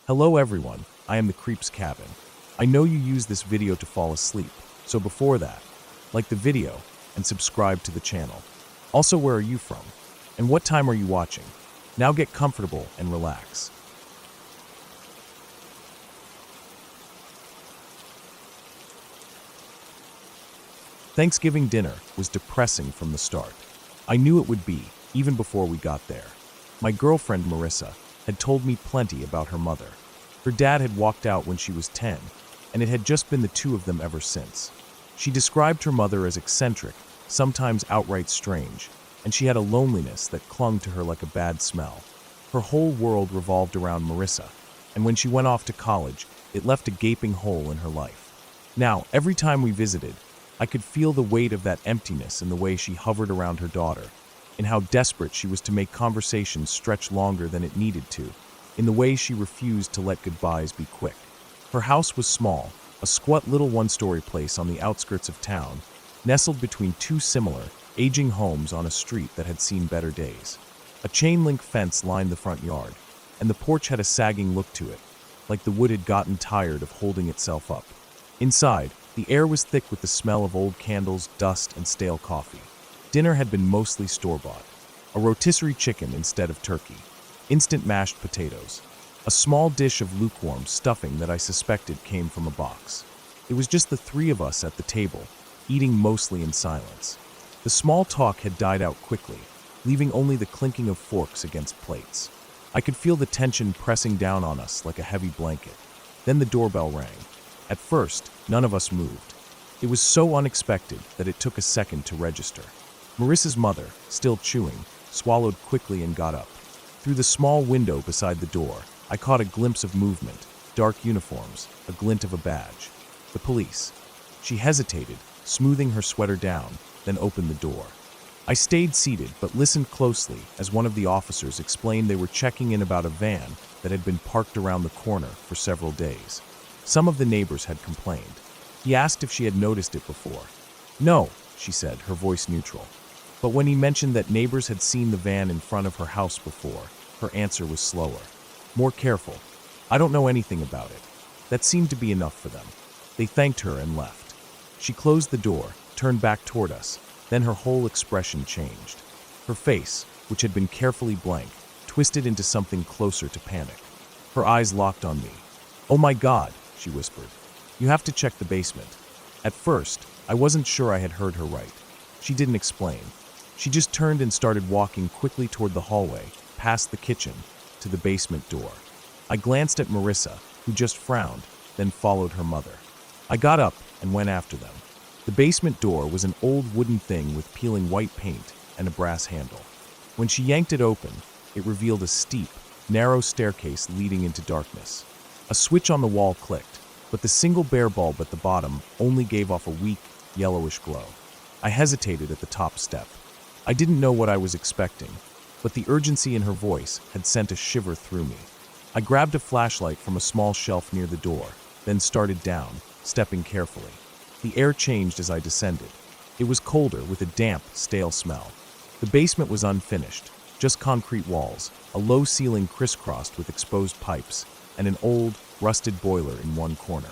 Hello everyone, I am the Creep's Cabin. I know you use this video to fall asleep, so before that, like the video and subscribe to the channel. Also, where are you from? And what time are you watching? Now get comfortable and relax. Thanksgiving dinner was depressing from the start. I knew it would be, even before we got there. My girlfriend Marissa had told me plenty about her mother. Her dad had walked out when she was 10, and it had just been the two of them ever since. She described her mother as eccentric, sometimes outright strange, and she had a loneliness that clung to her like a bad smell. Her whole world revolved around Marissa, and when she went off to college, it left a gaping hole in her life. Now, every time we visited, I could feel the weight of that emptiness in the way she hovered around her daughter, in how desperate she was to make conversations stretch longer than it needed to, in the way she refused to let goodbyes be quick. Her house was small, a squat little one-story place on the outskirts of town, nestled between two similar, aging homes on a street that had seen better days. A chain-link fence lined the front yard, and the porch had a sagging look to it, like the wood had gotten tired of holding itself up. Inside, the air was thick with the smell of old candles, dust, and stale coffee. Dinner had been mostly store-bought. A rotisserie chicken instead of turkey, instant mashed potatoes, a small dish of lukewarm stuffing that I suspected came from a box. It was just the three of us at the table, eating mostly in silence. The small talk had died out quickly, leaving only the clinking of forks against plates. I could feel the tension pressing down on us like a heavy blanket. Then the doorbell rang. At first, none of us moved. It was so unexpected that it took a second to register. Marissa's mother, still chewing, swallowed quickly and got up. Through the small window beside the door, I caught a glimpse of movement, dark uniforms, a glint of a badge. The police. She hesitated, smoothing her sweater down, then opened the door. I stayed seated but listened closely as one of the officers explained they were checking in about a van that had been parked around the corner for several days. Some of the neighbors had complained. He asked if she had noticed it before. No, she said, her voice neutral. But when he mentioned that neighbors had seen the van in front of her house before, her answer was slower, more careful. I don't know anything about it. That seemed to be enough for them. They thanked her and left. She closed the door, turned back toward us, then her whole expression changed. Her face, which had been carefully blank, twisted into something closer to panic. Her eyes locked on me. "Oh my God," she whispered. "You have to check the basement." At first, I wasn't sure I had heard her right. She didn't explain. She just turned and started walking quickly toward the hallway, past the kitchen, to the basement door. I glanced at Marissa, who just frowned, then followed her mother. I got up and went after them. The basement door was an old wooden thing with peeling white paint and a brass handle. When she yanked it open, it revealed a steep, narrow staircase leading into darkness. A switch on the wall clicked, but the single bare bulb at the bottom only gave off a weak, yellowish glow. I hesitated at the top step. I didn't know what I was expecting, but the urgency in her voice had sent a shiver through me. I grabbed a flashlight from a small shelf near the door, then started down, stepping carefully. The air changed as I descended. It was colder with a damp, stale smell. The basement was unfinished, just concrete walls, a low ceiling crisscrossed with exposed pipes, and an old, rusted boiler in one corner.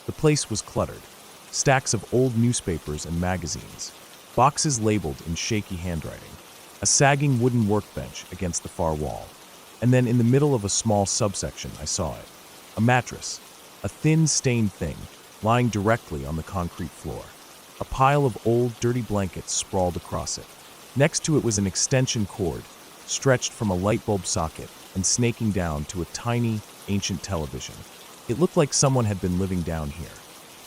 The place was cluttered. Stacks of old newspapers and magazines. Boxes labeled in shaky handwriting. A sagging wooden workbench against the far wall. And then in the middle of a small subsection, I saw it. A mattress. A thin, stained thing, lying directly on the concrete floor. A pile of old, dirty blankets sprawled across it. Next to it was an extension cord, stretched from a light bulb socket and snaking down to a tiny, ancient television. It looked like someone had been living down here.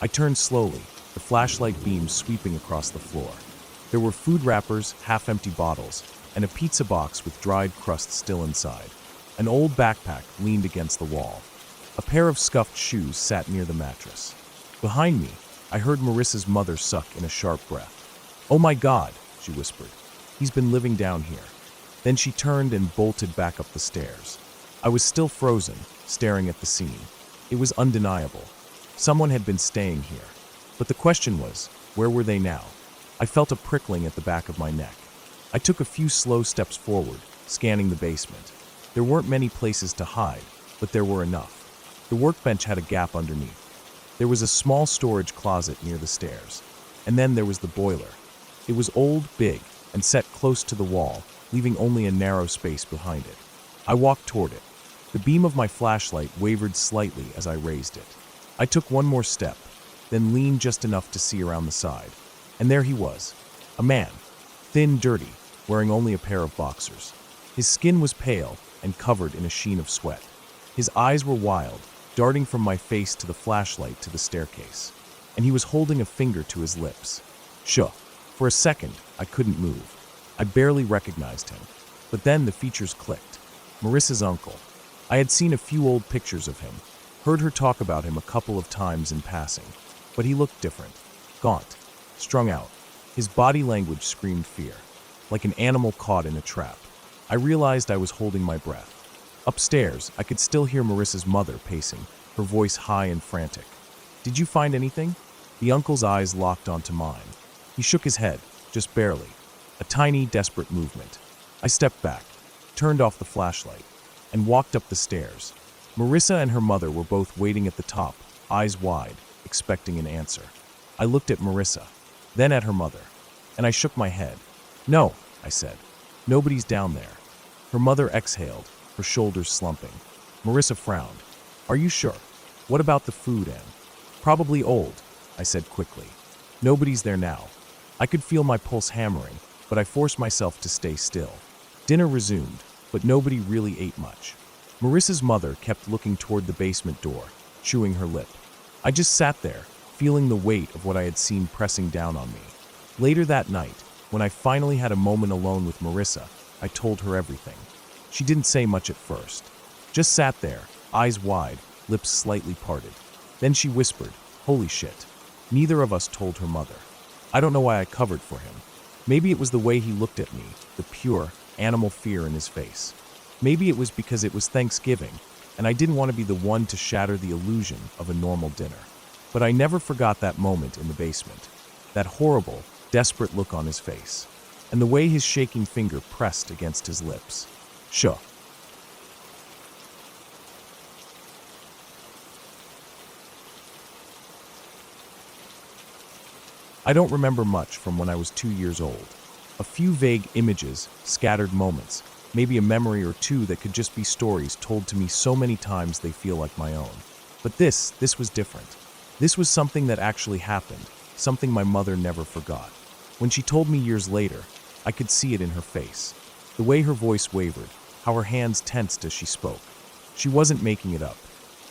I turned slowly, the flashlight beam sweeping across the floor. There were food wrappers, half-empty bottles, and a pizza box with dried crust still inside. An old backpack leaned against the wall. A pair of scuffed shoes sat near the mattress. Behind me, I heard Marissa's mother suck in a sharp breath. "Oh my God," she whispered. "He's been living down here." Then she turned and bolted back up the stairs. I was still frozen, staring at the scene. It was undeniable. Someone had been staying here. But the question was, where were they now? I felt a prickling at the back of my neck. I took a few slow steps forward, scanning the basement. There weren't many places to hide, but there were enough. The workbench had a gap underneath. There was a small storage closet near the stairs. And then there was the boiler. It was old, big, and set close to the wall, leaving only a narrow space behind it. I walked toward it. The beam of my flashlight wavered slightly as I raised it. I took one more step, then leaned just enough to see around the side. And there he was. A man. Thin, dirty, wearing only a pair of boxers. His skin was pale and covered in a sheen of sweat. His eyes were wild, darting from my face to the flashlight to the staircase. And he was holding a finger to his lips. Sure. For a second, I couldn't move. I barely recognized him. But then the features clicked. Marissa's uncle. I had seen a few old pictures of him, heard her talk about him a couple of times in passing. But he looked different. Gaunt. Strung out. His body language screamed fear. Like an animal caught in a trap. I realized I was holding my breath. Upstairs, I could still hear Marissa's mother pacing, her voice high and frantic. Did you find anything? The uncle's eyes locked onto mine. He shook his head, just barely. A tiny, desperate movement. I stepped back, turned off the flashlight, and walked up the stairs. Marissa and her mother were both waiting at the top, eyes wide, expecting an answer. I looked at Marissa, then at her mother, and I shook my head. No, I said. Nobody's down there. Her mother exhaled, her shoulders slumping. Marissa frowned. Are you sure? What about the food, Anne? Probably old, I said quickly. Nobody's there now. I could feel my pulse hammering, but I forced myself to stay still. Dinner resumed, but nobody really ate much. Marissa's mother kept looking toward the basement door, chewing her lip. I just sat there, feeling the weight of what I had seen pressing down on me. Later that night, when I finally had a moment alone with Marissa, I told her everything. She didn't say much at first. Just sat there, eyes wide, lips slightly parted. Then she whispered, "Holy shit." Neither of us told her mother. I don't know why I covered for him. Maybe it was the way he looked at me, the pure, animal fear in his face. Maybe it was because it was Thanksgiving, and I didn't want to be the one to shatter the illusion of a normal dinner. But I never forgot that moment in the basement. That horrible, desperate look on his face. And the way his shaking finger pressed against his lips. Sure. I don't remember much from when I was 2 years old. A few vague images, scattered moments, maybe a memory or two that could just be stories told to me so many times they feel like my own. But this was different. This was something that actually happened, something my mother never forgot. When she told me years later, I could see it in her face. The way her voice wavered, how her hands tensed as she spoke. She wasn't making it up.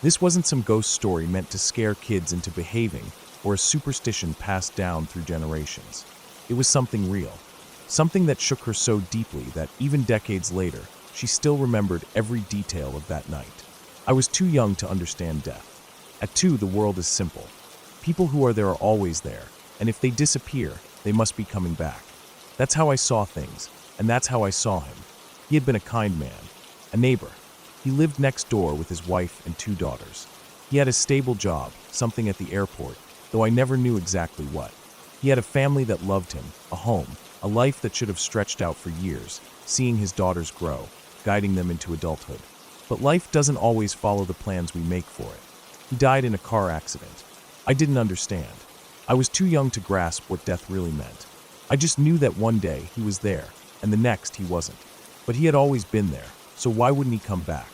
This wasn't some ghost story meant to scare kids into behaving, or a superstition passed down through generations. It was something real. Something that shook her so deeply that even decades later, she still remembered every detail of that night. I was too young to understand death. At 2, the world is simple. People who are there are always there, and if they disappear, they must be coming back. That's how I saw things, and that's how I saw him. He had been a kind man, a neighbor. He lived next door with his wife and 2 daughters. He had a stable job, something at the airport, though I never knew exactly what. He had a family that loved him, a home, a life that should have stretched out for years, seeing his daughters grow, guiding them into adulthood. But life doesn't always follow the plans we make for it. He died in a car accident. I didn't understand. I was too young to grasp what death really meant. I just knew that one day he was there, and the next he wasn't. But he had always been there, so why wouldn't he come back?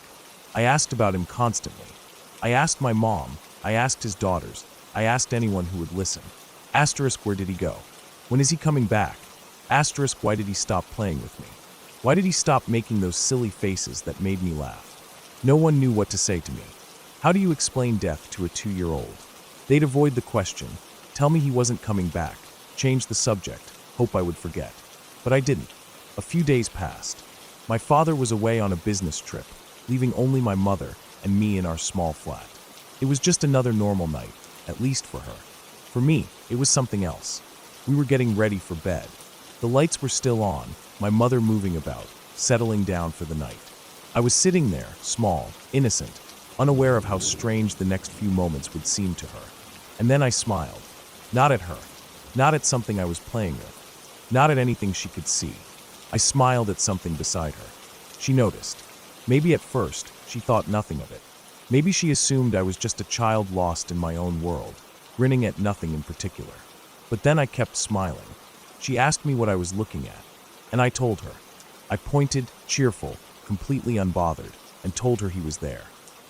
I asked about him constantly. I asked my mom, I asked his daughters, I asked anyone who would listen. Asterisk, where did he go? When is he coming back? Asterisk, why did he stop playing with me? Why did he stop making those silly faces that made me laugh? No one knew what to say to me. How do you explain death to a 2-year-old? They'd avoid the question, tell me he wasn't coming back, change the subject, hope I would forget. But I didn't. A few days passed. My father was away on a business trip, leaving only my mother and me in our small flat. It was just another normal night, at least for her. For me, it was something else. We were getting ready for bed. The lights were still on, my mother moving about, settling down for the night. I was sitting there, small, innocent, unaware of how strange the next few moments would seem to her. And then I smiled. Not at her. Not at something I was playing with. Not at anything she could see. I smiled at something beside her. She noticed. Maybe at first, she thought nothing of it. Maybe she assumed I was just a child lost in my own world, grinning at nothing in particular. But then I kept smiling. She asked me what I was looking at, and I told her. I pointed, cheerful, completely unbothered, and told her he was there,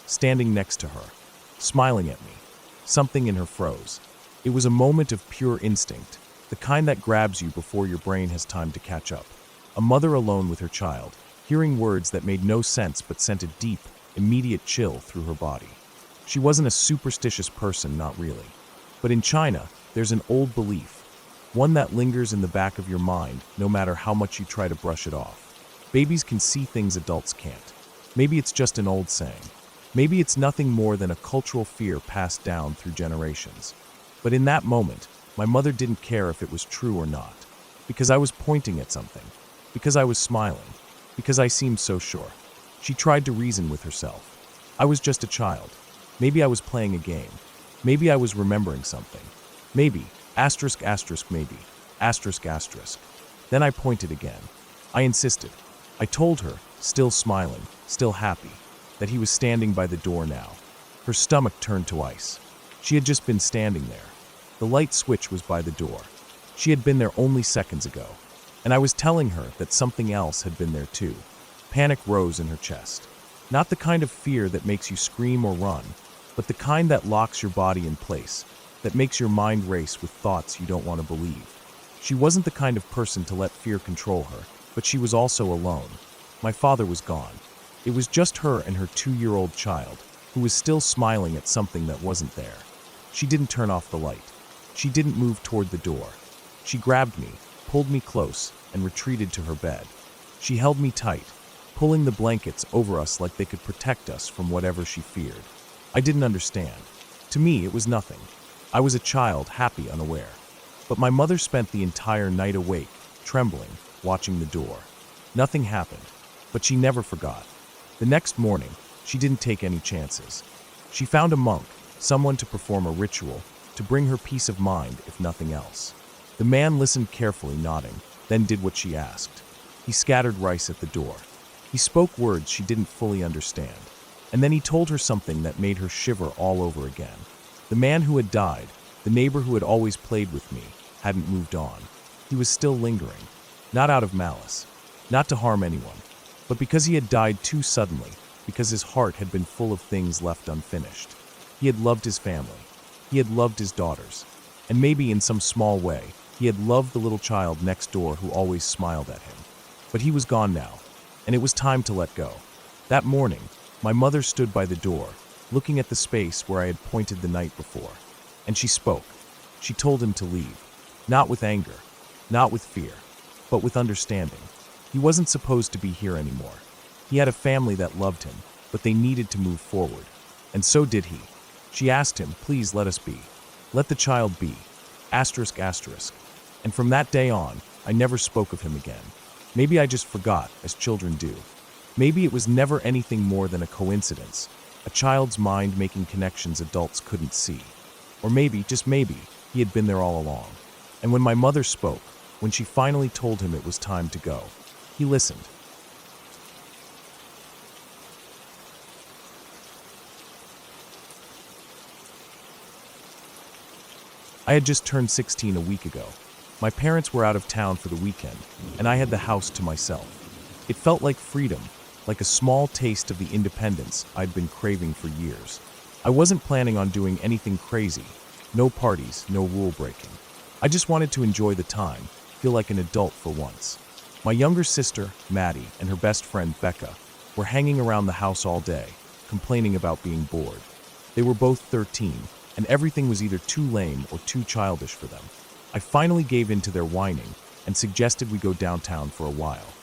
standing next to her, smiling at me. Something in her froze. It was a moment of pure instinct, the kind that grabs you before your brain has time to catch up. A mother alone with her child, hearing words that made no sense but sent a deep, immediate chill through her body. She wasn't a superstitious person, not really. But in China, there's an old belief, one that lingers in the back of your mind no matter how much you try to brush it off. Babies can see things adults can't. Maybe it's just an old saying. Maybe it's nothing more than a cultural fear passed down through generations. But in that moment, my mother didn't care if it was true or not. Because I was pointing at something. Because I was smiling. Because I seemed so sure. She tried to reason with herself. I was just a child. Maybe I was playing a game. Maybe I was remembering something. Maybe, **, maybe, **. Then I pointed again. I insisted. I told her, still smiling, still happy, that he was standing by the door now. Her stomach turned to ice. She had just been standing there. The light switch was by the door. She had been there only seconds ago. And I was telling her that something else had been there too. Panic rose in her chest. Not the kind of fear that makes you scream or run, but the kind that locks your body in place, that makes your mind race with thoughts you don't want to believe. She wasn't the kind of person to let fear control her, but she was also alone. My father was gone. It was just her and her 2-year-old child, who was still smiling at something that wasn't there. She didn't turn off the light. She didn't move toward the door. She grabbed me, pulled me close, and retreated to her bed. She held me tight, pulling the blankets over us like they could protect us from whatever she feared. I didn't understand. To me, it was nothing. I was a child, happy, unaware. But my mother spent the entire night awake, trembling, watching the door. Nothing happened, but she never forgot. The next morning, she didn't take any chances. She found a monk, someone to perform a ritual, to bring her peace of mind, if nothing else. The man listened carefully, nodding, then did what she asked. He scattered rice at the door. He spoke words she didn't fully understand. And then he told her something that made her shiver all over again. The man who had died, the neighbor who had always played with me, hadn't moved on. He was still lingering, not out of malice, not to harm anyone, but because he had died too suddenly, because his heart had been full of things left unfinished. He had loved his family. He had loved his daughters. And maybe in some small way, he had loved the little child next door who always smiled at him. But he was gone now, and it was time to let go. That morning, my mother stood by the door, looking at the space where I had pointed the night before. And she spoke. She told him to leave. Not with anger, not with fear, but with understanding. He wasn't supposed to be here anymore. He had a family that loved him, but they needed to move forward. And so did he. She asked him, please let us be. Let the child be. ***. And from that day on, I never spoke of him again. Maybe I just forgot, as children do. Maybe it was never anything more than a coincidence, a child's mind making connections adults couldn't see. Or maybe, just maybe, he had been there all along. And when my mother spoke, when she finally told him it was time to go, he listened. I had just turned 16 a week ago. My parents were out of town for the weekend, and I had the house to myself. It felt like freedom, like a small taste of the independence I'd been craving for years. I wasn't planning on doing anything crazy. No parties, no rule breaking. I just wanted to enjoy the time, feel like an adult for once. My younger sister, Maddie, and her best friend, Becca, were hanging around the house all day, complaining about being bored. They were both 13, and everything was either too lame or too childish for them. I finally gave in to their whining and suggested we go downtown for a while.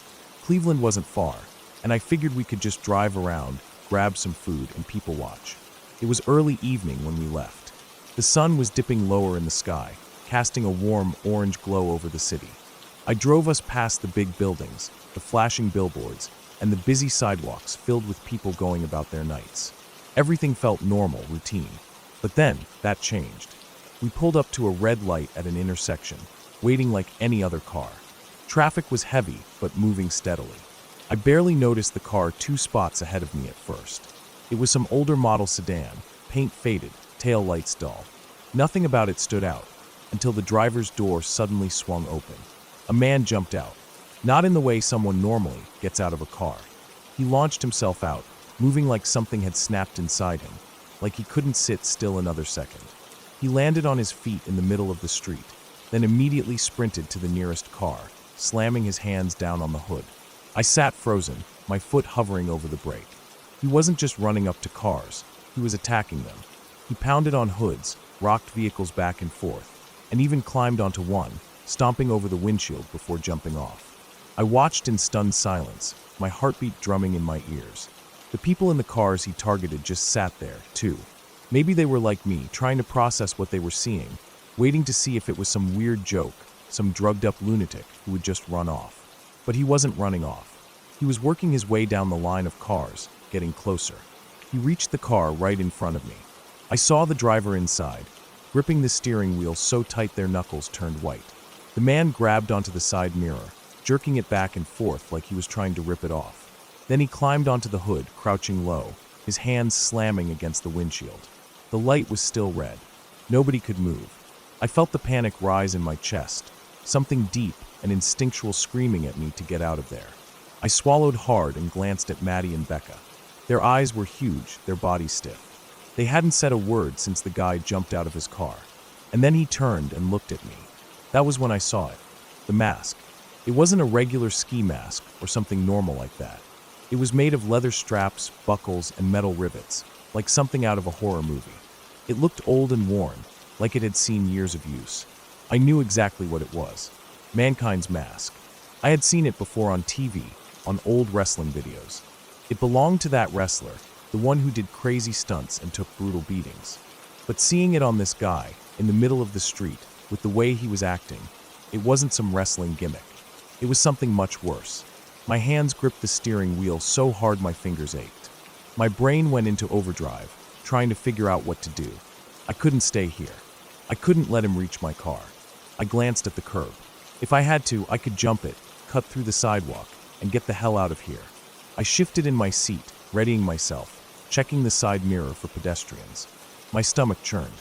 Cleveland wasn't far, and I figured we could just drive around, grab some food, and people watch. It was early evening when we left. The sun was dipping lower in the sky, casting a warm orange glow over the city. I drove us past the big buildings, the flashing billboards, and the busy sidewalks filled with people going about their nights. Everything felt normal, routine. But then, that changed. We pulled up to a red light at an intersection, waiting like any other car. Traffic was heavy, but moving steadily. I barely noticed the car 2 spots ahead of me at first. It was some older model sedan, paint faded, tail lights dull. Nothing about it stood out, until the driver's door suddenly swung open. A man jumped out, not in the way someone normally gets out of a car. He launched himself out, moving like something had snapped inside him, like he couldn't sit still another second. He landed on his feet in the middle of the street, then immediately sprinted to the nearest car, slamming his hands down on the hood. I sat frozen, my foot hovering over the brake. He wasn't just running up to cars, he was attacking them. He pounded on hoods, rocked vehicles back and forth, and even climbed onto one, stomping over the windshield before jumping off. I watched in stunned silence, my heartbeat drumming in my ears. The people in the cars he targeted just sat there, too. Maybe they were like me, trying to process what they were seeing, waiting to see if it was some weird joke, some drugged-up lunatic who would just run off. But he wasn't running off. He was working his way down the line of cars, getting closer. He reached the car right in front of me. I saw the driver inside, gripping the steering wheel so tight their knuckles turned white. The man grabbed onto the side mirror, jerking it back and forth like he was trying to rip it off. Then he climbed onto the hood, crouching low, his hands slamming against the windshield. The light was still red. Nobody could move. I felt the panic rise in my chest, something deep and instinctual screaming at me to get out of there. I swallowed hard and glanced at Maddie and Becca. Their eyes were huge, their bodies stiff. They hadn't said a word since the guy jumped out of his car. And then he turned and looked at me. That was when I saw it. The mask. It wasn't a regular ski mask or something normal like that. It was made of leather straps, buckles, and metal rivets, like something out of a horror movie. It looked old and worn, like it had seen years of use. I knew exactly what it was. Mankind's mask. I had seen it before on TV, on old wrestling videos. It belonged to that wrestler, the one who did crazy stunts and took brutal beatings. But seeing it on this guy, in the middle of the street, with the way he was acting, it wasn't some wrestling gimmick. It was something much worse. My hands gripped the steering wheel so hard my fingers ached. My brain went into overdrive, trying to figure out what to do. I couldn't stay here. I couldn't let him reach my car. I glanced at the curb. If I had to, I could jump it, cut through the sidewalk, and get the hell out of here. I shifted in my seat, readying myself, checking the side mirror for pedestrians. My stomach churned.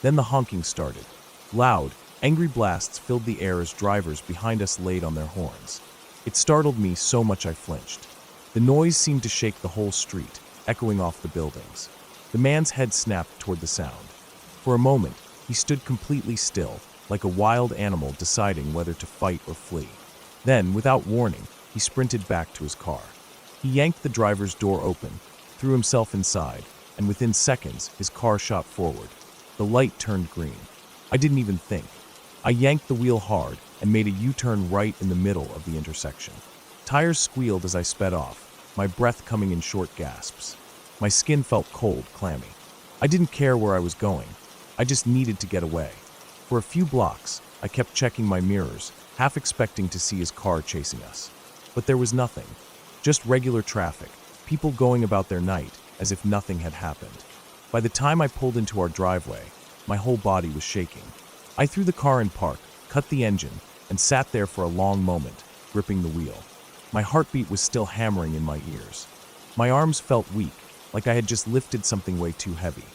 Then the honking started. Loud, angry blasts filled the air as drivers behind us laid on their horns. It startled me so much I flinched. The noise seemed to shake the whole street, echoing off the buildings. The man's head snapped toward the sound. For a moment, he stood completely still, like a wild animal deciding whether to fight or flee. Then, without warning, he sprinted back to his car. He yanked the driver's door open, threw himself inside, and within seconds, his car shot forward. The light turned green. I didn't even think. I yanked the wheel hard and made a U-turn right in the middle of the intersection. Tires squealed as I sped off, my breath coming in short gasps. My skin felt cold, clammy. I didn't care where I was going. I just needed to get away. For a few blocks, I kept checking my mirrors, half expecting to see his car chasing us. But there was nothing. Just regular traffic, people going about their night as if nothing had happened. By the time I pulled into our driveway, my whole body was shaking. I threw the car in park, cut the engine, and sat there for a long moment, gripping the wheel. My heartbeat was still hammering in my ears. My arms felt weak, like I had just lifted something way too heavy.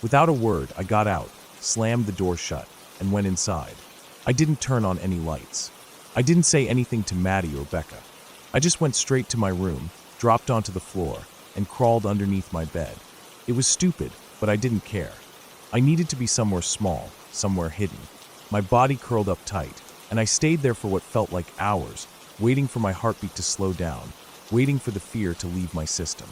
Without a word, I got out, slammed the door shut, and went inside. I didn't turn on any lights. I didn't say anything to Maddie or Becca. I just went straight to my room, dropped onto the floor, and crawled underneath my bed. It was stupid, but I didn't care. I needed to be somewhere small, somewhere hidden. My body curled up tight, and I stayed there for what felt like hours, waiting for my heartbeat to slow down, waiting for the fear to leave my system.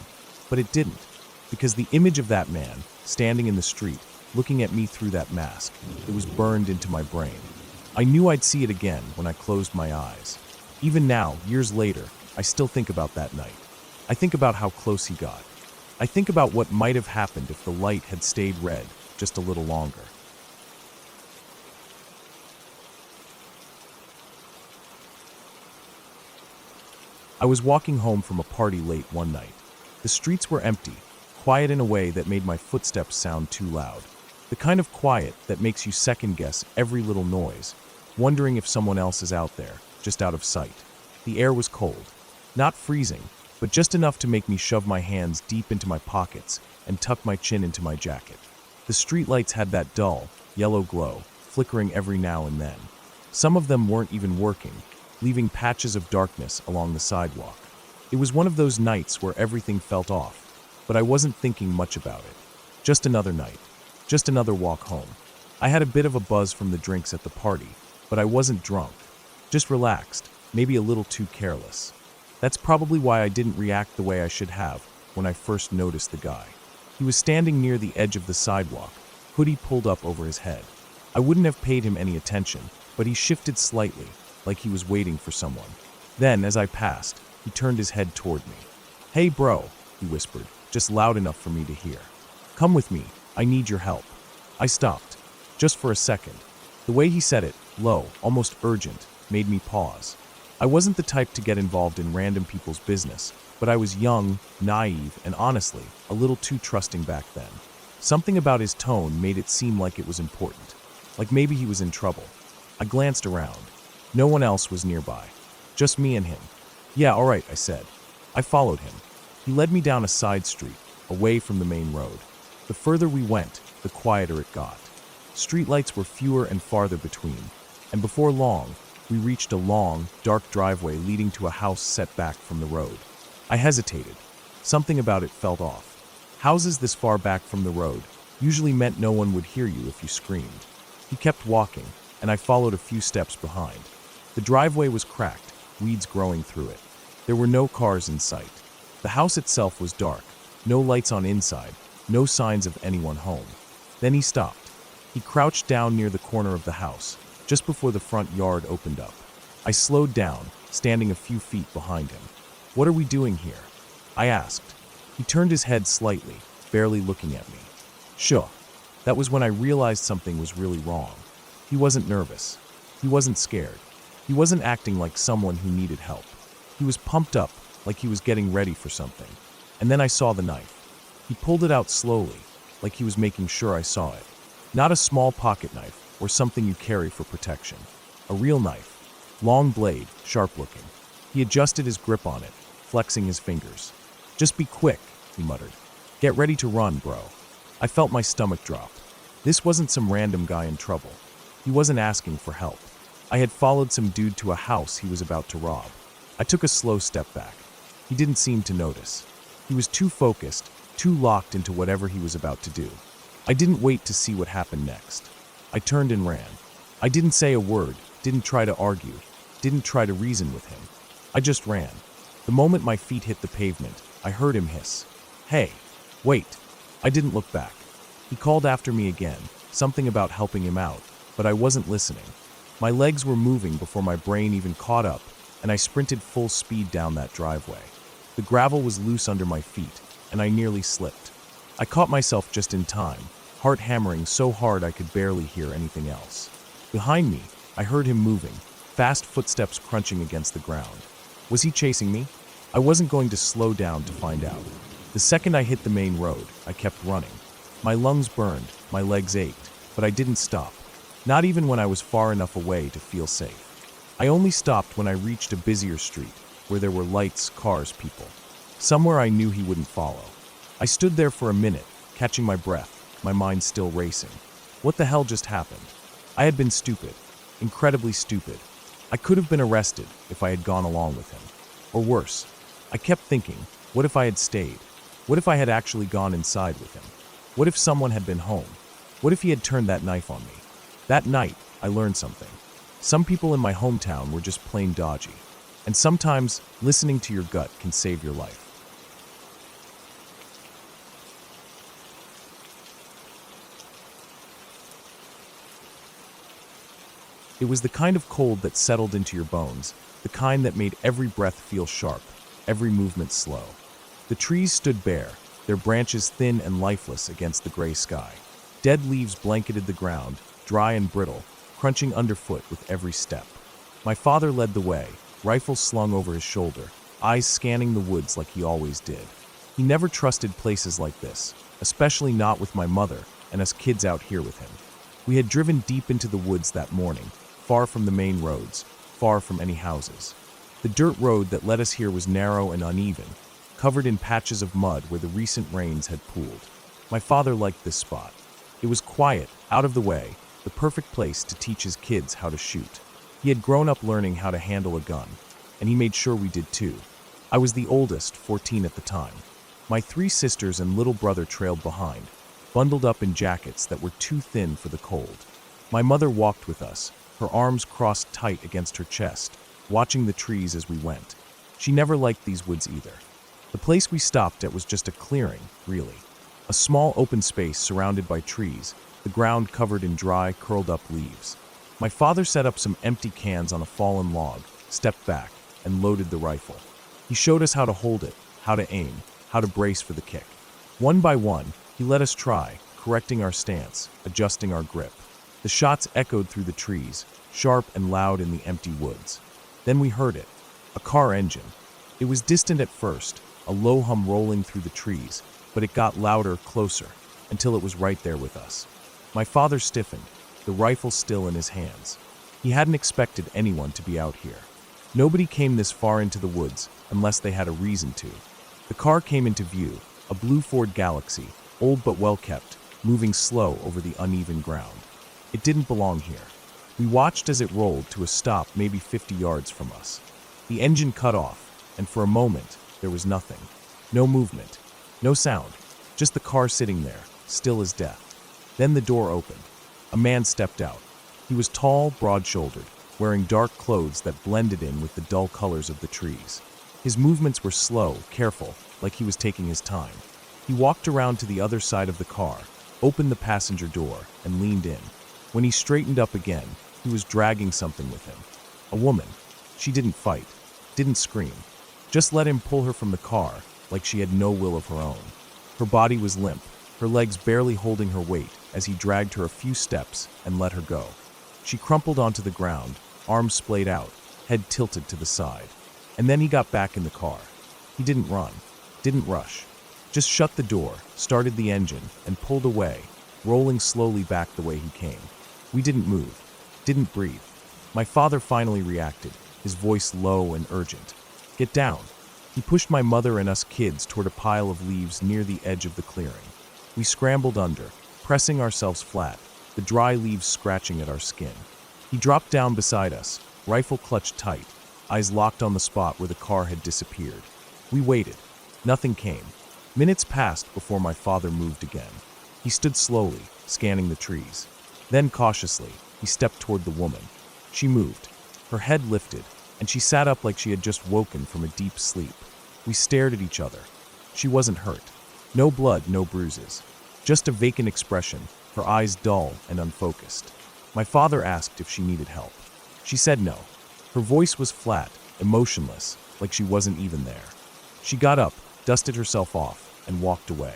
But it didn't, because the image of that man, standing in the street, looking at me through that mask, it was burned into my brain. I knew I'd see it again when I closed my eyes. Even now, years later, I still think about that night. I think about how close he got. I think about what might have happened if the light had stayed red just a little longer. I was walking home from a party late one night. The streets were empty, quiet in a way that made my footsteps sound too loud. The kind of quiet that makes you second-guess every little noise, wondering if someone else is out there, just out of sight. The air was cold. Not freezing, but just enough to make me shove my hands deep into my pockets and tuck my chin into my jacket. The streetlights had that dull, yellow glow, flickering every now and then. Some of them weren't even working, leaving patches of darkness along the sidewalk. It was one of those nights where everything felt off, but I wasn't thinking much about it. Just another night. Just another walk home. I had a bit of a buzz from the drinks at the party, but I wasn't drunk. Just relaxed, maybe a little too careless. That's probably why I didn't react the way I should have when I first noticed the guy. He was standing near the edge of the sidewalk, hoodie pulled up over his head. I wouldn't have paid him any attention, but he shifted slightly, like he was waiting for someone. Then, as I passed, he turned his head toward me. "Hey bro," he whispered, just loud enough for me to hear. "Come with me, I need your help." I stopped, just for a second. The way he said it, low, almost urgent, made me pause. I wasn't the type to get involved in random people's business, but I was young, naive, and honestly, a little too trusting back then. Something about his tone made it seem like it was important, like maybe he was in trouble. I glanced around. No one else was nearby. Just me and him. "Yeah, all right," I said. I followed him. He led me down a side street, away from the main road. The further we went, the quieter it got. Streetlights were fewer and farther between, and before long, we reached a long, dark driveway leading to a house set back from the road. I hesitated. Something about it felt off. Houses this far back from the road usually meant no one would hear you if you screamed. He kept walking, and I followed a few steps behind. The driveway was cracked, weeds growing through it. There were no cars in sight. The house itself was dark, no lights on inside, no signs of anyone home. Then he stopped. He crouched down near the corner of the house, just before the front yard opened up. I slowed down, standing a few feet behind him. "What are we doing here?" I asked. He turned his head slightly, barely looking at me. Sure. That was when I realized something was really wrong. He wasn't nervous. He wasn't scared. He wasn't acting like someone who needed help. He was pumped up, like he was getting ready for something. And then I saw the knife. He pulled it out slowly, like he was making sure I saw it. Not a small pocket knife, or something you carry for protection. A real knife. Long blade, sharp looking. He adjusted his grip on it, flexing his fingers. "Just be quick," he muttered. "Get ready to run, bro." I felt my stomach drop. This wasn't some random guy in trouble. He wasn't asking for help. I had followed some dude to a house he was about to rob. I took a slow step back. He didn't seem to notice. He was too focused, too locked into whatever he was about to do. I didn't wait to see what happened next. I turned and ran. I didn't say a word, didn't try to argue, didn't try to reason with him. I just ran. The moment my feet hit the pavement, I heard him hiss, "Hey, wait." I didn't look back. He called after me again, something about helping him out, but I wasn't listening. My legs were moving before my brain even caught up, and I sprinted full speed down that driveway. The gravel was loose under my feet, and I nearly slipped. I caught myself just in time, heart hammering so hard I could barely hear anything else. Behind me, I heard him moving, fast footsteps crunching against the ground. Was he chasing me? I wasn't going to slow down to find out. The second I hit the main road, I kept running. My lungs burned, my legs ached, but I didn't stop. Not even when I was far enough away to feel safe. I only stopped when I reached a busier street, where there were lights, cars, people. Somewhere I knew he wouldn't follow. I stood there for a minute, catching my breath, my mind still racing. What the hell just happened? I had been stupid, incredibly stupid. I could have been arrested if I had gone along with him. Or worse, I kept thinking, what if I had stayed? What if I had actually gone inside with him? What if someone had been home? What if he had turned that knife on me? That night, I learned something. Some people in my hometown were just plain dodgy. And sometimes, listening to your gut can save your life. It was the kind of cold that settled into your bones, the kind that made every breath feel sharp, every movement slow. The trees stood bare, their branches thin and lifeless against the gray sky. Dead leaves blanketed the ground, dry and brittle, crunching underfoot with every step. My father led the way, rifle slung over his shoulder, eyes scanning the woods like he always did. He never trusted places like this, especially not with my mother and us kids out here with him. We had driven deep into the woods that morning, far from the main roads, far from any houses. The dirt road that led us here was narrow and uneven, covered in patches of mud where the recent rains had pooled. My father liked this spot. It was quiet, out of the way, the perfect place to teach his kids how to shoot. He had grown up learning how to handle a gun, and he made sure we did too. I was the oldest, 14 at the time. My 3 sisters and little brother trailed behind, bundled up in jackets that were too thin for the cold. My mother walked with us, her arms crossed tight against her chest, watching the trees as we went. She never liked these woods either. The place we stopped at was just a clearing, really. A small open space surrounded by trees, the ground covered in dry, curled-up leaves. My father set up some empty cans on a fallen log, stepped back, and loaded the rifle. He showed us how to hold it, how to aim, how to brace for the kick. One by one, he let us try, correcting our stance, adjusting our grip. The shots echoed through the trees, sharp and loud in the empty woods. Then we heard it, a car engine. It was distant at first, a low hum rolling through the trees, but it got louder, closer, until it was right there with us. My father stiffened, the rifle still in his hands. He hadn't expected anyone to be out here. Nobody came this far into the woods unless they had a reason to. The car came into view, a blue Ford Galaxy, old but well kept, moving slow over the uneven ground. It didn't belong here. We watched as it rolled to a stop maybe 50 yards from us. The engine cut off, and for a moment, there was nothing. No movement, no sound, just the car sitting there, still as death. Then the door opened. A man stepped out. He was tall, broad-shouldered, wearing dark clothes that blended in with the dull colors of the trees. His movements were slow, careful, like he was taking his time. He walked around to the other side of the car, opened the passenger door, and leaned in. When he straightened up again, he was dragging something with him. A woman. She didn't fight, didn't scream. Just let him pull her from the car, like she had no will of her own. Her body was limp, her legs barely holding her weight as he dragged her a few steps and let her go. She crumpled onto the ground, arms splayed out, head tilted to the side. And then he got back in the car. He didn't run, didn't rush. Just shut the door, started the engine, and pulled away, rolling slowly back the way he came. We didn't move, didn't breathe. My father finally reacted, his voice low and urgent. "Get down." He pushed my mother and us kids toward a pile of leaves near the edge of the clearing. We scrambled under, pressing ourselves flat, the dry leaves scratching at our skin. He dropped down beside us, rifle clutched tight, eyes locked on the spot where the car had disappeared. We waited. Nothing came. Minutes passed before my father moved again. He stood slowly, scanning the trees. Then, cautiously, he stepped toward the woman. She moved. Her head lifted, and she sat up like she had just woken from a deep sleep. We stared at each other. She wasn't hurt. No blood, no bruises. Just a vacant expression, her eyes dull and unfocused. My father asked if she needed help. She said no. Her voice was flat, emotionless, like she wasn't even there. She got up, dusted herself off, and walked away.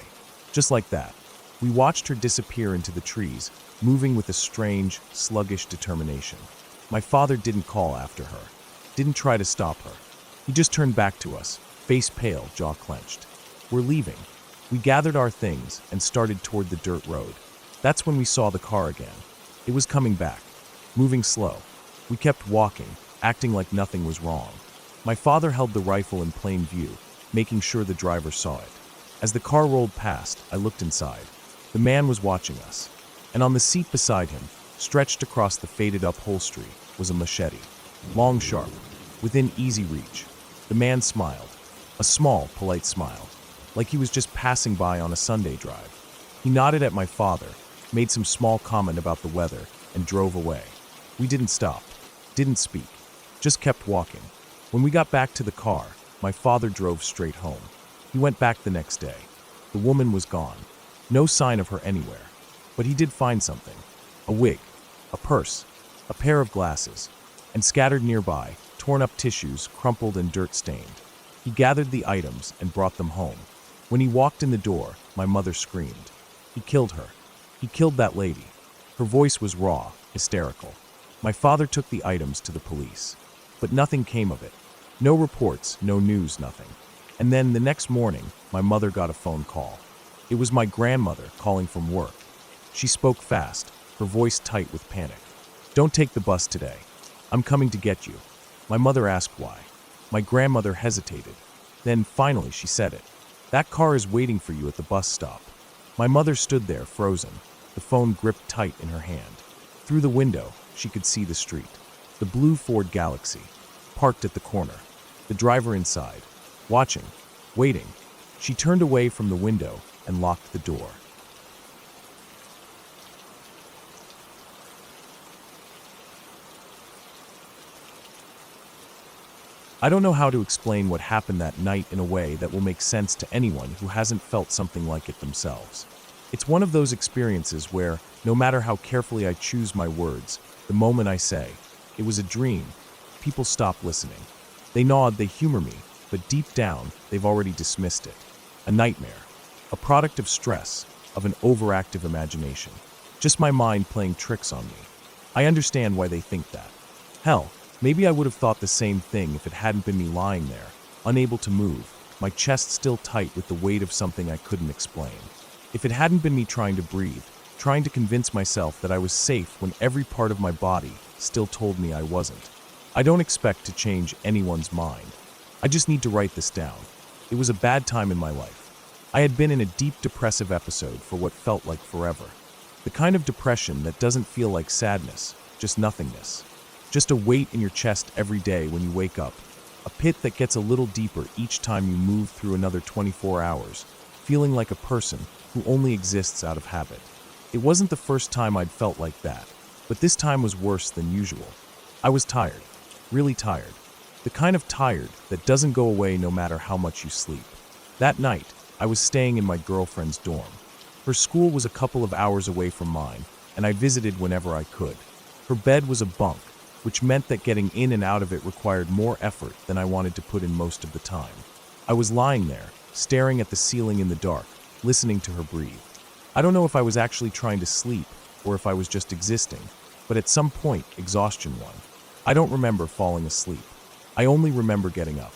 Just like that. We watched her disappear into the trees, moving with a strange, sluggish determination. My father didn't call after her, didn't try to stop her. He just turned back to us, face pale, jaw clenched. "We're leaving." We gathered our things and started toward the dirt road. That's when we saw the car again. It was coming back, moving slow. We kept walking, acting like nothing was wrong. My father held the rifle in plain view, making sure the driver saw it. As the car rolled past, I looked inside. The man was watching us, and on the seat beside him, stretched across the faded upholstery, was a machete. Long, sharp, within easy reach. The man smiled, a small, polite smile, like he was just passing by on a Sunday drive. He nodded at my father, made some small comment about the weather, and drove away. We didn't stop, didn't speak, just kept walking. When we got back to the car, my father drove straight home. He went back the next day. The woman was gone. No sign of her anywhere. But he did find something. A wig, a purse, a pair of glasses, and scattered nearby, torn up tissues, crumpled and dirt-stained. He gathered the items and brought them home. When he walked in the door, my mother screamed. He killed her. He killed that lady. Her voice was raw, hysterical. My father took the items to the police. But nothing came of it. No reports, no news, nothing. And then the next morning, my mother got a phone call. It was my grandmother calling from work. She spoke fast, her voice tight with panic. "Don't take the bus today. I'm coming to get you." My mother asked why. My grandmother hesitated. Then, finally, she said it. "That car is waiting for you at the bus stop." My mother stood there, frozen, the phone gripped tight in her hand. Through the window, she could see the street. The blue Ford Galaxy, parked at the corner. The driver inside, watching, waiting. She turned away from the window and locked the door. I don't know how to explain what happened that night in a way that will make sense to anyone who hasn't felt something like it themselves. It's one of those experiences where, no matter how carefully I choose my words, the moment I say, "It was a dream," people stop listening. They nod, they humor me, but deep down, they've already dismissed it. A nightmare. A product of stress, of an overactive imagination. Just my mind playing tricks on me. I understand why they think that. Hell, maybe I would have thought the same thing if it hadn't been me lying there, unable to move, my chest still tight with the weight of something I couldn't explain. If it hadn't been me trying to breathe, trying to convince myself that I was safe when every part of my body still told me I wasn't. I don't expect to change anyone's mind. I just need to write this down. It was a bad time in my life. I had been in a deep depressive episode for what felt like forever. The kind of depression that doesn't feel like sadness, just nothingness. Just a weight in your chest every day when you wake up. A pit that gets a little deeper each time you move through another 24 hours, feeling like a person who only exists out of habit. It wasn't the first time I'd felt like that, but this time was worse than usual. I was tired, really tired. The kind of tired that doesn't go away no matter how much you sleep. That night, I was staying in my girlfriend's dorm. Her school was a couple of hours away from mine, and I visited whenever I could. Her bed was a bunk, which meant that getting in and out of it required more effort than I wanted to put in most of the time. I was lying there, staring at the ceiling in the dark, listening to her breathe. I don't know if I was actually trying to sleep or if I was just existing, but at some point, exhaustion won. I don't remember falling asleep. I only remember getting up.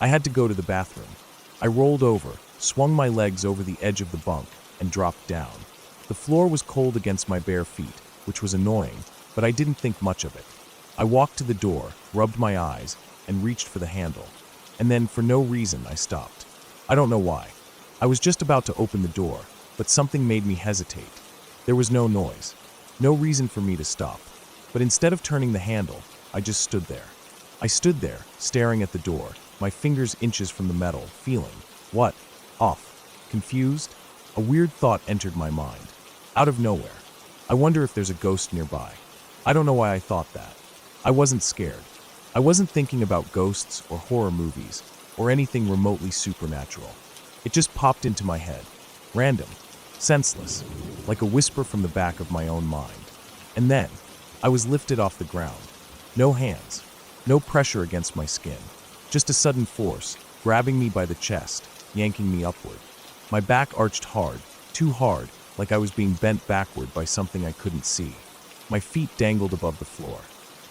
I had to go to the bathroom. I rolled over, swung my legs over the edge of the bunk, and dropped down. The floor was cold against my bare feet, which was annoying, but I didn't think much of it. I walked to the door, rubbed my eyes, and reached for the handle. And then, for no reason, I stopped. I don't know why. I was just about to open the door, but something made me hesitate. There was no noise, no reason for me to stop. But instead of turning the handle, I just stood there. I stood there, staring at the door, my fingers inches from the metal, feeling, what? Off. Confused? A weird thought entered my mind. Out of nowhere. I wonder if there's a ghost nearby. I don't know why I thought that. I wasn't scared. I wasn't thinking about ghosts or horror movies or anything remotely supernatural. It just popped into my head. Random. Senseless. Like a whisper from the back of my own mind. And then, I was lifted off the ground. No hands. No pressure against my skin. Just a sudden force, grabbing me by the chest, yanking me upward. My back arched hard, too hard, like I was being bent backward by something I couldn't see. My feet dangled above the floor.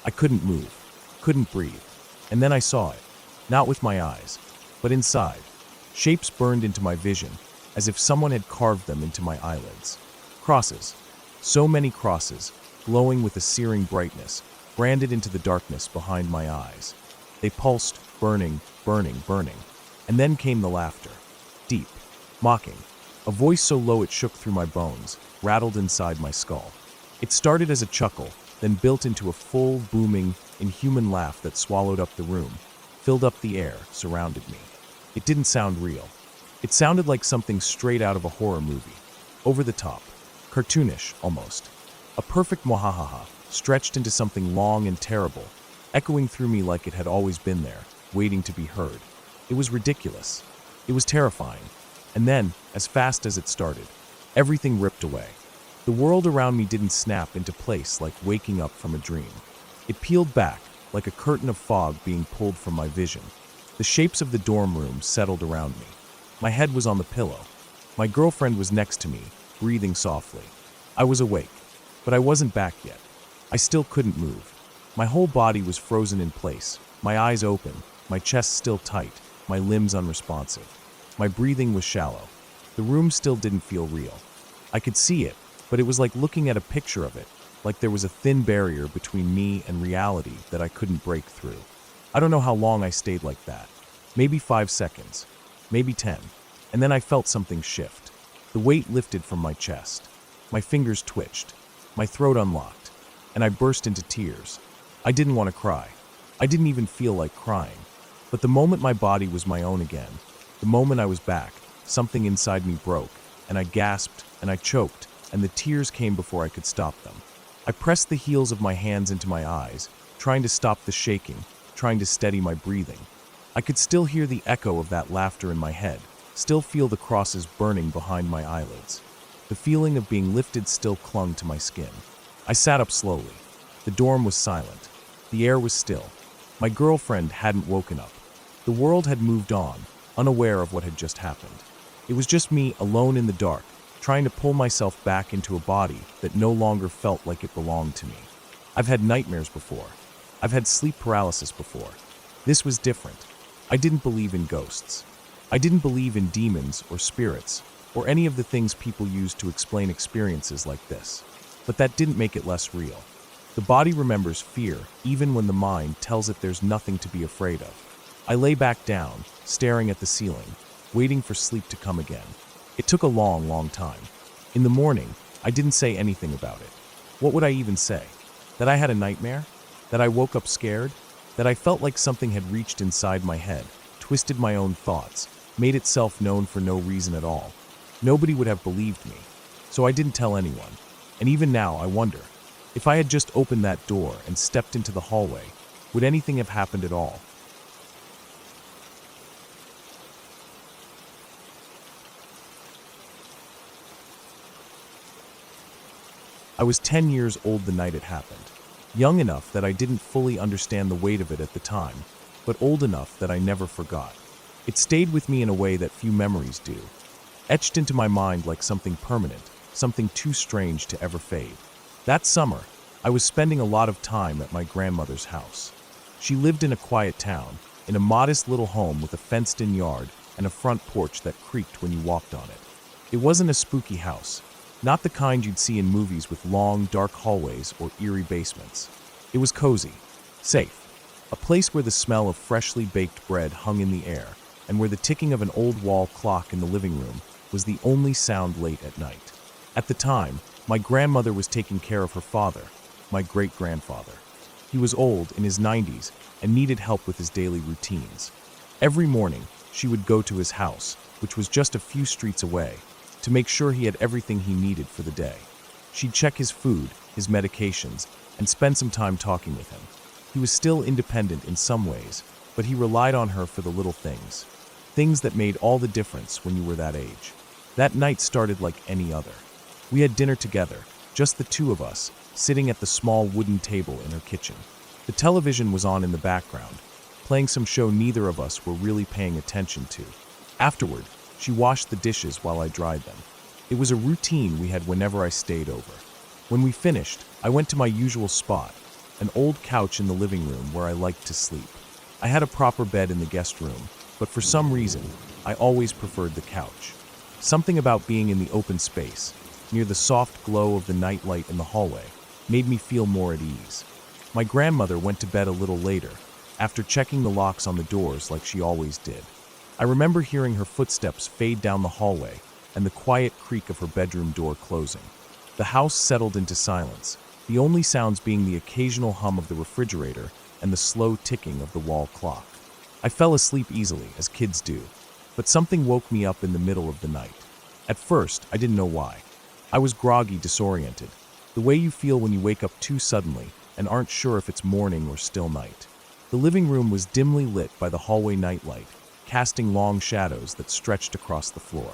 I couldn't move, couldn't breathe. And then I saw it. Not with my eyes, but inside. Shapes burned into my vision, as if someone had carved them into my eyelids. Crosses. So many crosses, glowing with a searing brightness, branded into the darkness behind my eyes. They pulsed, burning, burning, burning. And then came the laughter. Deep, mocking. A voice so low it shook through my bones, rattled inside my skull. It started as a chuckle, then built into a full, booming, inhuman laugh that swallowed up the room, filled up the air, surrounded me. It didn't sound real. It sounded like something straight out of a horror movie. Over the top. Cartoonish, almost. A perfect mwahaha, stretched into something long and terrible, echoing through me like it had always been there, waiting to be heard. It was ridiculous. It was terrifying. And then, as fast as it started, everything ripped away. The world around me didn't snap into place like waking up from a dream. It peeled back, like a curtain of fog being pulled from my vision. The shapes of the dorm room settled around me. My head was on the pillow. My girlfriend was next to me, breathing softly. I was awake, but I wasn't back yet. I still couldn't move. My whole body was frozen in place, my eyes open, my chest still tight, my limbs unresponsive. My breathing was shallow. The room still didn't feel real. I could see it, but it was like looking at a picture of it, like there was a thin barrier between me and reality that I couldn't break through. I don't know how long I stayed like that. Maybe 5 seconds, maybe 10, and then I felt something shift. The weight lifted from my chest. My fingers twitched, my throat unlocked, and I burst into tears. I didn't want to cry. I didn't even feel like crying. But the moment my body was my own again, the moment I was back, something inside me broke, and I gasped, and I choked, and the tears came before I could stop them. I pressed the heels of my hands into my eyes, trying to stop the shaking, trying to steady my breathing. I could still hear the echo of that laughter in my head, still feel the crosses burning behind my eyelids. The feeling of being lifted still clung to my skin. I sat up slowly. The dorm was silent. The air was still. My girlfriend hadn't woken up. The world had moved on, unaware of what had just happened. It was just me alone in the dark, trying to pull myself back into a body that no longer felt like it belonged to me. I've had nightmares before. I've had sleep paralysis before. This was different. I didn't believe in ghosts. I didn't believe in demons or spirits, or any of the things people use to explain experiences like this. But that didn't make it less real. The body remembers fear, even when the mind tells it there's nothing to be afraid of. I lay back down, staring at the ceiling, waiting for sleep to come again. It took a long, long time. In the morning, I didn't say anything about it. What would I even say? That I had a nightmare? That I woke up scared? That I felt like something had reached inside my head, twisted my own thoughts, made itself known for no reason at all. Nobody would have believed me, so I didn't tell anyone. And even now, I wonder, if I had just opened that door and stepped into the hallway, would anything have happened at all? I was 10 years old the night it happened. Young enough that I didn't fully understand the weight of it at the time, but old enough that I never forgot. It stayed with me in a way that few memories do, etched into my mind like something permanent, something too strange to ever fade. That summer, I was spending a lot of time at my grandmother's house. She lived in a quiet town, in a modest little home with a fenced-in yard and a front porch that creaked when you walked on it. It wasn't a spooky house, not the kind you'd see in movies with long, dark hallways or eerie basements. It was cozy, safe, a place where the smell of freshly baked bread hung in the air, and where the ticking of an old wall clock in the living room was the only sound late at night. At the time, my grandmother was taking care of her father, my great-grandfather. He was old, in his 90s, and needed help with his daily routines. Every morning, she would go to his house, which was just a few streets away, to make sure he had everything he needed for the day. She'd check his food, his medications, and spend some time talking with him. He was still independent in some ways, but he relied on her for the little things. Things that made all the difference when you were that age. That night started like any other. We had dinner together, just the two of us, sitting at the small wooden table in her kitchen. The television was on in the background, playing some show neither of us were really paying attention to. Afterward, she washed the dishes while I dried them. It was a routine we had whenever I stayed over. When we finished, I went to my usual spot, an old couch in the living room where I liked to sleep. I had a proper bed in the guest room, but for some reason, I always preferred the couch. Something about being in the open space, near the soft glow of the nightlight in the hallway, made me feel more at ease. My grandmother went to bed a little later, after checking the locks on the doors like she always did. I remember hearing her footsteps fade down the hallway and the quiet creak of her bedroom door closing. The house settled into silence, the only sounds being the occasional hum of the refrigerator and the slow ticking of the wall clock. I fell asleep easily, as kids do, but something woke me up in the middle of the night. At first, I didn't know why. I was groggy, disoriented, the way you feel when you wake up too suddenly and aren't sure if it's morning or still night. The living room was dimly lit by the hallway nightlight, casting long shadows that stretched across the floor.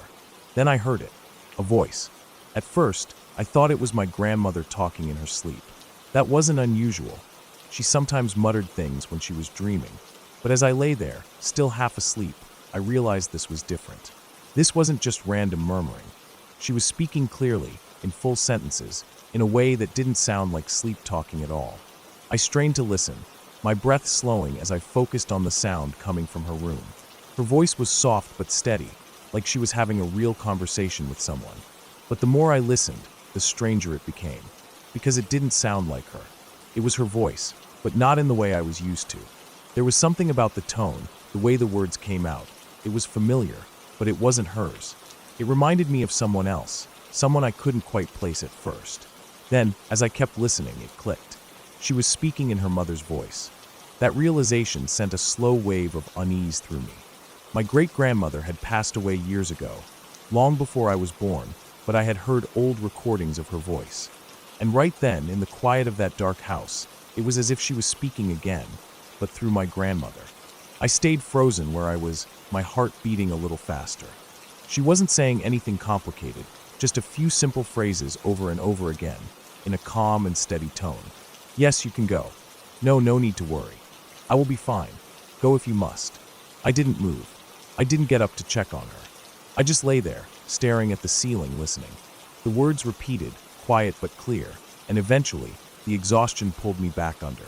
Then I heard it, a voice. At first, I thought it was my grandmother talking in her sleep. That wasn't unusual. She sometimes muttered things when she was dreaming. But as I lay there, still half asleep, I realized this was different. This wasn't just random murmuring. She was speaking clearly, in full sentences, in a way that didn't sound like sleep talking at all. I strained to listen, my breath slowing as I focused on the sound coming from her room. Her voice was soft but steady, like she was having a real conversation with someone. But the more I listened, the stranger it became, because it didn't sound like her. It was her voice, but not in the way I was used to. There was something about the tone, the way the words came out. It was familiar, but it wasn't hers. It reminded me of someone else, someone I couldn't quite place at first. Then, as I kept listening, it clicked. She was speaking in her mother's voice. That realization sent a slow wave of unease through me. My great-grandmother had passed away years ago, long before I was born, but I had heard old recordings of her voice. And right then, in the quiet of that dark house, it was as if she was speaking again, but through my grandmother. I stayed frozen where I was, my heart beating a little faster. She wasn't saying anything complicated, just a few simple phrases over and over again, in a calm and steady tone. Yes, you can go. No, no need to worry. I will be fine. Go if you must. I didn't move. I didn't get up to check on her. I just lay there, staring at the ceiling, listening. The words repeated, quiet but clear, and eventually, the exhaustion pulled me back under.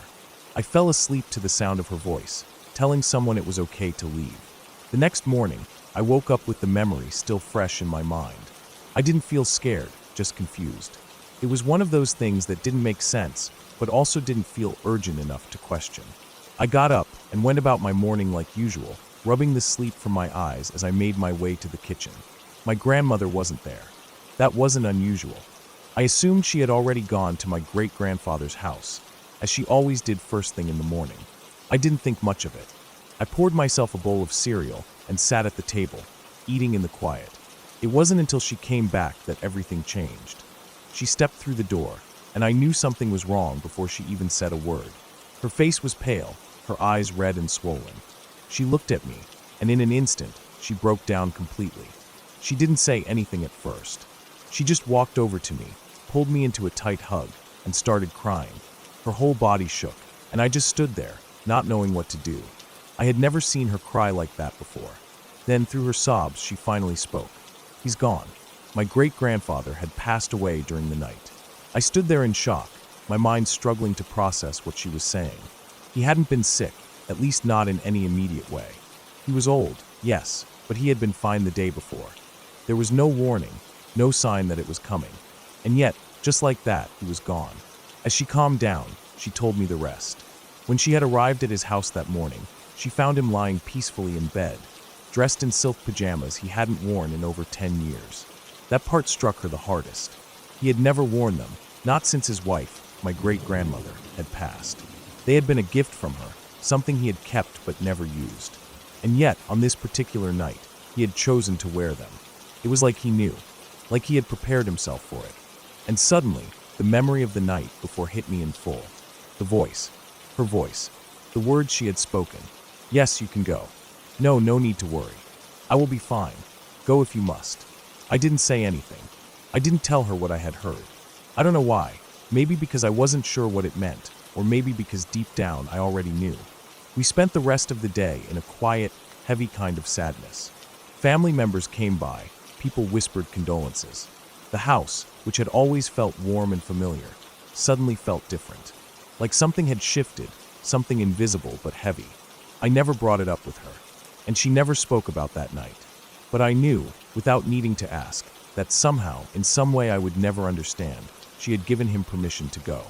I fell asleep to the sound of her voice, telling someone it was okay to leave. The next morning, I woke up with the memory still fresh in my mind. I didn't feel scared, just confused. It was one of those things that didn't make sense, but also didn't feel urgent enough to question. I got up and went about my morning like usual, rubbing the sleep from my eyes as I made my way to the kitchen. My grandmother wasn't there. That wasn't unusual. I assumed she had already gone to my great-grandfather's house, as she always did first thing in the morning. I didn't think much of it. I poured myself a bowl of cereal and sat at the table, eating in the quiet. It wasn't until she came back that everything changed. She stepped through the door, and I knew something was wrong before she even said a word. Her face was pale, her eyes red and swollen. She looked at me, and in an instant, she broke down completely. She didn't say anything at first. She just walked over to me, pulled me into a tight hug, and started crying. Her whole body shook, and I just stood there, not knowing what to do. I had never seen her cry like that before. Then, through her sobs, she finally spoke. He's gone. My great-grandfather had passed away during the night. I stood there in shock, my mind struggling to process what she was saying. He hadn't been sick, at least not in any immediate way. He was old, yes, but he had been fine the day before. There was no warning, no sign that it was coming. And yet, just like that, he was gone. As she calmed down, she told me the rest. When she had arrived at his house that morning, she found him lying peacefully in bed, dressed in silk pajamas he hadn't worn in over 10 years. That part struck her the hardest. He had never worn them, not since his wife, my great-grandmother, had passed. They had been a gift from her, something he had kept but never used. And yet, on this particular night, he had chosen to wear them. It was like he knew, like he had prepared himself for it. And suddenly, the memory of the night before hit me in full. The voice, her voice, the words she had spoken. Yes, you can go. No, no need to worry. I will be fine. Go if you must. I didn't say anything. I didn't tell her what I had heard. I don't know why. Maybe because I wasn't sure what it meant, or maybe because deep down I already knew. We spent the rest of the day in a quiet, heavy kind of sadness. Family members came by, people whispered condolences. The house, which had always felt warm and familiar, suddenly felt different. Like something had shifted, something invisible but heavy. I never brought it up with her, and she never spoke about that night. But I knew, without needing to ask, that somehow, in some way I would never understand, she had given him permission to go.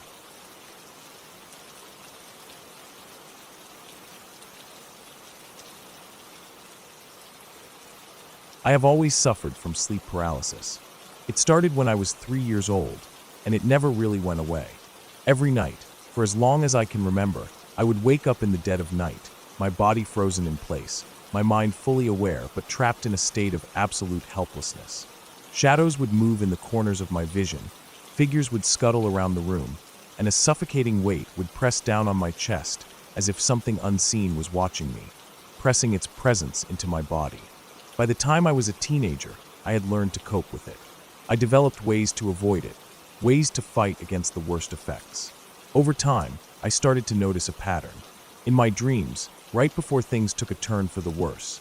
I have always suffered from sleep paralysis. It started when I was 3 years old, and it never really went away. Every night, for as long as I can remember, I would wake up in the dead of night, my body frozen in place, my mind fully aware but trapped in a state of absolute helplessness. Shadows would move in the corners of my vision, figures would scuttle around the room, and a suffocating weight would press down on my chest as if something unseen was watching me, pressing its presence into my body. By the time I was a teenager, I had learned to cope with it. I developed ways to avoid it, ways to fight against the worst effects. Over time, I started to notice a pattern. In my dreams, right before things took a turn for the worse,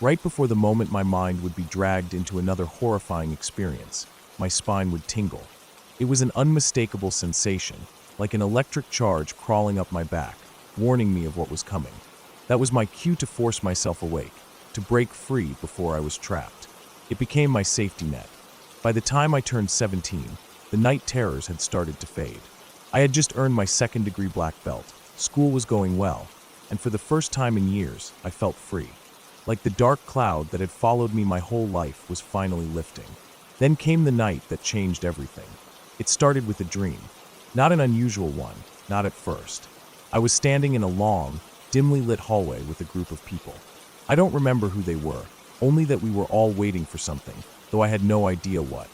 right before the moment my mind would be dragged into another horrifying experience, my spine would tingle. It was an unmistakable sensation, like an electric charge crawling up my back, warning me of what was coming. That was my cue to force myself awake, to break free before I was trapped. It became my safety net. By the time I turned 17, the night terrors had started to fade. I had just earned my second-degree black belt. School was going well, and for the first time in years, I felt free. Like the dark cloud that had followed me my whole life was finally lifting. Then came the night that changed everything. It started with a dream. Not an unusual one, not at first. I was standing in a long, dimly lit hallway with a group of people. I don't remember who they were, only that we were all waiting for something, though I had no idea what.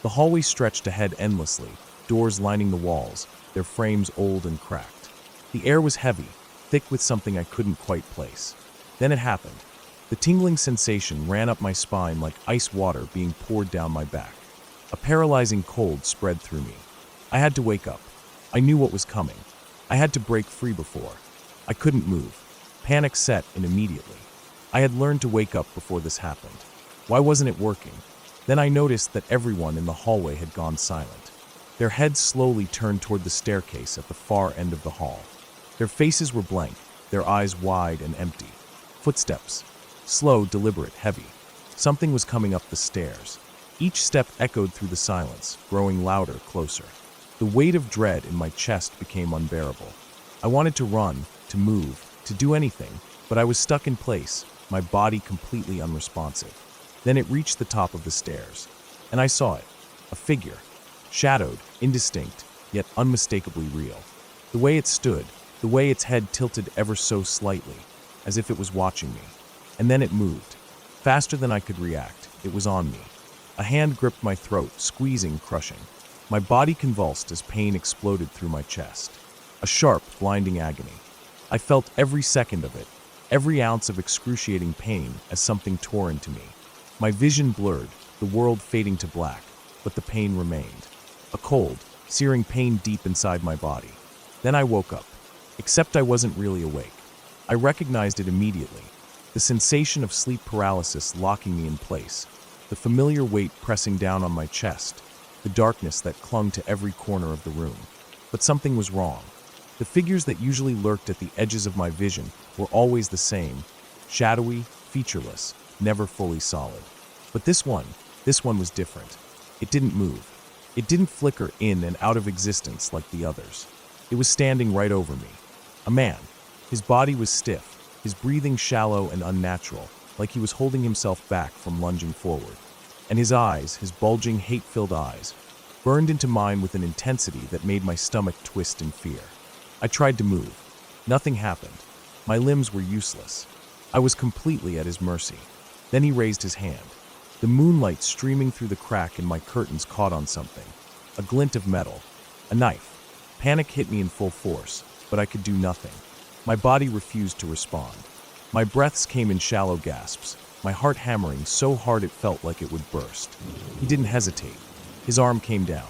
The hallway stretched ahead endlessly, doors lining the walls, their frames old and cracked. The air was heavy, thick with something I couldn't quite place. Then it happened. The tingling sensation ran up my spine like ice water being poured down my back. A paralyzing cold spread through me. I had to wake up. I knew what was coming. I had to break free before. I couldn't move. Panic set in immediately. I had learned to wake up before this happened. Why wasn't it working? Then I noticed that everyone in the hallway had gone silent. Their heads slowly turned toward the staircase at the far end of the hall. Their faces were blank, their eyes wide and empty. Footsteps. Slow, deliberate, heavy. Something was coming up the stairs. Each step echoed through the silence, growing louder, closer. The weight of dread in my chest became unbearable. I wanted to run, to move, to do anything, but I was stuck in place, my body completely unresponsive. Then it reached the top of the stairs, and I saw it. A figure. Shadowed, indistinct, yet unmistakably real. The way it stood, the way its head tilted ever so slightly, as if it was watching me. And then it moved. Faster than I could react, it was on me. A hand gripped my throat, squeezing, crushing. My body convulsed as pain exploded through my chest. A sharp, blinding agony. I felt every second of it, every ounce of excruciating pain as something tore into me. My vision blurred, the world fading to black, but the pain remained. A cold, searing pain deep inside my body. Then I woke up, except I wasn't really awake. I recognized it immediately. The sensation of sleep paralysis locking me in place, the familiar weight pressing down on my chest, the darkness that clung to every corner of the room. But something was wrong. The figures that usually lurked at the edges of my vision were always the same, shadowy, featureless, never fully solid. But this one was different. It didn't move. It didn't flicker in and out of existence like the others. It was standing right over me. A man. His body was stiff, his breathing shallow and unnatural, like he was holding himself back from lunging forward. And his eyes, his bulging, hate-filled eyes, burned into mine with an intensity that made my stomach twist in fear. I tried to move. Nothing happened. My limbs were useless. I was completely at his mercy. Then he raised his hand. The moonlight streaming through the crack in my curtains caught on something. A glint of metal. A knife. Panic hit me in full force, but I could do nothing. My body refused to respond. My breaths came in shallow gasps, my heart hammering so hard it felt like it would burst. He didn't hesitate. His arm came down.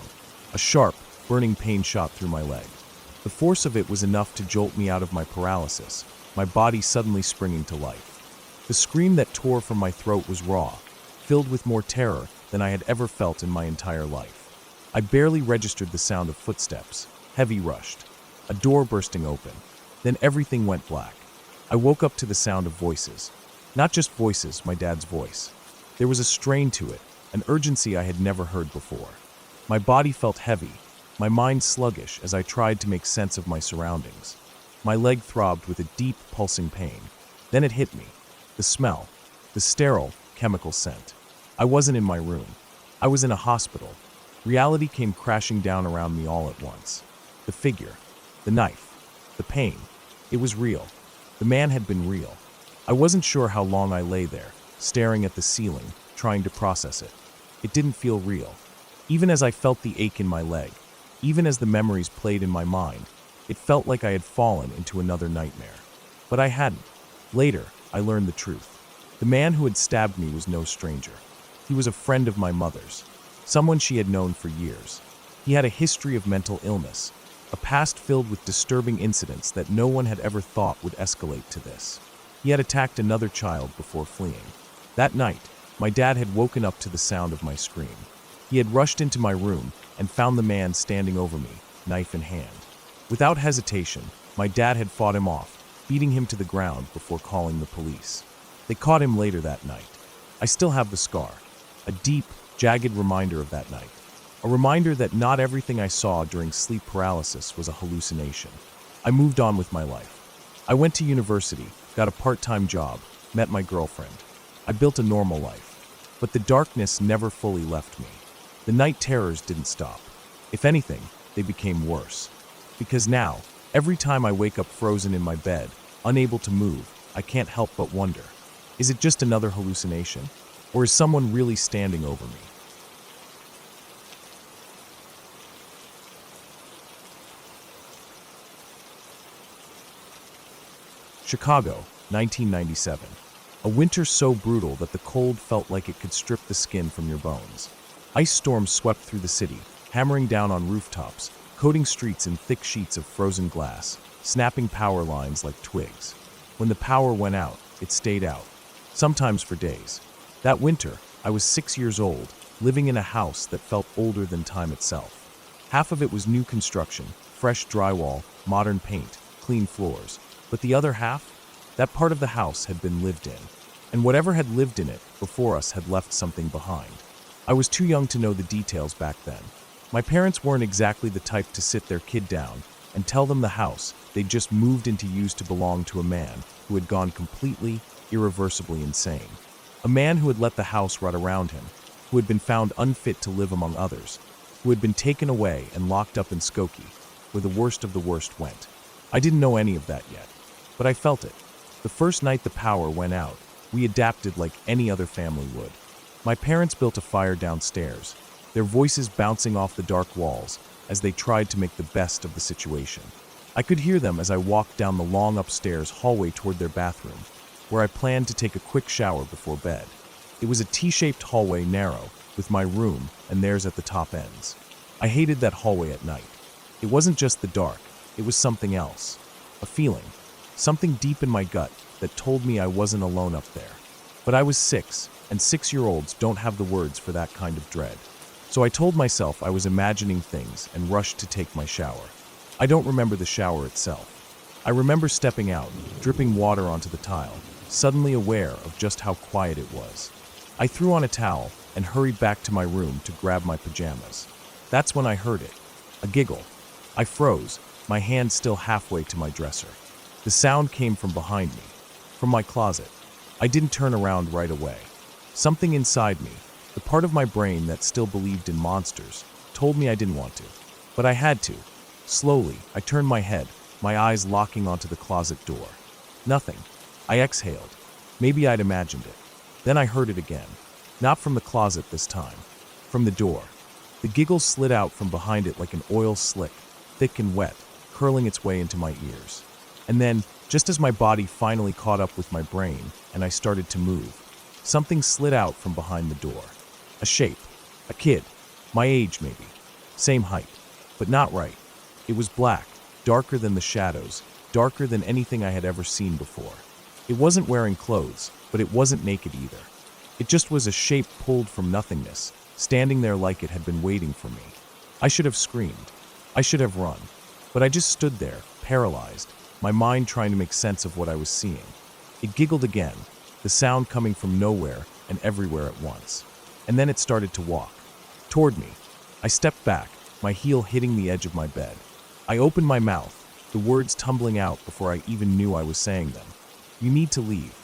A sharp, burning pain shot through my leg. The force of it was enough to jolt me out of my paralysis, my body suddenly springing to life. The scream that tore from my throat was raw, filled with more terror than I had ever felt in my entire life. I barely registered the sound of footsteps, heavy rushed, a door bursting open. Then everything went black. I woke up to the sound of voices. Not just voices, my dad's voice. There was a strain to it, an urgency I had never heard before. My body felt heavy, my mind sluggish as I tried to make sense of my surroundings. My leg throbbed with a deep, pulsing pain. Then it hit me. The smell. The sterile, chemical scent. I wasn't in my room. I was in a hospital. Reality came crashing down around me all at once. The figure. The knife. The pain. It was real. The man had been real. I wasn't sure how long I lay there, staring at the ceiling, trying to process it. It didn't feel real. Even as I felt the ache in my leg, even as the memories played in my mind, it felt like I had fallen into another nightmare. But I hadn't. Later, I learned the truth. The man who had stabbed me was no stranger. He was a friend of my mother's, someone she had known for years. He had a history of mental illness, a past filled with disturbing incidents that no one had ever thought would escalate to this. He had attacked another child before fleeing. That night, my dad had woken up to the sound of my scream. He had rushed into my room and found the man standing over me, knife in hand. Without hesitation, my dad had fought him off, beating him to the ground before calling the police. They caught him later that night. I still have the scar, a deep, jagged reminder of that night. A reminder that not everything I saw during sleep paralysis was a hallucination. I moved on with my life. I went to university, got a part-time job, met my girlfriend. I built a normal life. But the darkness never fully left me. The night terrors didn't stop. If anything, they became worse. Because now, every time I wake up frozen in my bed, unable to move, I can't help but wonder, is it just another hallucination? Or is someone really standing over me? Chicago, 1997. A winter so brutal that the cold felt like it could strip the skin from your bones. Ice storms swept through the city, hammering down on rooftops, coating streets in thick sheets of frozen glass, snapping power lines like twigs. When the power went out, it stayed out, sometimes for days. That winter, I was 6 years old, living in a house that felt older than time itself. Half of it was new construction, fresh drywall, modern paint, clean floors. But the other half, that part of the house had been lived in. And whatever had lived in it before us had left something behind. I was too young to know the details back then. My parents weren't exactly the type to sit their kid down and tell them the house they'd just moved into used to belong to a man who had gone completely, irreversibly insane. A man who had let the house rot around him, who had been found unfit to live among others, who had been taken away and locked up in Skokie, where the worst of the worst went. I didn't know any of that yet, but I felt it. The first night the power went out, we adapted like any other family would. My parents built a fire downstairs, their voices bouncing off the dark walls as they tried to make the best of the situation. I could hear them as I walked down the long upstairs hallway toward their bathroom, where I planned to take a quick shower before bed. It was a T-shaped hallway, narrow, with my room and theirs at the top ends. I hated that hallway at night. It wasn't just the dark, it was something else. A feeling, something deep in my gut that told me I wasn't alone up there. But I was 6, and 6-year-olds don't have the words for that kind of dread. So I told myself I was imagining things and rushed to take my shower. I don't remember the shower itself. I remember stepping out, dripping water onto the tile, suddenly aware of just how quiet it was. I threw on a towel and hurried back to my room to grab my pajamas. That's when I heard it. A giggle. I froze, my hand still halfway to my dresser. The sound came from behind me, from my closet. I didn't turn around right away. Something inside me, the part of my brain that still believed in monsters, told me I didn't want to. But I had to. Slowly, I turned my head, my eyes locking onto the closet door. Nothing. I exhaled. Maybe I'd imagined it. Then I heard it again. Not from the closet this time. From the door. The giggle slid out from behind it like an oil slick, thick and wet, curling its way into my ears. And then, just as my body finally caught up with my brain and I started to move, something slid out from behind the door. A shape. A kid. My age, maybe. Same height. But not right. It was black, darker than the shadows, darker than anything I had ever seen before. It wasn't wearing clothes, but it wasn't naked either. It just was a shape pulled from nothingness, standing there like it had been waiting for me. I should have screamed. I should have run. But I just stood there, paralyzed, my mind trying to make sense of what I was seeing. It giggled again, the sound coming from nowhere and everywhere at once. And then it started to walk. Toward me. I stepped back, my heel hitting the edge of my bed. I opened my mouth, the words tumbling out before I even knew I was saying them. You need to leave.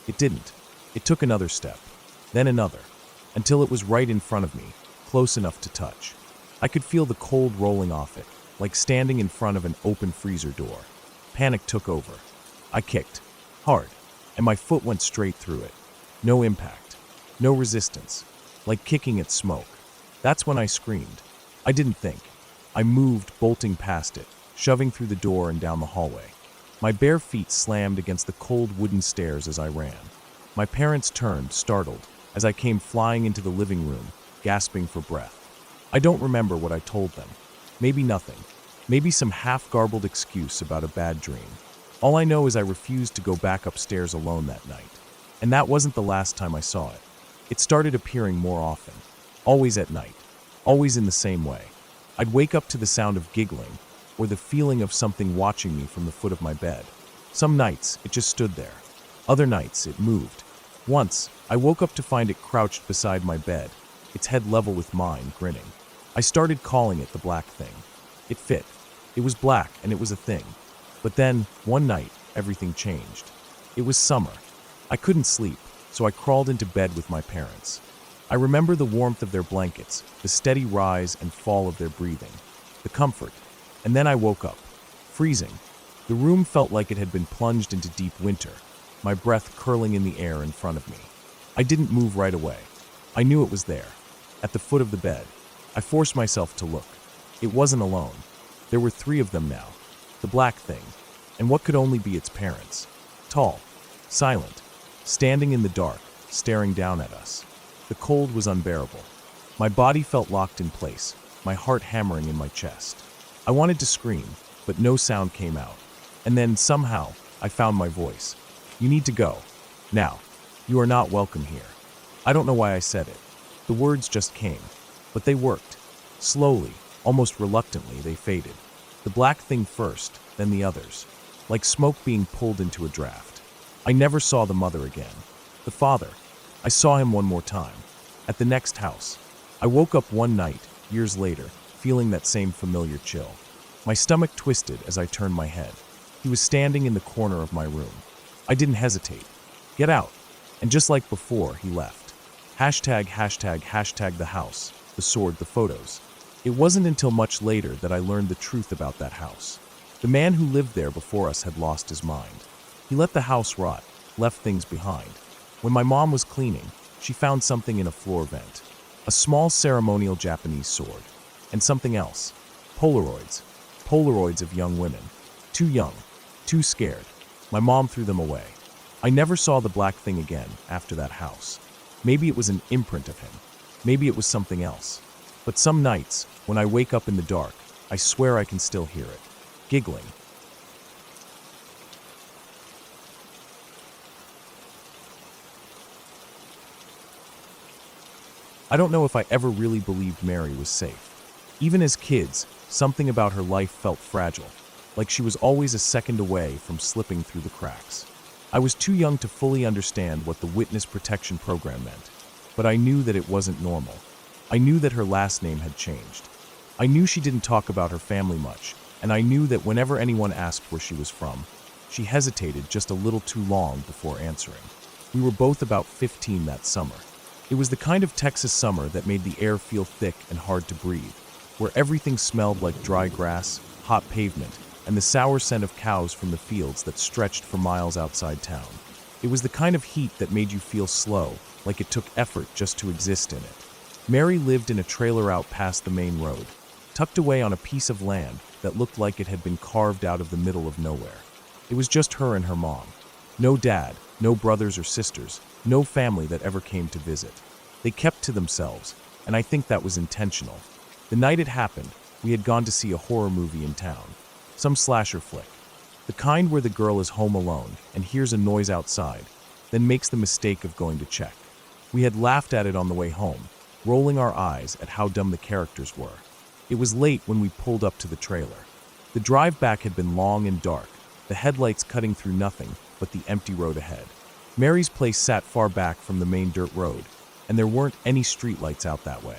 It didn't. It took another step, then another, until it was right in front of me, close enough to touch. I could feel the cold rolling off it, like standing in front of an open freezer door. Panic took over. I kicked, hard, and my foot went straight through it. No impact, no resistance, like kicking at smoke. That's when I screamed. I didn't think. I moved, bolting past it, shoving through the door and down the hallway. My bare feet slammed against the cold wooden stairs as I ran. My parents turned, startled, as I came flying into the living room, gasping for breath. I don't remember what I told them. Maybe nothing. Maybe some half-garbled excuse about a bad dream. All I know is I refused to go back upstairs alone that night. And that wasn't the last time I saw it. It started appearing more often. Always at night. Always in the same way. I'd wake up to the sound of giggling, or the feeling of something watching me from the foot of my bed. Some nights, it just stood there. Other nights, it moved. Once, I woke up to find it crouched beside my bed, its head level with mine, grinning. I started calling it the black thing. It fit. It was black, and it was a thing. But then, one night, everything changed. It was summer. I couldn't sleep, so I crawled into bed with my parents. I remember the warmth of their blankets, the steady rise and fall of their breathing, the comfort. And then I woke up, freezing. The room felt like it had been plunged into deep winter, my breath curling in the air in front of me. I didn't move right away. I knew it was there, at the foot of the bed. I forced myself to look. It wasn't alone. There were 3 of them now. The black thing, and what could only be its parents. Tall, silent, standing in the dark, staring down at us. The cold was unbearable. My body felt locked in place, my heart hammering in my chest. I wanted to scream, but no sound came out. And then, somehow, I found my voice. You need to go. Now. You are not welcome here. I don't know why I said it. The words just came. But they worked. Slowly, almost reluctantly, they faded. The black thing first, then the others. Like smoke being pulled into a draft. I never saw the mother again. The father. I saw him one more time. At the next house. I woke up one night, years later, feeling that same familiar chill. My stomach twisted as I turned my head. He was standing in the corner of my room. I didn't hesitate. Get out. And just like before, he left. Hashtag the house, the sword, the photos. It wasn't until much later that I learned the truth about that house. The man who lived there before us had lost his mind. He let the house rot, left things behind. When my mom was cleaning, she found something in a floor vent. A small ceremonial Japanese sword. And something else. Polaroids. Polaroids of young women. Too young. Too scared. My mom threw them away. I never saw the black thing again after that house. Maybe it was an imprint of him. Maybe it was something else. But some nights, when I wake up in the dark, I swear I can still hear it. Giggling. I don't know if I ever really believed Mary was safe. Even as kids, something about her life felt fragile, like she was always a second away from slipping through the cracks. I was too young to fully understand what the witness protection program meant, but I knew that it wasn't normal. I knew that her last name had changed. I knew she didn't talk about her family much, and I knew that whenever anyone asked where she was from, she hesitated just a little too long before answering. We were both about 15 that summer. It was the kind of Texas summer that made the air feel thick and hard to breathe, where everything smelled like dry grass, hot pavement, and the sour scent of cows from the fields that stretched for miles outside town. It was the kind of heat that made you feel slow, like it took effort just to exist in it. Mary lived in a trailer out past the main road, tucked away on a piece of land that looked like it had been carved out of the middle of nowhere. It was just her and her mom. No dad, no brothers or sisters, no family that ever came to visit. They kept to themselves, and I think that was intentional. The night it happened, we had gone to see a horror movie in town. Some slasher flick. The kind where the girl is home alone and hears a noise outside, then makes the mistake of going to check. We had laughed at it on the way home, rolling our eyes at how dumb the characters were. It was late when we pulled up to the trailer. The drive back had been long and dark, the headlights cutting through nothing but the empty road ahead. Mary's place sat far back from the main dirt road, and there weren't any streetlights out that way.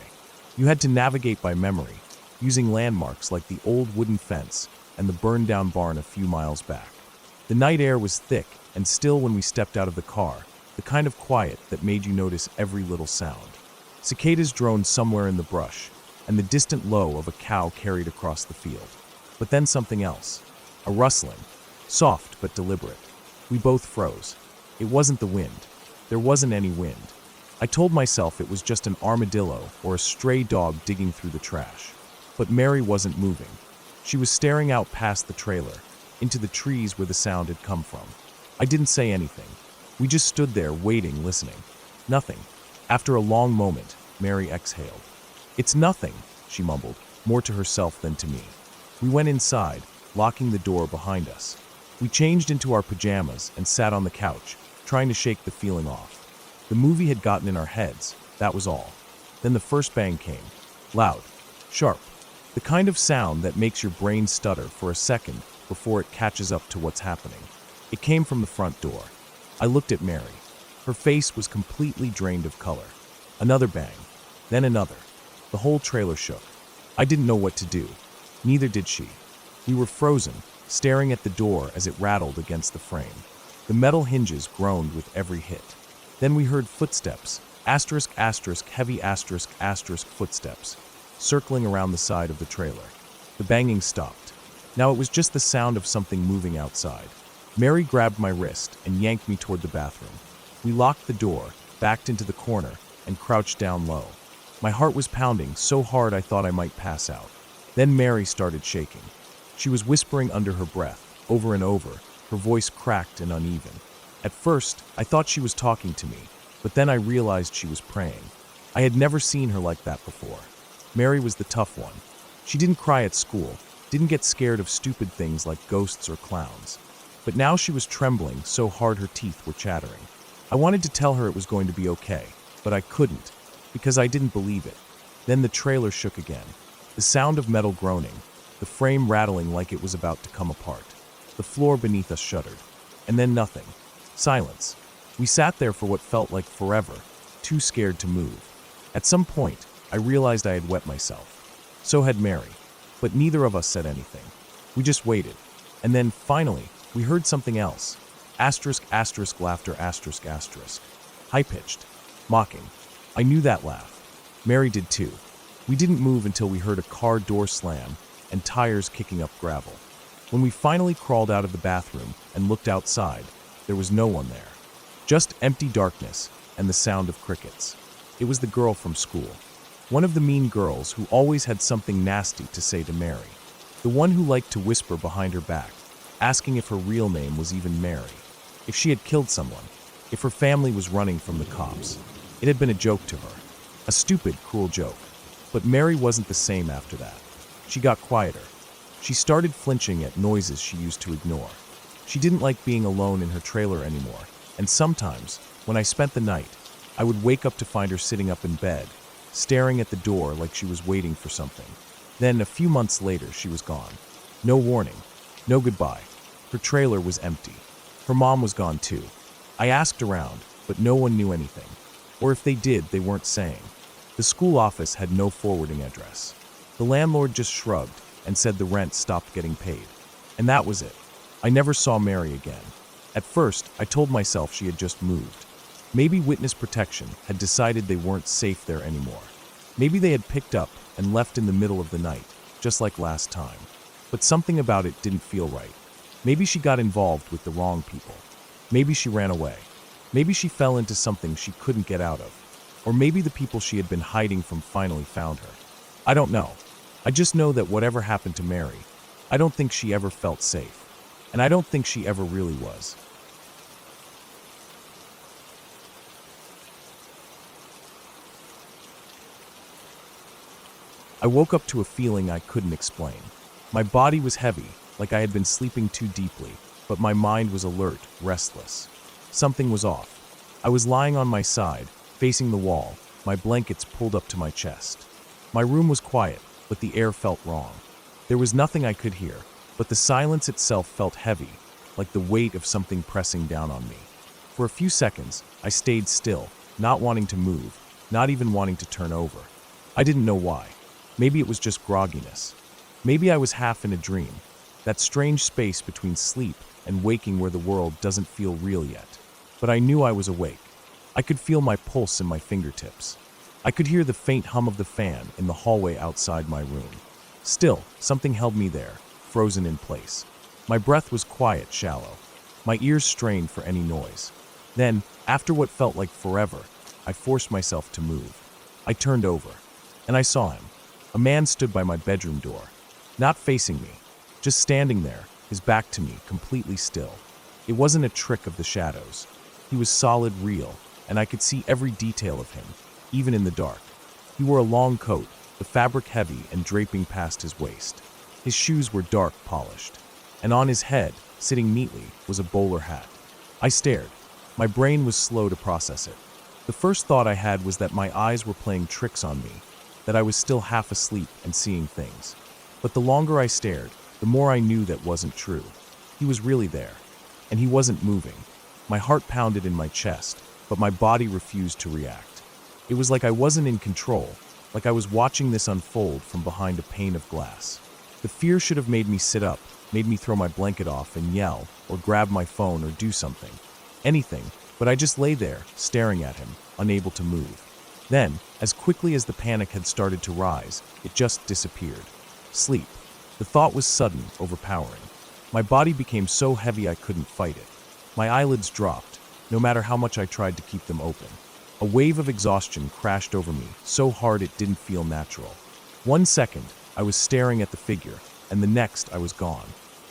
You had to navigate by memory, using landmarks like the old wooden fence and the burned-down barn a few miles back. The night air was thick and still when we stepped out of the car, the kind of quiet that made you notice every little sound. Cicadas droned somewhere in the brush, and the distant low of a cow carried across the field. But then something else. A rustling. Soft but deliberate. We both froze. It wasn't the wind. There wasn't any wind. I told myself it was just an armadillo or a stray dog digging through the trash. But Mary wasn't moving. She was staring out past the trailer, into the trees where the sound had come from. I didn't say anything. We just stood there waiting, listening. Nothing. After a long moment, Mary exhaled. "It's nothing," she mumbled, more to herself than to me. We went inside, locking the door behind us. We changed into our pajamas and sat on the couch, trying to shake the feeling off. The movie had gotten in our heads, that was all. Then the first bang came. Loud. Sharp. The kind of sound that makes your brain stutter for a second before it catches up to what's happening. It came from the front door. I looked at Mary. Her face was completely drained of color. Another bang. Then another. The whole trailer shook. I didn't know what to do. Neither did she. We were frozen, staring at the door as it rattled against the frame. The metal hinges groaned with every hit. Then we heard footsteps, heavy footsteps, circling around the side of the trailer. The banging stopped. Now it was just the sound of something moving outside. Mary grabbed my wrist and yanked me toward the bathroom. We locked the door, backed into the corner, and crouched down low. My heart was pounding so hard I thought I might pass out. Then Mary started shaking. She was whispering under her breath, over and over, her voice cracked and uneven. At first, I thought she was talking to me, but then I realized she was praying. I had never seen her like that before. Mary was the tough one. She didn't cry at school, didn't get scared of stupid things like ghosts or clowns. But now she was trembling so hard her teeth were chattering. I wanted to tell her it was going to be okay, but I couldn't, because I didn't believe it. Then the trailer shook again. The sound of metal groaning, the frame rattling like it was about to come apart. The floor beneath us shuddered. And then nothing. Silence. We sat there for what felt like forever, too scared to move. At some point, I realized I had wet myself. So had Mary. But neither of us said anything. We just waited. And then, finally, we heard something else. Laughter, high-pitched, mocking. I knew that laugh. Mary did too. We didn't move until we heard a car door slam and tires kicking up gravel. When we finally crawled out of the bathroom and looked outside, there was no one there. Just empty darkness and the sound of crickets. It was the girl from school. One of the mean girls who always had something nasty to say to Mary. The one who liked to whisper behind her back, asking if her real name was even Mary. If she had killed someone. If her family was running from the cops. It had been a joke to her. A stupid, cruel joke. But Mary wasn't the same after that. She got quieter. She started flinching at noises she used to ignore. She didn't like being alone in her trailer anymore, and sometimes, when I spent the night, I would wake up to find her sitting up in bed, staring at the door like she was waiting for something. Then, a few months later, she was gone. No warning. No goodbye. Her trailer was empty. Her mom was gone too. I asked around, but no one knew anything. Or if they did, they weren't saying. The school office had no forwarding address. The landlord just shrugged and said the rent stopped getting paid. And that was it. I never saw Mary again. At first, I told myself she had just moved. Maybe witness protection had decided they weren't safe there anymore. Maybe they had picked up and left in the middle of the night, just like last time. But something about it didn't feel right. Maybe she got involved with the wrong people. Maybe she ran away. Maybe she fell into something she couldn't get out of. Or maybe the people she had been hiding from finally found her. I don't know. I just know that whatever happened to Mary, I don't think she ever felt safe. And I don't think she ever really was. I woke up to a feeling I couldn't explain. My body was heavy, like I had been sleeping too deeply, but my mind was alert, restless. Something was off. I was lying on my side, facing the wall, my blankets pulled up to my chest. My room was quiet, but the air felt wrong. There was nothing I could hear, but the silence itself felt heavy, like the weight of something pressing down on me. For a few seconds, I stayed still, not wanting to move, not even wanting to turn over. I didn't know why. Maybe it was just grogginess. Maybe I was half in a dream, that strange space between sleep and waking where the world doesn't feel real yet. But I knew I was awake. I could feel my pulse in my fingertips. I could hear the faint hum of the fan in the hallway outside my room. Still, something held me there, frozen in place. My breath was quiet, shallow. My ears strained for any noise. Then, after what felt like forever, I forced myself to move. I turned over, and I saw him. A man stood by my bedroom door, not facing me, just standing there, his back to me, completely still. It wasn't a trick of the shadows. He was solid, real, and I could see every detail of him, even in the dark. He wore a long coat, the fabric heavy and draping past his waist. His shoes were dark, polished, and on his head, sitting neatly, was a bowler hat. I stared. My brain was slow to process it. The first thought I had was that my eyes were playing tricks on me, that I was still half asleep and seeing things. But the longer I stared, the more I knew that wasn't true. He was really there, and he wasn't moving. My heart pounded in my chest, but my body refused to react. It was like I wasn't in control, like I was watching this unfold from behind a pane of glass. The fear should have made me sit up, made me throw my blanket off and yell, or grab my phone or do something. Anything, but I just lay there, staring at him, unable to move. Then, as quickly as the panic had started to rise, it just disappeared. Sleep. The thought was sudden, overpowering. My body became so heavy I couldn't fight it. My eyelids dropped, no matter how much I tried to keep them open. A wave of exhaustion crashed over me, so hard it didn't feel natural. 1 second, I was staring at the figure, and the next I was gone.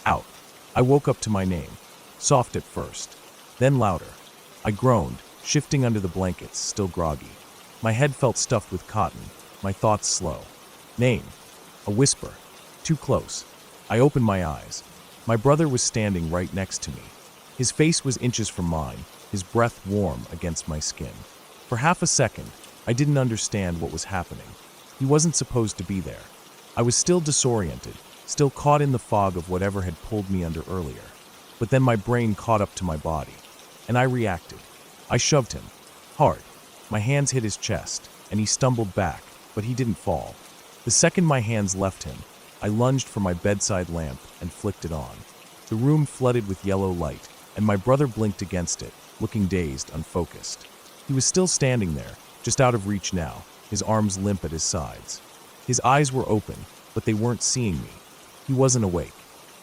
Out. I woke up to my name. Soft at first, then louder. I groaned, shifting under the blankets, still groggy. My head felt stuffed with cotton, my thoughts slow. Name. A whisper. Too close. I opened my eyes. My brother was standing right next to me. His face was inches from mine, his breath warm against my skin. For half a second, I didn't understand what was happening. He wasn't supposed to be there. I was still disoriented, still caught in the fog of whatever had pulled me under earlier. But then my brain caught up to my body, and I reacted. I shoved him. Hard. My hands hit his chest, and he stumbled back, but he didn't fall. The second my hands left him, I lunged for my bedside lamp and flicked it on. The room flooded with yellow light, and my brother blinked against it, looking dazed, unfocused. He was still standing there, just out of reach now, his arms limp at his sides. His eyes were open, but they weren't seeing me. He wasn't awake.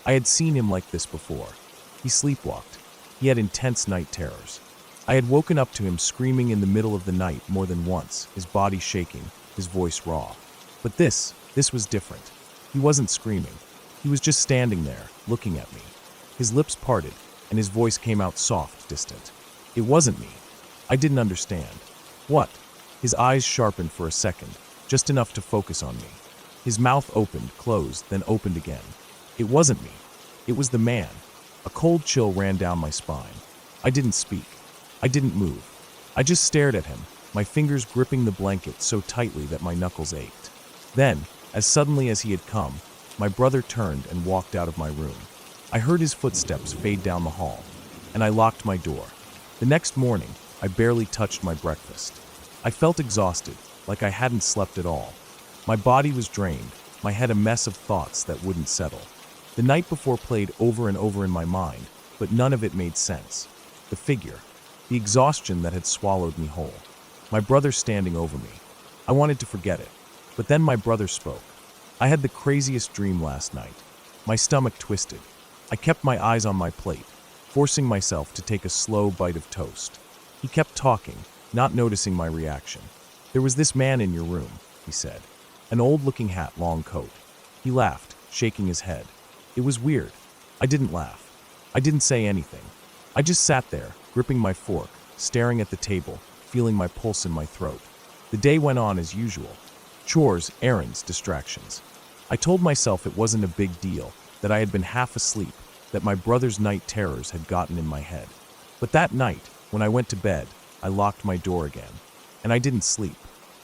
I had seen him like this before. He sleepwalked. He had intense night terrors. I had woken up to him screaming in the middle of the night more than once, his body shaking, his voice raw. But this was different. He wasn't screaming. He was just standing there, looking at me. His lips parted, and his voice came out soft, distant. It wasn't me. I didn't understand. What? His eyes sharpened for a second, just enough to focus on me. His mouth opened, closed, then opened again. It wasn't me. It was the man. A cold chill ran down my spine. I didn't speak. I didn't move. I just stared at him, my fingers gripping the blanket so tightly that my knuckles ached. Then, as suddenly as he had come, my brother turned and walked out of my room. I heard his footsteps fade down the hall, and I locked my door. The next morning, I barely touched my breakfast. I felt exhausted, like I hadn't slept at all. My body was drained, my head a mess of thoughts that wouldn't settle. The night before played over and over in my mind, but none of it made sense. The figure, the exhaustion that had swallowed me whole. My brother standing over me. I wanted to forget it, but then my brother spoke. I had the craziest dream last night. My stomach twisted. I kept my eyes on my plate, forcing myself to take a slow bite of toast. He kept talking, not noticing my reaction. "There was this man in your room," he said. An old-looking hat, long coat. He laughed, shaking his head. It was weird. I didn't laugh. I didn't say anything. I just sat there, gripping my fork, staring at the table, feeling my pulse in my throat. The day went on as usual. Chores, errands, distractions. I told myself it wasn't a big deal, that I had been half asleep, that my brother's night terrors had gotten in my head. But that night, when I went to bed, I locked my door again. And I didn't sleep.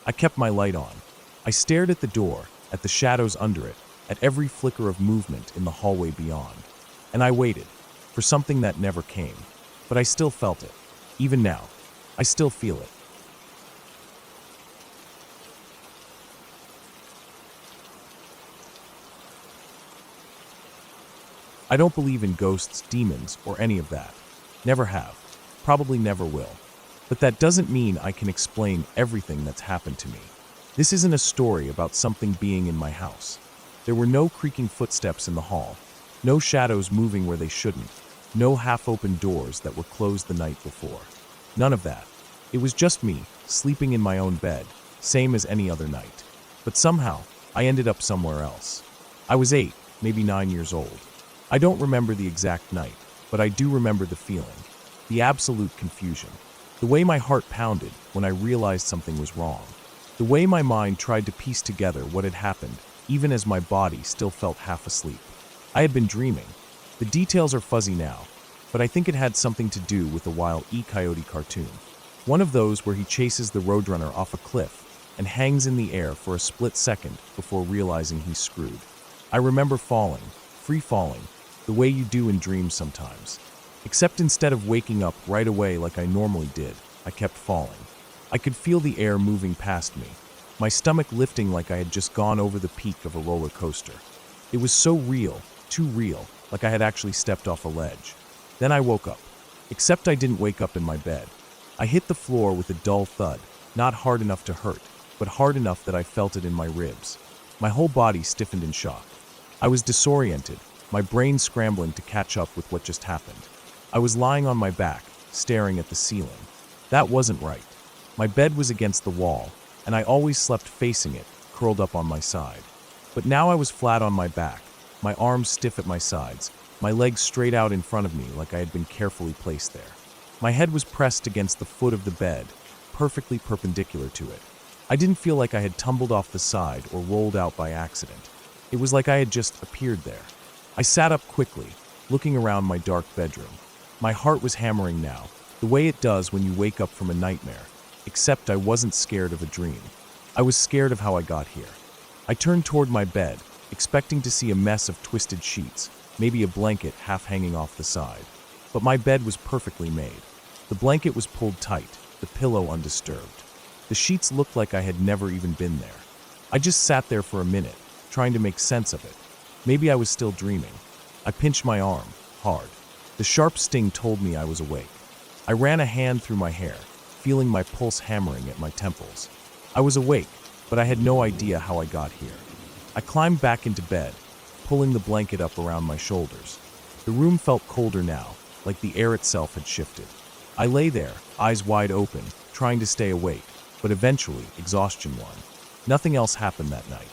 I kept my light on. I stared at the door, at the shadows under it, at every flicker of movement in the hallway beyond. And I waited, for something that never came. But I still felt it. Even now, I still feel it. I don't believe in ghosts, demons, or any of that. Never have. Probably never will. But that doesn't mean I can explain everything that's happened to me. This isn't a story about something being in my house. There were no creaking footsteps in the hall, no shadows moving where they shouldn't, no half-open doors that were closed the night before. None of that. It was just me, sleeping in my own bed, same as any other night. But somehow, I ended up somewhere else. I was 8, maybe 9 years old. I don't remember the exact night, but I do remember the feeling, the absolute confusion, the way my heart pounded when I realized something was wrong, the way my mind tried to piece together what had happened, even as my body still felt half asleep. I had been dreaming. The details are fuzzy now, but I think it had something to do with the Wile E. Coyote cartoon. One of those where he chases the Roadrunner off a cliff and hangs in the air for a split second before realizing he's screwed. I remember falling, free falling, the way you do in dreams sometimes. Except instead of waking up right away like I normally did, I kept falling. I could feel the air moving past me, my stomach lifting like I had just gone over the peak of a roller coaster. It was so real, too real, like I had actually stepped off a ledge. Then I woke up. Except I didn't wake up in my bed. I hit the floor with a dull thud, not hard enough to hurt, but hard enough that I felt it in my ribs. My whole body stiffened in shock. I was disoriented, my brain scrambling to catch up with what just happened. I was lying on my back, staring at the ceiling. That wasn't right. My bed was against the wall, and I always slept facing it, curled up on my side. But now I was flat on my back, my arms stiff at my sides, my legs straight out in front of me like I had been carefully placed there. My head was pressed against the foot of the bed, perfectly perpendicular to it. I didn't feel like I had tumbled off the side or rolled out by accident. It was like I had just appeared there. I sat up quickly, looking around my dark bedroom. My heart was hammering now, the way it does when you wake up from a nightmare, except I wasn't scared of a dream. I was scared of how I got here. I turned toward my bed, expecting to see a mess of twisted sheets, maybe a blanket half hanging off the side. But my bed was perfectly made. The blanket was pulled tight, the pillow undisturbed. The sheets looked like I had never even been there. I just sat there for a minute, trying to make sense of it. Maybe I was still dreaming. I pinched my arm, hard. The sharp sting told me I was awake. I ran a hand through my hair, feeling my pulse hammering at my temples. I was awake, but I had no idea how I got here. I climbed back into bed, pulling the blanket up around my shoulders. The room felt colder now, like the air itself had shifted. I lay there, eyes wide open, trying to stay awake, but eventually exhaustion won. Nothing else happened that night.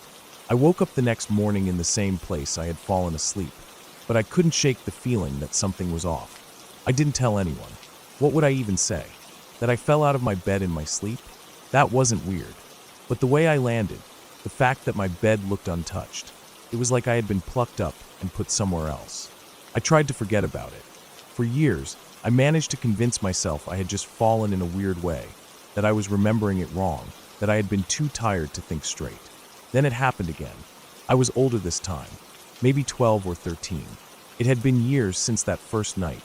I woke up the next morning in the same place I had fallen asleep, but I couldn't shake the feeling that something was off. I didn't tell anyone. What would I even say? That I fell out of my bed in my sleep? That wasn't weird. But the way I landed, the fact that my bed looked untouched, it was like I had been plucked up and put somewhere else. I tried to forget about it. For years, I managed to convince myself I had just fallen in a weird way, that I was remembering it wrong, that I had been too tired to think straight. Then it happened again. I was older this time, maybe 12 or 13. It had been years since that first night,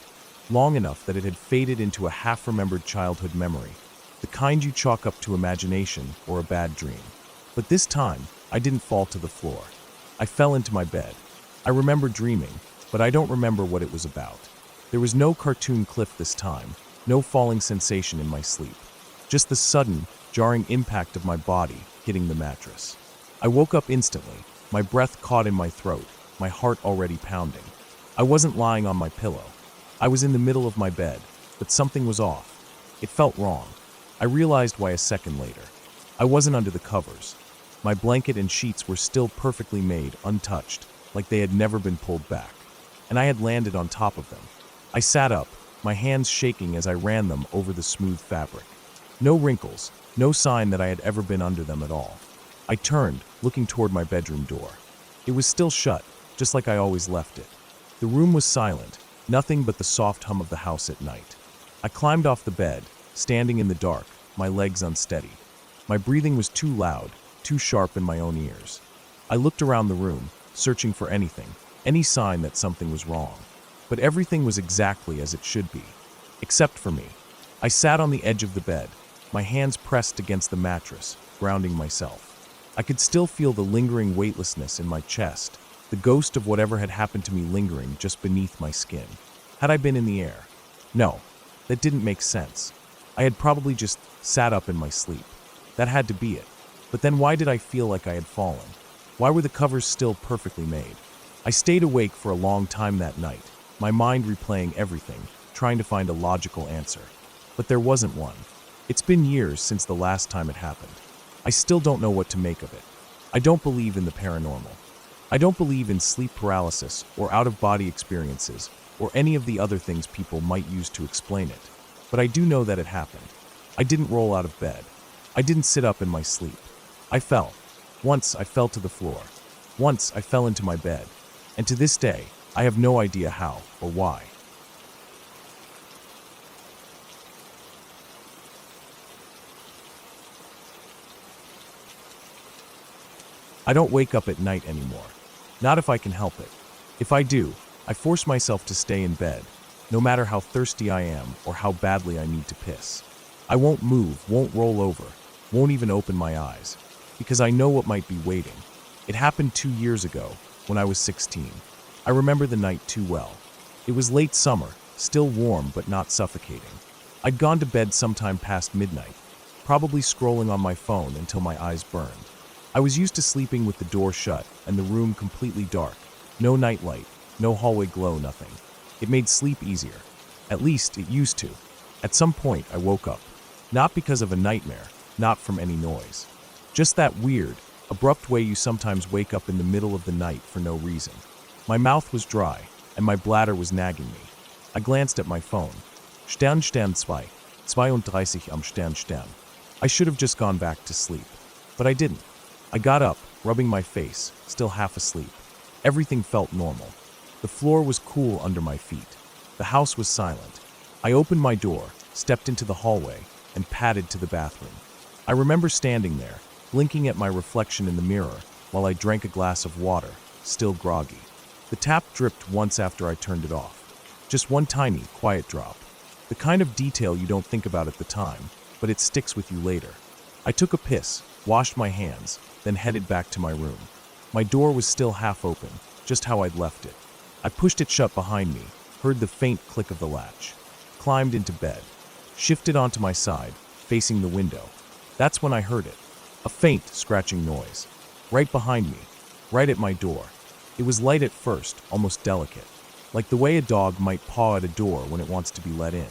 long enough that it had faded into a half-remembered childhood memory, the kind you chalk up to imagination or a bad dream. But this time, I didn't fall to the floor. I fell into my bed. I remember dreaming, but I don't remember what it was about. There was no cartoon cliff this time, no falling sensation in my sleep, just the sudden, jarring impact of my body hitting the mattress. I woke up instantly, my breath caught in my throat, my heart already pounding. I wasn't lying on my pillow. I was in the middle of my bed, but something was off. It felt wrong. I realized why a second later. I wasn't under the covers. My blanket and sheets were still perfectly made, untouched, like they had never been pulled back. And I had landed on top of them. I sat up, my hands shaking as I ran them over the smooth fabric. No wrinkles, no sign that I had ever been under them at all. I turned, looking toward my bedroom door. It was still shut, just like I always left it. The room was silent, nothing but the soft hum of the house at night. I climbed off the bed, standing in the dark, my legs unsteady. My breathing was too loud, too sharp in my own ears. I looked around the room, searching for anything, any sign that something was wrong. But everything was exactly as it should be, except for me. I sat on the edge of the bed, my hands pressed against the mattress, grounding myself. I could still feel the lingering weightlessness in my chest, the ghost of whatever had happened to me lingering just beneath my skin. Had I been in the air? No, that didn't make sense. I had probably just sat up in my sleep. That had to be it. But then why did I feel like I had fallen? Why were the covers still perfectly made? I stayed awake for a long time that night, my mind replaying everything, trying to find a logical answer. But there wasn't one. It's been years since the last time it happened. I still don't know what to make of it. I don't believe in the paranormal. I don't believe in sleep paralysis or out-of-body experiences or any of the other things people might use to explain it. But I do know that it happened. I didn't roll out of bed. I didn't sit up in my sleep. I fell. Once I fell to the floor. Once I fell into my bed. And to this day, I have no idea how or why. I don't wake up at night anymore. Not if I can help it. If I do, I force myself to stay in bed, no matter how thirsty I am or how badly I need to piss. I won't move, won't roll over, won't even open my eyes, because I know what might be waiting. It happened 2 years ago, when I was 16. I remember the night too well. It was late summer, still warm but not suffocating. I'd gone to bed sometime past midnight, probably scrolling on my phone until my eyes burned. I was used to sleeping with the door shut and the room completely dark. No nightlight, no hallway glow, nothing. It made sleep easier. At least it used to. At some point I woke up. Not because of a nightmare, not from any noise. Just that weird, abrupt way you sometimes wake up in the middle of the night for no reason. My mouth was dry, and my bladder was nagging me. I glanced at my phone. Stern 32 am Stern. I should have just gone back to sleep. But I didn't. I got up, rubbing my face, still half asleep. Everything felt normal. The floor was cool under my feet. The house was silent. I opened my door, stepped into the hallway, and padded to the bathroom. I remember standing there, blinking at my reflection in the mirror while I drank a glass of water, still groggy. The tap dripped once after I turned it off. Just one tiny, quiet drop. The kind of detail you don't think about at the time, but it sticks with you later. I took a piss, washed my hands, then headed back to my room. My door was still half open, just how I'd left it. I pushed it shut behind me, heard the faint click of the latch, climbed into bed, shifted onto my side, facing the window. That's when I heard it. A faint, scratching noise. Right behind me, right at my door. It was light at first, almost delicate, like the way a dog might paw at a door when it wants to be let in.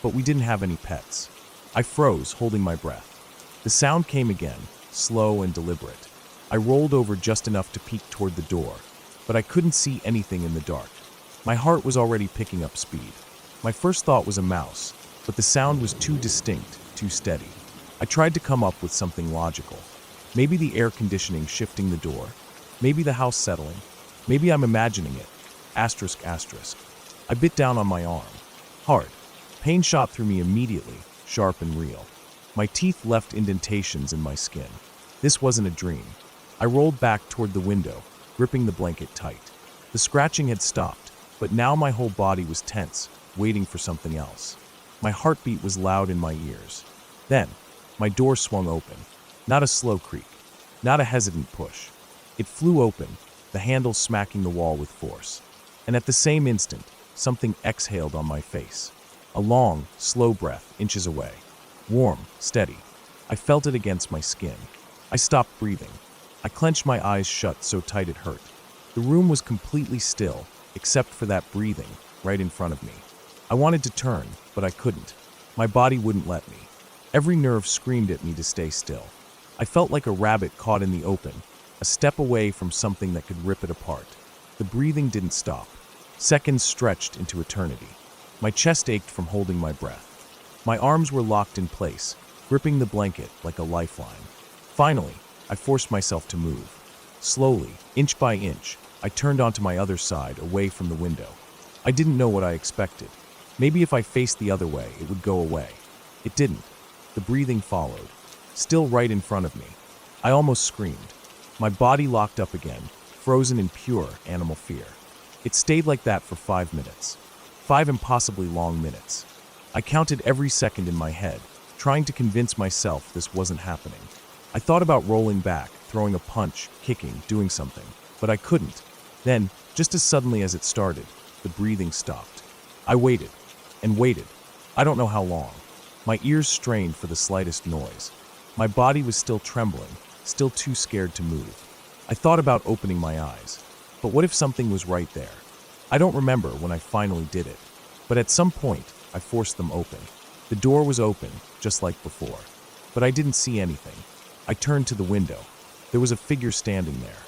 But we didn't have any pets. I froze, holding my breath. The sound came again, slow and deliberate. I rolled over just enough to peek toward the door, but I couldn't see anything in the dark. My heart was already picking up speed. My first thought was a mouse, but the sound was too distinct, too steady. I tried to come up with something logical. Maybe the air conditioning shifting the door. Maybe the house settling. Maybe I'm imagining it. Asterisk. I bit down on my arm. Hard. Pain shot through me immediately, sharp and real. My teeth left indentations in my skin. This wasn't a dream. I rolled back toward the window, gripping the blanket tight. The scratching had stopped, but now my whole body was tense, waiting for something else. My heartbeat was loud in my ears. Then, my door swung open. Not a slow creak, not a hesitant push. It flew open, the handle smacking the wall with force. And at the same instant, something exhaled on my face. A long, slow breath, inches away. Warm, steady. I felt it against my skin. I stopped breathing. I clenched my eyes shut so tight it hurt. The room was completely still, except for that breathing, right in front of me. I wanted to turn, but I couldn't. My body wouldn't let me. Every nerve screamed at me to stay still. I felt like a rabbit caught in the open, a step away from something that could rip it apart. The breathing didn't stop. Seconds stretched into eternity. My chest ached from holding my breath. My arms were locked in place, gripping the blanket like a lifeline. Finally, I forced myself to move. Slowly, inch by inch, I turned onto my other side, away from the window. I didn't know what I expected. Maybe if I faced the other way, it would go away. It didn't. The breathing followed, still right in front of me. I almost screamed. My body locked up again, frozen in pure animal fear. It stayed like that for 5 minutes. 5 impossibly long minutes. I counted every second in my head, trying to convince myself this wasn't happening. I thought about rolling back, throwing a punch, kicking, doing something, but I couldn't. Then, just as suddenly as it started, the breathing stopped. I waited, and waited. I don't know how long. My ears strained for the slightest noise. My body was still trembling, still too scared to move. I thought about opening my eyes. But what if something was right there? I don't remember when I finally did it, but at some point, I forced them open. The door was open, just like before. But I didn't see anything. I turned to the window. There was a figure standing there.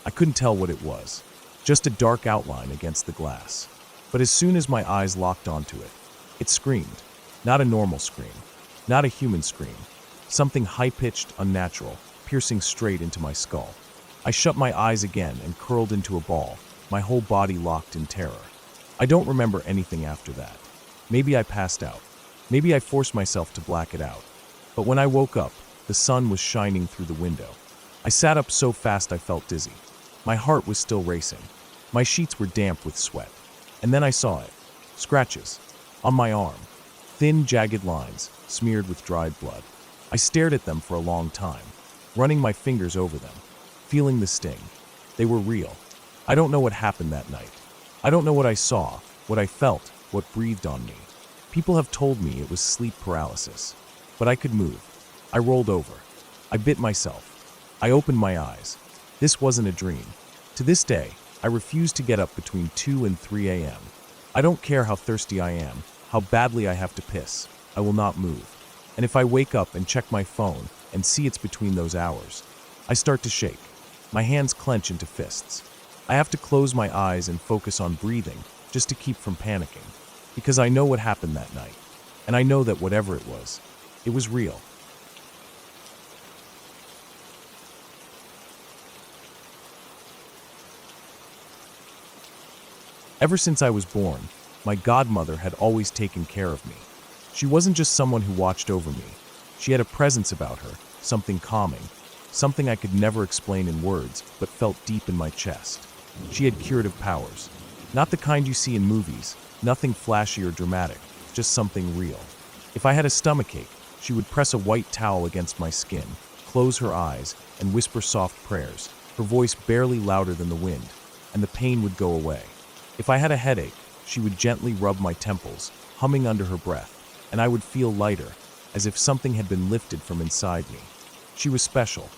I couldn't tell what it was, just a dark outline against the glass. But as soon as my eyes locked onto it, it screamed. Not a normal scream, not a human scream. Something high-pitched, unnatural, piercing straight into my skull. I shut my eyes again and curled into a ball, my whole body locked in terror. I don't remember anything after that. Maybe I passed out. Maybe I forced myself to black it out. But when I woke up, the sun was shining through the window. I sat up so fast I felt dizzy. My heart was still racing. My sheets were damp with sweat. And then I saw it. Scratches. On my arm. Thin, jagged lines, smeared with dried blood. I stared at them for a long time, running my fingers over them, feeling the sting. They were real. I don't know what happened that night. I don't know what I saw, what I felt, what breathed on me. People have told me it was sleep paralysis. But I could move. I rolled over. I bit myself. I opened my eyes. This wasn't a dream. To this day, I refuse to get up between 2 and 3 a.m. I don't care how thirsty I am, how badly I have to piss. I will not move. And if I wake up and check my phone and see it's between those hours, I start to shake. My hands clench into fists. I have to close my eyes and focus on breathing just to keep from panicking. Because I know what happened that night. And I know that whatever it was real. Ever since I was born, my godmother had always taken care of me. She wasn't just someone who watched over me. She had a presence about her, something calming, something I could never explain in words, but felt deep in my chest. She had curative powers. Not the kind you see in movies, nothing flashy or dramatic, just something real. If I had a stomachache, she would press a white towel against my skin, close her eyes, and whisper soft prayers, her voice barely louder than the wind, and the pain would go away. If I had a headache, she would gently rub my temples, humming under her breath, and I would feel lighter, as if something had been lifted from inside me. She was special.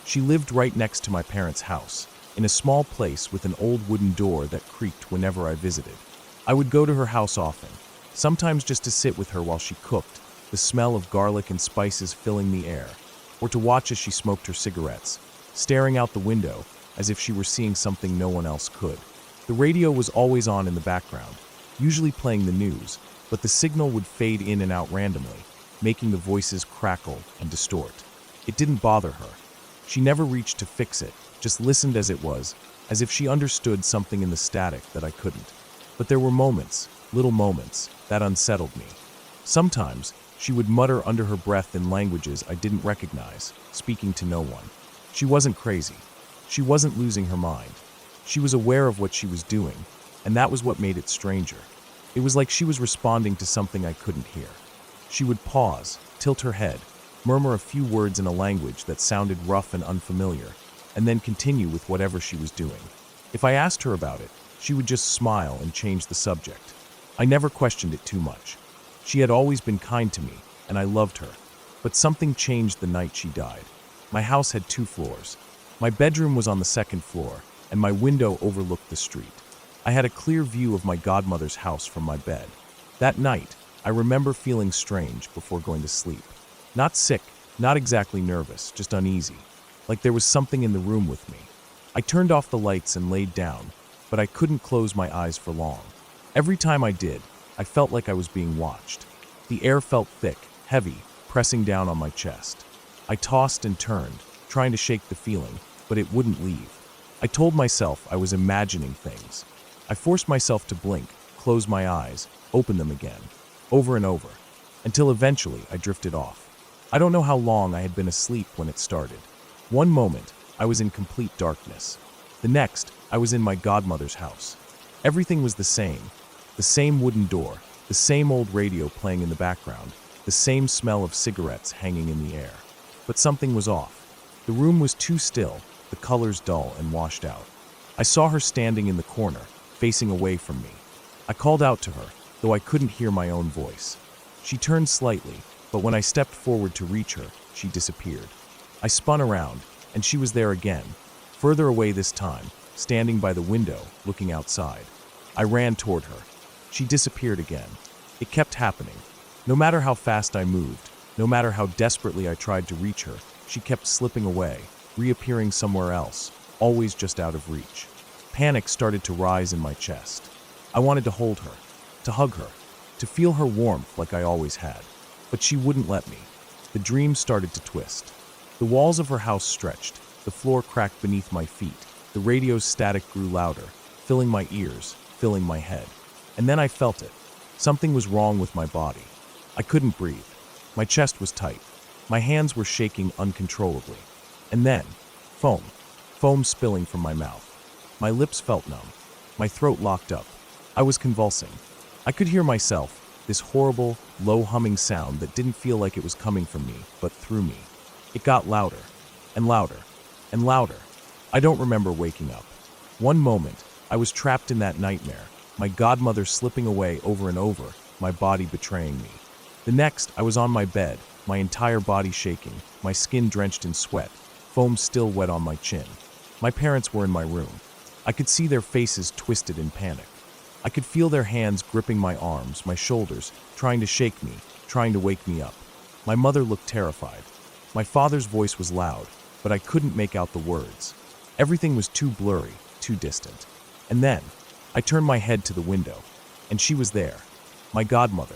She lived right next to my parents' house, in a small place with an old wooden door that creaked whenever I visited. I would go to her house often, sometimes just to sit with her while she cooked, the smell of garlic and spices filling the air, or to watch as she smoked her cigarettes, staring out the window as if she were seeing something no one else could. The radio was always on in the background, usually playing the news, but the signal would fade in and out randomly, making the voices crackle and distort. It didn't bother her. She never reached to fix it, just listened as it was, as if she understood something in the static that I couldn't. But there were moments, little moments, that unsettled me. Sometimes, she would mutter under her breath in languages I didn't recognize, speaking to no one. She wasn't crazy. She wasn't losing her mind. She was aware of what she was doing, and that was what made it stranger. It was like she was responding to something I couldn't hear. She would pause, tilt her head, murmur a few words in a language that sounded rough and unfamiliar, and then continue with whatever she was doing. If I asked her about it, she would just smile and change the subject. I never questioned it too much. She had always been kind to me, and I loved her. But something changed the night she died. My house had 2 floors. My bedroom was on the 2nd floor, and my window overlooked the street. I had a clear view of my godmother's house from my bed. That night, I remember feeling strange before going to sleep. Not sick, not exactly nervous, just uneasy, like there was something in the room with me. I turned off the lights and laid down, but I couldn't close my eyes for long. Every time I did, I felt like I was being watched. The air felt thick, heavy, pressing down on my chest. I tossed and turned, trying to shake the feeling, but it wouldn't leave. I told myself I was imagining things. I forced myself to blink, close my eyes, open them again, over and over, until eventually I drifted off. I don't know how long I had been asleep when it started. One moment, I was in complete darkness. The next, I was in my godmother's house. Everything was the same wooden door, the same old radio playing in the background, the same smell of cigarettes hanging in the air. But something was off. The room was too still, the colors dull and washed out. I saw her standing in the corner, facing away from me. I called out to her, though I couldn't hear my own voice. She turned slightly, but when I stepped forward to reach her, she disappeared. I spun around, and she was there again, further away this time, standing by the window, looking outside. I ran toward her. She disappeared again. It kept happening. No matter how fast I moved, no matter how desperately I tried to reach her, she kept slipping away, reappearing somewhere else, always just out of reach. Panic started to rise in my chest. I wanted to hold her, to hug her, to feel her warmth like I always had. But she wouldn't let me. The dream started to twist. The walls of her house stretched, the floor cracked beneath my feet, the radio's static grew louder, filling my ears, filling my head. And then I felt it. Something was wrong with my body. I couldn't breathe. My chest was tight. My hands were shaking uncontrollably. And then, foam spilling from my mouth. My lips felt numb. My throat locked up. I was convulsing. I could hear myself, this horrible, low humming sound that didn't feel like it was coming from me, but through me. It got louder, and louder, and louder. I don't remember waking up. One moment, I was trapped in that nightmare, my godmother slipping away over and over, my body betraying me. The next, I was on my bed, my entire body shaking, my skin drenched in sweat, foam still wet on my chin. My parents were in my room. I could see their faces twisted in panic. I could feel their hands gripping my arms, my shoulders, trying to shake me, trying to wake me up. My mother looked terrified. My father's voice was loud, but I couldn't make out the words. Everything was too blurry, too distant. And then, I turned my head to the window, and she was there, my godmother,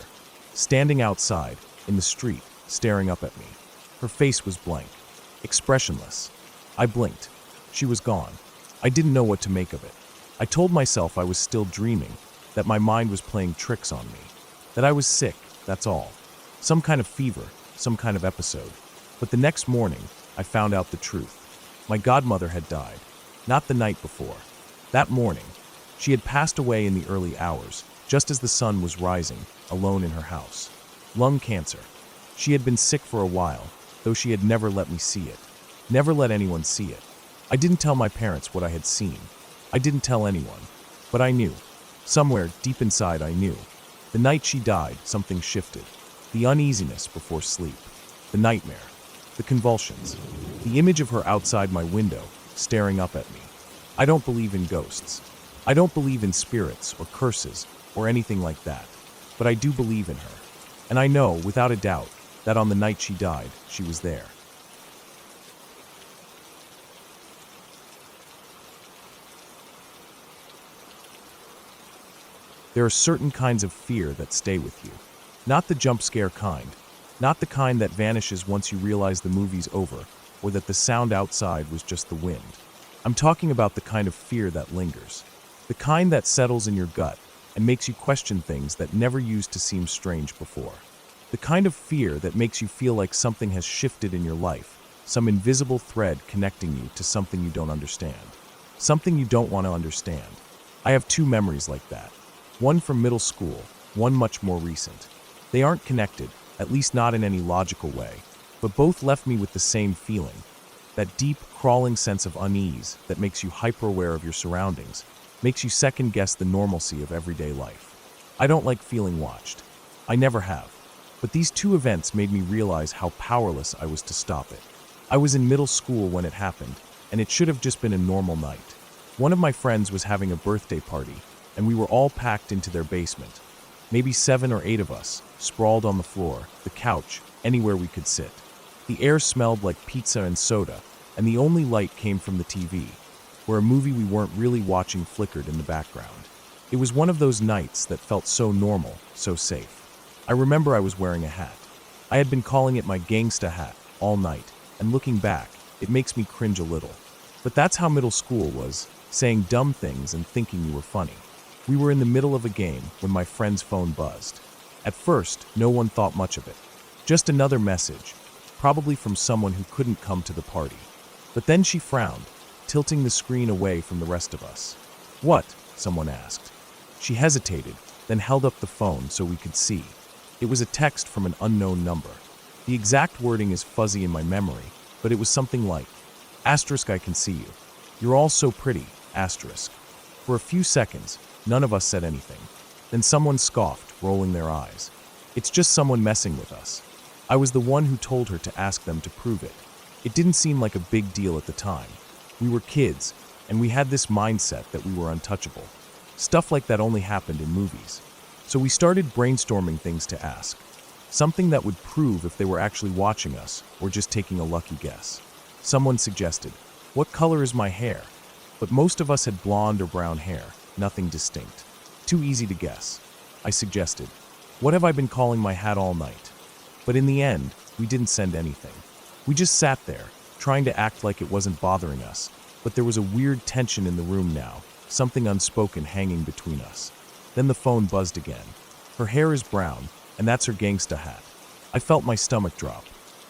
standing outside, in the street, staring up at me. Her face was blank, expressionless. I blinked. She was gone. I didn't know what to make of it. I told myself I was still dreaming, that my mind was playing tricks on me, that I was sick, that's all. Some kind of fever, some kind of episode. But the next morning, I found out the truth. My godmother had died, not the night before. That morning, she had passed away in the early hours, just as the sun was rising, alone in her house. Lung cancer. She had been sick for a while, though she had never let me see it. Never let anyone see it. I didn't tell my parents what I had seen. I didn't tell anyone. But I knew. Somewhere, deep inside, I knew. The night she died, something shifted. The uneasiness before sleep. The nightmare. The convulsions. The image of her outside my window, staring up at me. I don't believe in ghosts. I don't believe in spirits or curses or anything like that. But I do believe in her. And I know, without a doubt, that on the night she died, she was there. There are certain kinds of fear that stay with you. Not the jump scare kind. Not the kind that vanishes once you realize the movie's over, or that the sound outside was just the wind. I'm talking about the kind of fear that lingers. The kind that settles in your gut and makes you question things that never used to seem strange before. The kind of fear that makes you feel like something has shifted in your life, some invisible thread connecting you to something you don't understand. Something you don't want to understand. I have two memories like that. One from middle school, one much more recent. They aren't connected, at least not in any logical way, but both left me with the same feeling. That deep, crawling sense of unease that makes you hyper-aware of your surroundings, makes you second-guess the normalcy of everyday life. I don't like feeling watched. I never have. But these two events made me realize how powerless I was to stop it. I was in middle school when it happened, and it should have just been a normal night. One of my friends was having a birthday party, and we were all packed into their basement. Maybe 7 or 8 of us, sprawled on the floor, the couch, anywhere we could sit. The air smelled like pizza and soda, and the only light came from the TV, where a movie we weren't really watching flickered in the background. It was one of those nights that felt so normal, so safe. I remember I was wearing a hat. I had been calling it my gangsta hat all night, and looking back, it makes me cringe a little. But that's how middle school was, saying dumb things and thinking you were funny. We were in the middle of a game when my friend's phone buzzed. At first, no one thought much of it. Just another message, probably from someone who couldn't come to the party. But then she frowned, tilting the screen away from the rest of us. "What?" someone asked. She hesitated, then held up the phone so we could see. It was a text from an unknown number. The exact wording is fuzzy in my memory, but it was something like, "Asterisk, I can see you. You're all so pretty, asterisk." For a few seconds, none of us said anything. Then someone scoffed, rolling their eyes. "It's just someone messing with us." I was the one who told her to ask them to prove it. It didn't seem like a big deal at the time. We were kids, and we had this mindset that we were untouchable. Stuff like that only happened in movies. So we started brainstorming things to ask. Something that would prove if they were actually watching us, or just taking a lucky guess. Someone suggested, "What color is my hair?" But most of us had blonde or brown hair, nothing distinct. Too easy to guess. I suggested, "What have I been calling my hat all night?" But in the end, we didn't send anything. We just sat there, trying to act like it wasn't bothering us, but there was a weird tension in the room now, something unspoken hanging between us. Then the phone buzzed again. Her hair is brown, and that's her gangsta hat. I felt my stomach drop.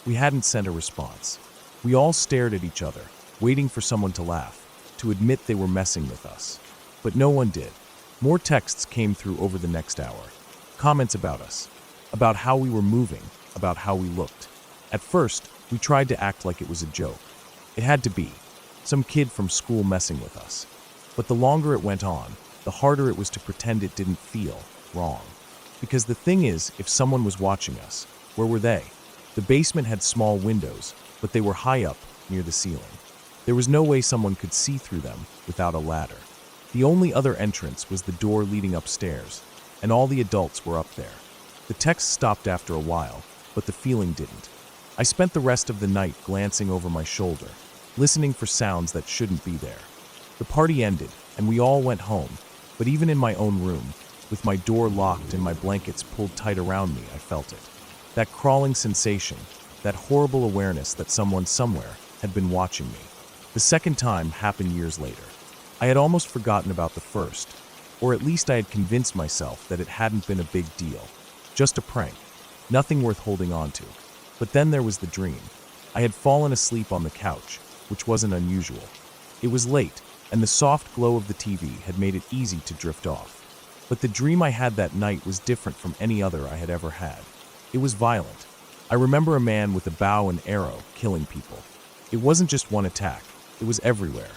We hadn't sent a response. We all stared at each other, waiting for someone to laugh, to admit they were messing with us. But no one did. More texts came through over the next hour. Comments about us, about how we were moving, about how we looked. At first, we tried to act like it was a joke. It had to be. Some kid from school messing with us. But the longer it went on, the harder it was to pretend it didn't feel wrong. Because the thing is, if someone was watching us, where were they? The basement had small windows, but they were high up, near the ceiling. There was no way someone could see through them without a ladder. The only other entrance was the door leading upstairs, and all the adults were up there. The text stopped after a while, but the feeling didn't. I spent the rest of the night glancing over my shoulder, listening for sounds that shouldn't be there. The party ended, and we all went home, but even in my own room, with my door locked and my blankets pulled tight around me, I felt it. That crawling sensation, that horrible awareness that someone somewhere had been watching me. The second time happened years later. I had almost forgotten about the first, or at least I had convinced myself that it hadn't been a big deal. Just a prank, nothing worth holding on to. But then there was the dream. I had fallen asleep on the couch, which wasn't unusual. It was late, and the soft glow of the TV had made it easy to drift off. But the dream I had that night was different from any other I had ever had. It was violent. I remember a man with a bow and arrow killing people. It wasn't just one attack, it was everywhere.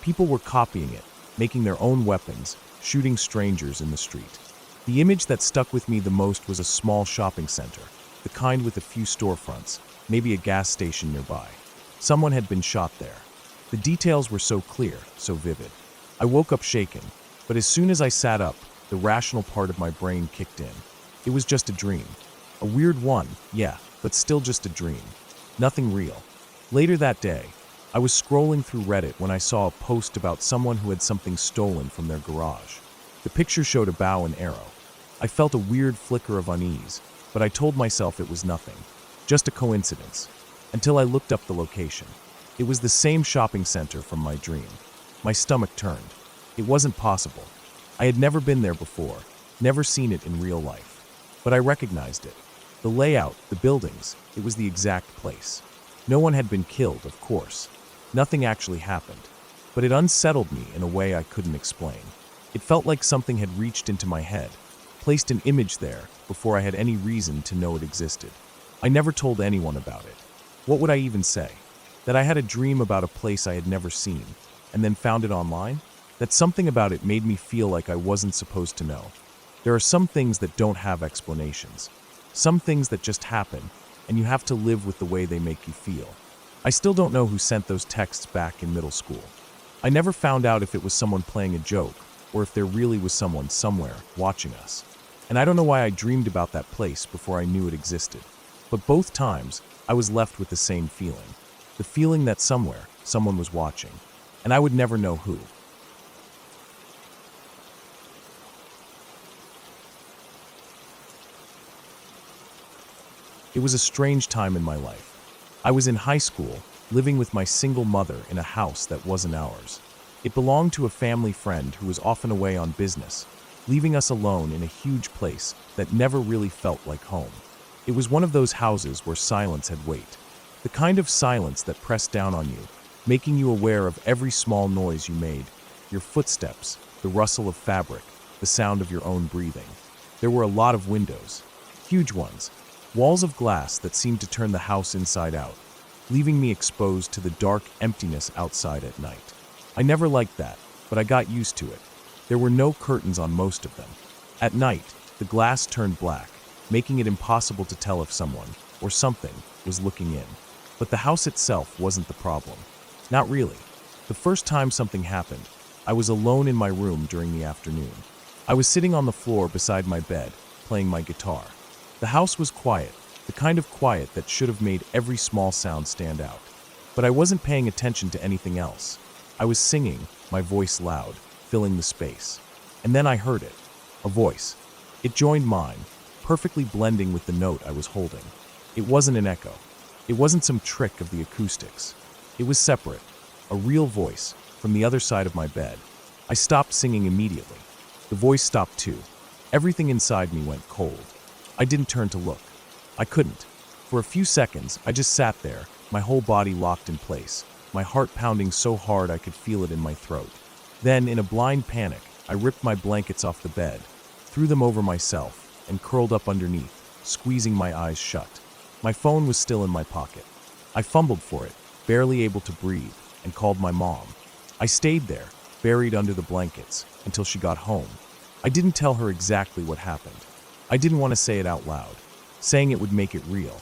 People were copying it, making their own weapons, shooting strangers in the street. The image that stuck with me the most was a small shopping center, the kind with a few storefronts, maybe a gas station nearby. Someone had been shot there. The details were so clear, so vivid. I woke up shaken, but as soon as I sat up, the rational part of my brain kicked in. It was just a dream. A weird one, yeah, but still just a dream. Nothing real. Later that day, I was scrolling through Reddit when I saw a post about someone who had something stolen from their garage. The picture showed a bow and arrow. I felt a weird flicker of unease, but I told myself it was nothing, just a coincidence, until I looked up the location. It was the same shopping center from my dream. My stomach turned. It wasn't possible. I had never been there before, never seen it in real life. But I recognized it. The layout, the buildings, it was the exact place. No one had been killed, of course. Nothing actually happened. But it unsettled me in a way I couldn't explain. It felt like something had reached into my head, placed an image there before I had any reason to know it existed. I never told anyone about it. What would I even say? That I had a dream about a place I had never seen, and then found it online? That something about it made me feel like I wasn't supposed to know. There are some things that don't have explanations. Some things that just happen, and you have to live with the way they make you feel. I still don't know who sent those texts back in middle school. I never found out if it was someone playing a joke, or if there really was someone somewhere watching us. And I don't know why I dreamed about that place before I knew it existed. But both times, I was left with the same feeling. The feeling that somewhere, someone was watching. And I would never know who. It was a strange time in my life. I was in high school, living with my single mother in a house that wasn't ours. It belonged to a family friend who was often away on business, leaving us alone in a huge place that never really felt like home. It was one of those houses where silence had weight, the kind of silence that pressed down on you, making you aware of every small noise you made, your footsteps, the rustle of fabric, the sound of your own breathing. There were a lot of windows, huge ones, walls of glass that seemed to turn the house inside out, leaving me exposed to the dark emptiness outside at night. I never liked that, but I got used to it. There were no curtains on most of them. At night, the glass turned black, making it impossible to tell if someone, or something, was looking in. But the house itself wasn't the problem. Not really. The first time something happened, I was alone in my room during the afternoon. I was sitting on the floor beside my bed, playing my guitar. The house was quiet, the kind of quiet that should have made every small sound stand out. But I wasn't paying attention to anything else. I was singing, my voice loud, filling the space. And then I heard it. A voice. It joined mine, perfectly blending with the note I was holding. It wasn't an echo. It wasn't some trick of the acoustics. It was separate, a real voice, from the other side of my bed. I stopped singing immediately. The voice stopped too. Everything inside me went cold. I didn't turn to look. I couldn't. For a few seconds, I just sat there, my whole body locked in place, my heart pounding so hard I could feel it in my throat. Then, in a blind panic, I ripped my blankets off the bed, threw them over myself, and curled up underneath, squeezing my eyes shut. My phone was still in my pocket. I fumbled for it, barely able to breathe, and called my mom. I stayed there, buried under the blankets, until she got home. I didn't tell her exactly what happened. I didn't want to say it out loud, saying it would make it real.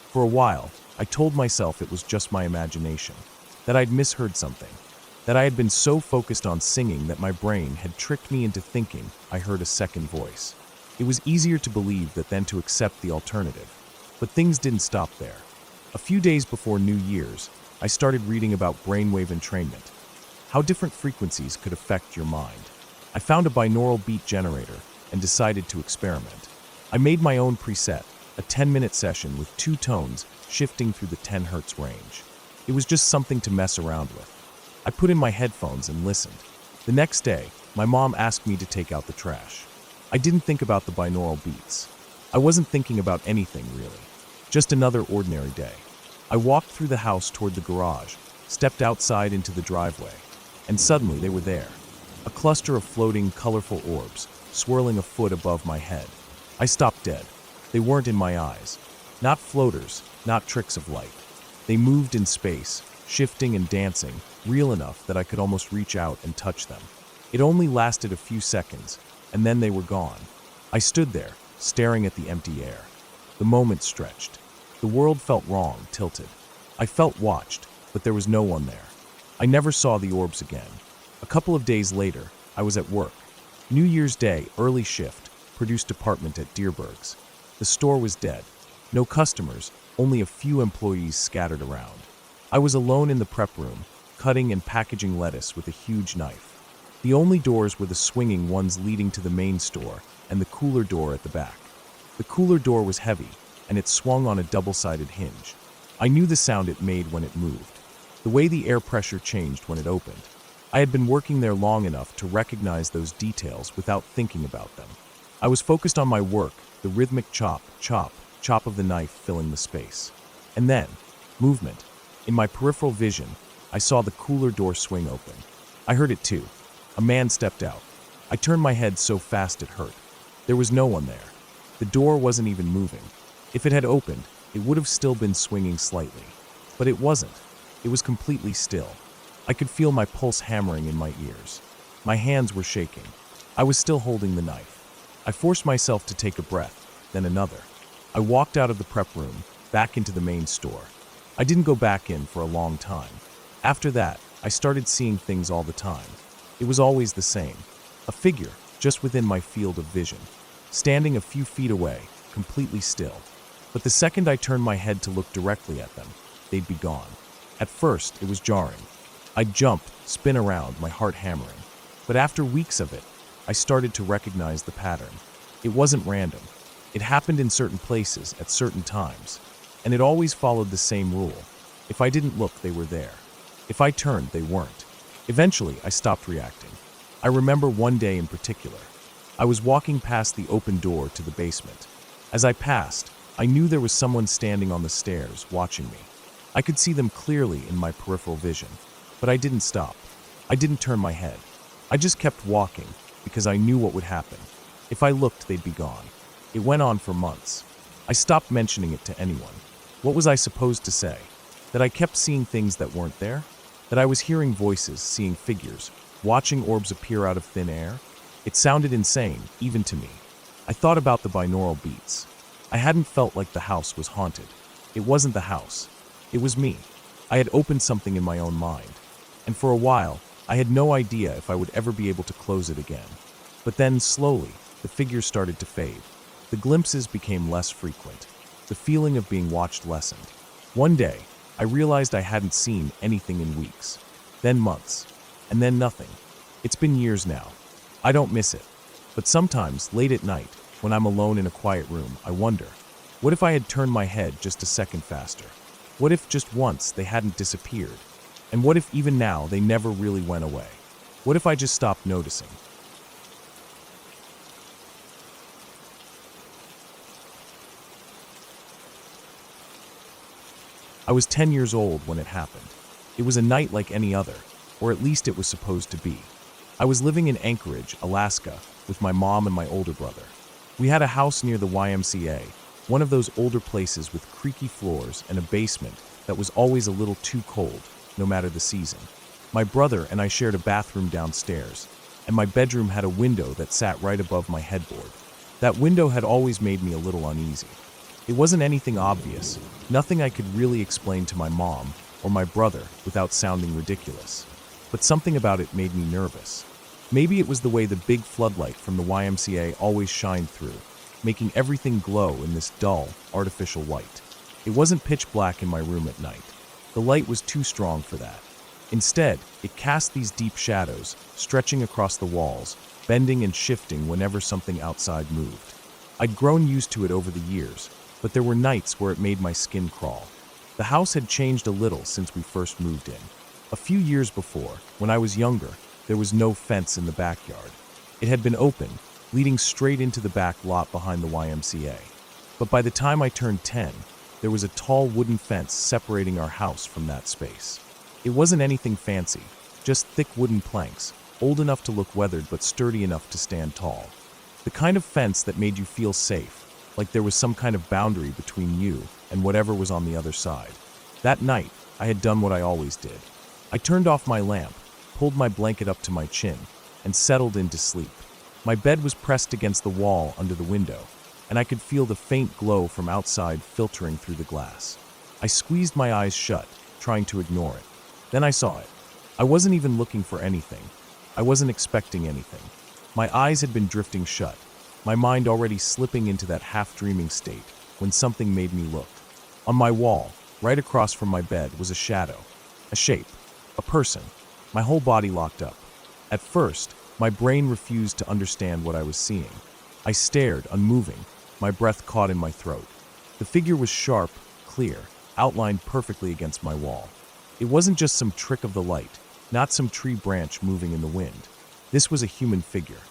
For a while, I told myself it was just my imagination, that I'd misheard something, that I had been so focused on singing that my brain had tricked me into thinking I heard a second voice. It was easier to believe that than to accept the alternative. But things didn't stop there. A few days before New Year's, I started reading about brainwave entrainment, how different frequencies could affect your mind. I found a binaural beat generator and decided to experiment. I made my own preset, a 10-minute session with 2 tones shifting through the 10 Hz range. It was just something to mess around with. I put in my headphones and listened. The next day, my mom asked me to take out the trash. I didn't think about the binaural beats. I wasn't thinking about anything, really. Just another ordinary day. I walked through the house toward the garage, stepped outside into the driveway, and suddenly they were there. A cluster of floating, colorful orbs, swirling a foot above my head. I stopped dead. They weren't in my eyes. Not floaters, not tricks of light. They moved in space, shifting and dancing, real enough that I could almost reach out and touch them. It only lasted a few seconds, and then they were gone. I stood there, staring at the empty air. The moment stretched. The world felt wrong, tilted. I felt watched, but there was no one there. I never saw the orbs again. A couple of days later, I was at work. New Year's Day, early shift, produce department at Deerberg's. The store was dead. No customers, only a few employees scattered around. I was alone in the prep room, cutting and packaging lettuce with a huge knife. The only doors were the swinging ones leading to the main store and the cooler door at the back. The cooler door was heavy, and it swung on a double-sided hinge. I knew the sound it made when it moved, the way the air pressure changed when it opened. I had been working there long enough to recognize those details without thinking about them. I was focused on my work, the rhythmic chop, chop, chop of the knife filling the space. And then, movement. In my peripheral vision, I saw the cooler door swing open. I heard it too. A man stepped out. I turned my head so fast it hurt. There was no one there. The door wasn't even moving. If it had opened, it would have still been swinging slightly. But it wasn't. It was completely still. I could feel my pulse hammering in my ears. My hands were shaking. I was still holding the knife. I forced myself to take a breath, then another. I walked out of the prep room, back into the main store. I didn't go back in for a long time. After that, I started seeing things all the time. It was always the same. A figure, just within my field of vision, standing a few feet away, completely still. But the second I turned my head to look directly at them, they'd be gone. At first, it was jarring. I'd jump, spin around, my heart hammering. But after weeks of it, I started to recognize the pattern. It wasn't random. It happened in certain places at certain times. And it always followed the same rule. If I didn't look, they were there. If I turned, they weren't. Eventually, I stopped reacting. I remember one day in particular. I was walking past the open door to the basement. As I passed, I knew there was someone standing on the stairs, watching me. I could see them clearly in my peripheral vision, but I didn't stop. I didn't turn my head. I just kept walking, because I knew what would happen. If I looked, they'd be gone. It went on for months. I stopped mentioning it to anyone. What was I supposed to say? That I kept seeing things that weren't there? That I was hearing voices, seeing figures, watching orbs appear out of thin air? It sounded insane, even to me. I thought about the binaural beats. I hadn't felt like the house was haunted. It wasn't the house. It was me. I had opened something in my own mind. And for a while, I had no idea if I would ever be able to close it again. But then, slowly, the figures started to fade. The glimpses became less frequent. The feeling of being watched lessened. One day, I realized I hadn't seen anything in weeks. Then months. And then nothing. It's been years now. I don't miss it. But sometimes, late at night, when I'm alone in a quiet room, I wonder, what if I had turned my head just a second faster? What if just once they hadn't disappeared? And what if even now they never really went away? What if I just stopped noticing? I was 10 years old when it happened. It was a night like any other, or at least it was supposed to be. I was living in Anchorage, Alaska, with my mom and my older brother. We had a house near the YMCA, one of those older places with creaky floors and a basement that was always a little too cold, no matter the season. My brother and I shared a bathroom downstairs, and my bedroom had a window that sat right above my headboard. That window had always made me a little uneasy. It wasn't anything obvious, nothing I could really explain to my mom or my brother without sounding ridiculous. But something about it made me nervous. Maybe it was the way the big floodlight from the YMCA always shined through, making everything glow in this dull, artificial white. It wasn't pitch black in my room at night. The light was too strong for that. Instead, it cast these deep shadows, stretching across the walls, bending and shifting whenever something outside moved. I'd grown used to it over the years, but there were nights where it made my skin crawl. The house had changed a little since we first moved in. A few years before, when I was younger, there was no fence in the backyard. It had been open, leading straight into the back lot behind the YMCA. But by the time I turned 10, there was a tall wooden fence separating our house from that space. It wasn't anything fancy, just thick wooden planks, old enough to look weathered but sturdy enough to stand tall. The kind of fence that made you feel safe, like there was some kind of boundary between you and whatever was on the other side. That night, I had done what I always did. I turned off my lamp, pulled my blanket up to my chin, and settled into sleep. My bed was pressed against the wall under the window, and I could feel the faint glow from outside filtering through the glass. I squeezed my eyes shut, trying to ignore it. Then I saw it. I wasn't even looking for anything. I wasn't expecting anything. My eyes had been drifting shut, my mind already slipping into that half-dreaming state, when something made me look. On my wall, right across from my bed, was a shadow, a shape, a person. My whole body locked up. At first, my brain refused to understand what I was seeing. I stared, unmoving, my breath caught in my throat. The figure was sharp, clear, outlined perfectly against my wall. It wasn't just some trick of the light, not some tree branch moving in the wind. This was a human figure.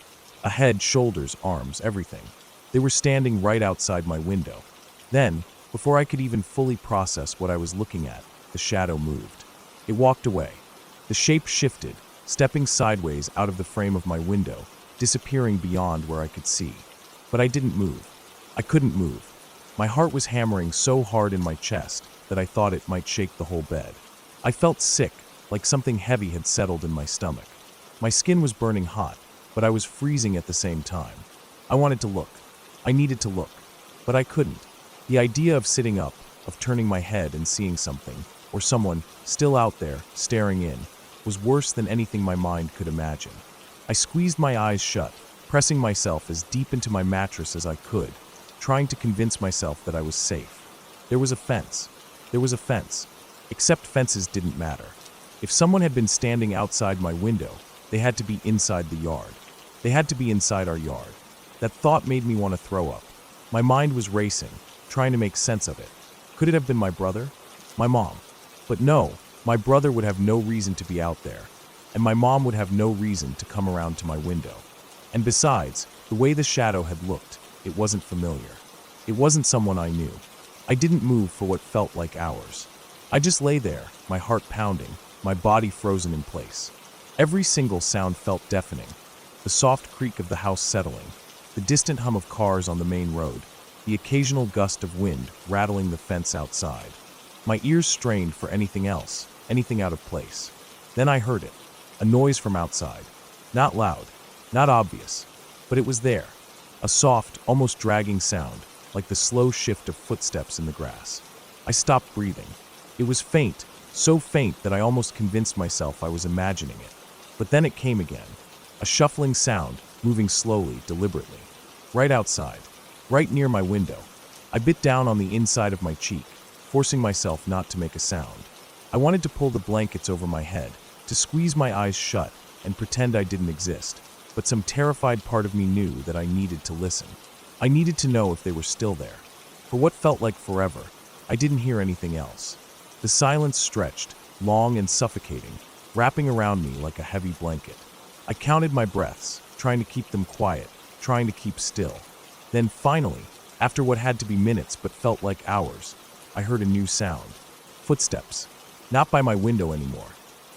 A head, shoulders, arms, everything. They were standing right outside my window. Then, before I could even fully process what I was looking at, the shadow moved. It walked away. The shape shifted, stepping sideways out of the frame of my window, disappearing beyond where I could see. But I didn't move. I couldn't move. My heart was hammering so hard in my chest that I thought it might shake the whole bed. I felt sick, like something heavy had settled in my stomach. My skin was burning hot, but I was freezing at the same time. I wanted to look. I needed to look, but I couldn't. The idea of sitting up, of turning my head and seeing something, or someone still out there, staring in, was worse than anything my mind could imagine. I squeezed my eyes shut, pressing myself as deep into my mattress as I could, trying to convince myself that I was safe. There was a fence. There was a fence. Except fences didn't matter. If someone had been standing outside my window, they had to be inside the yard. They had to be inside our yard. That thought made me want to throw up. My mind was racing, trying to make sense of it. Could it have been my brother? My mom? But no, my brother would have no reason to be out there, and my mom would have no reason to come around to my window. And besides, the way the shadow had looked, it wasn't familiar. It wasn't someone I knew. I didn't move for what felt like hours. I just lay there, my heart pounding, my body frozen in place. Every single sound felt deafening. The soft creak of the house settling, the distant hum of cars on the main road, the occasional gust of wind rattling the fence outside. My ears strained for anything else, anything out of place. Then I heard it, a noise from outside. Not loud, not obvious, but it was there. A soft, almost dragging sound, like the slow shift of footsteps in the grass. I stopped breathing. It was faint, so faint that I almost convinced myself I was imagining it. But then it came again, a shuffling sound, moving slowly, deliberately. Right outside, right near my window. I bit down on the inside of my cheek, forcing myself not to make a sound. I wanted to pull the blankets over my head, to squeeze my eyes shut and pretend I didn't exist, but some terrified part of me knew that I needed to listen. I needed to know if they were still there. For what felt like forever, I didn't hear anything else. The silence stretched, long and suffocating, wrapping around me like a heavy blanket. I counted my breaths, trying to keep them quiet, trying to keep still. Then finally, after what had to be minutes but felt like hours, I heard a new sound. Footsteps. Not by my window anymore.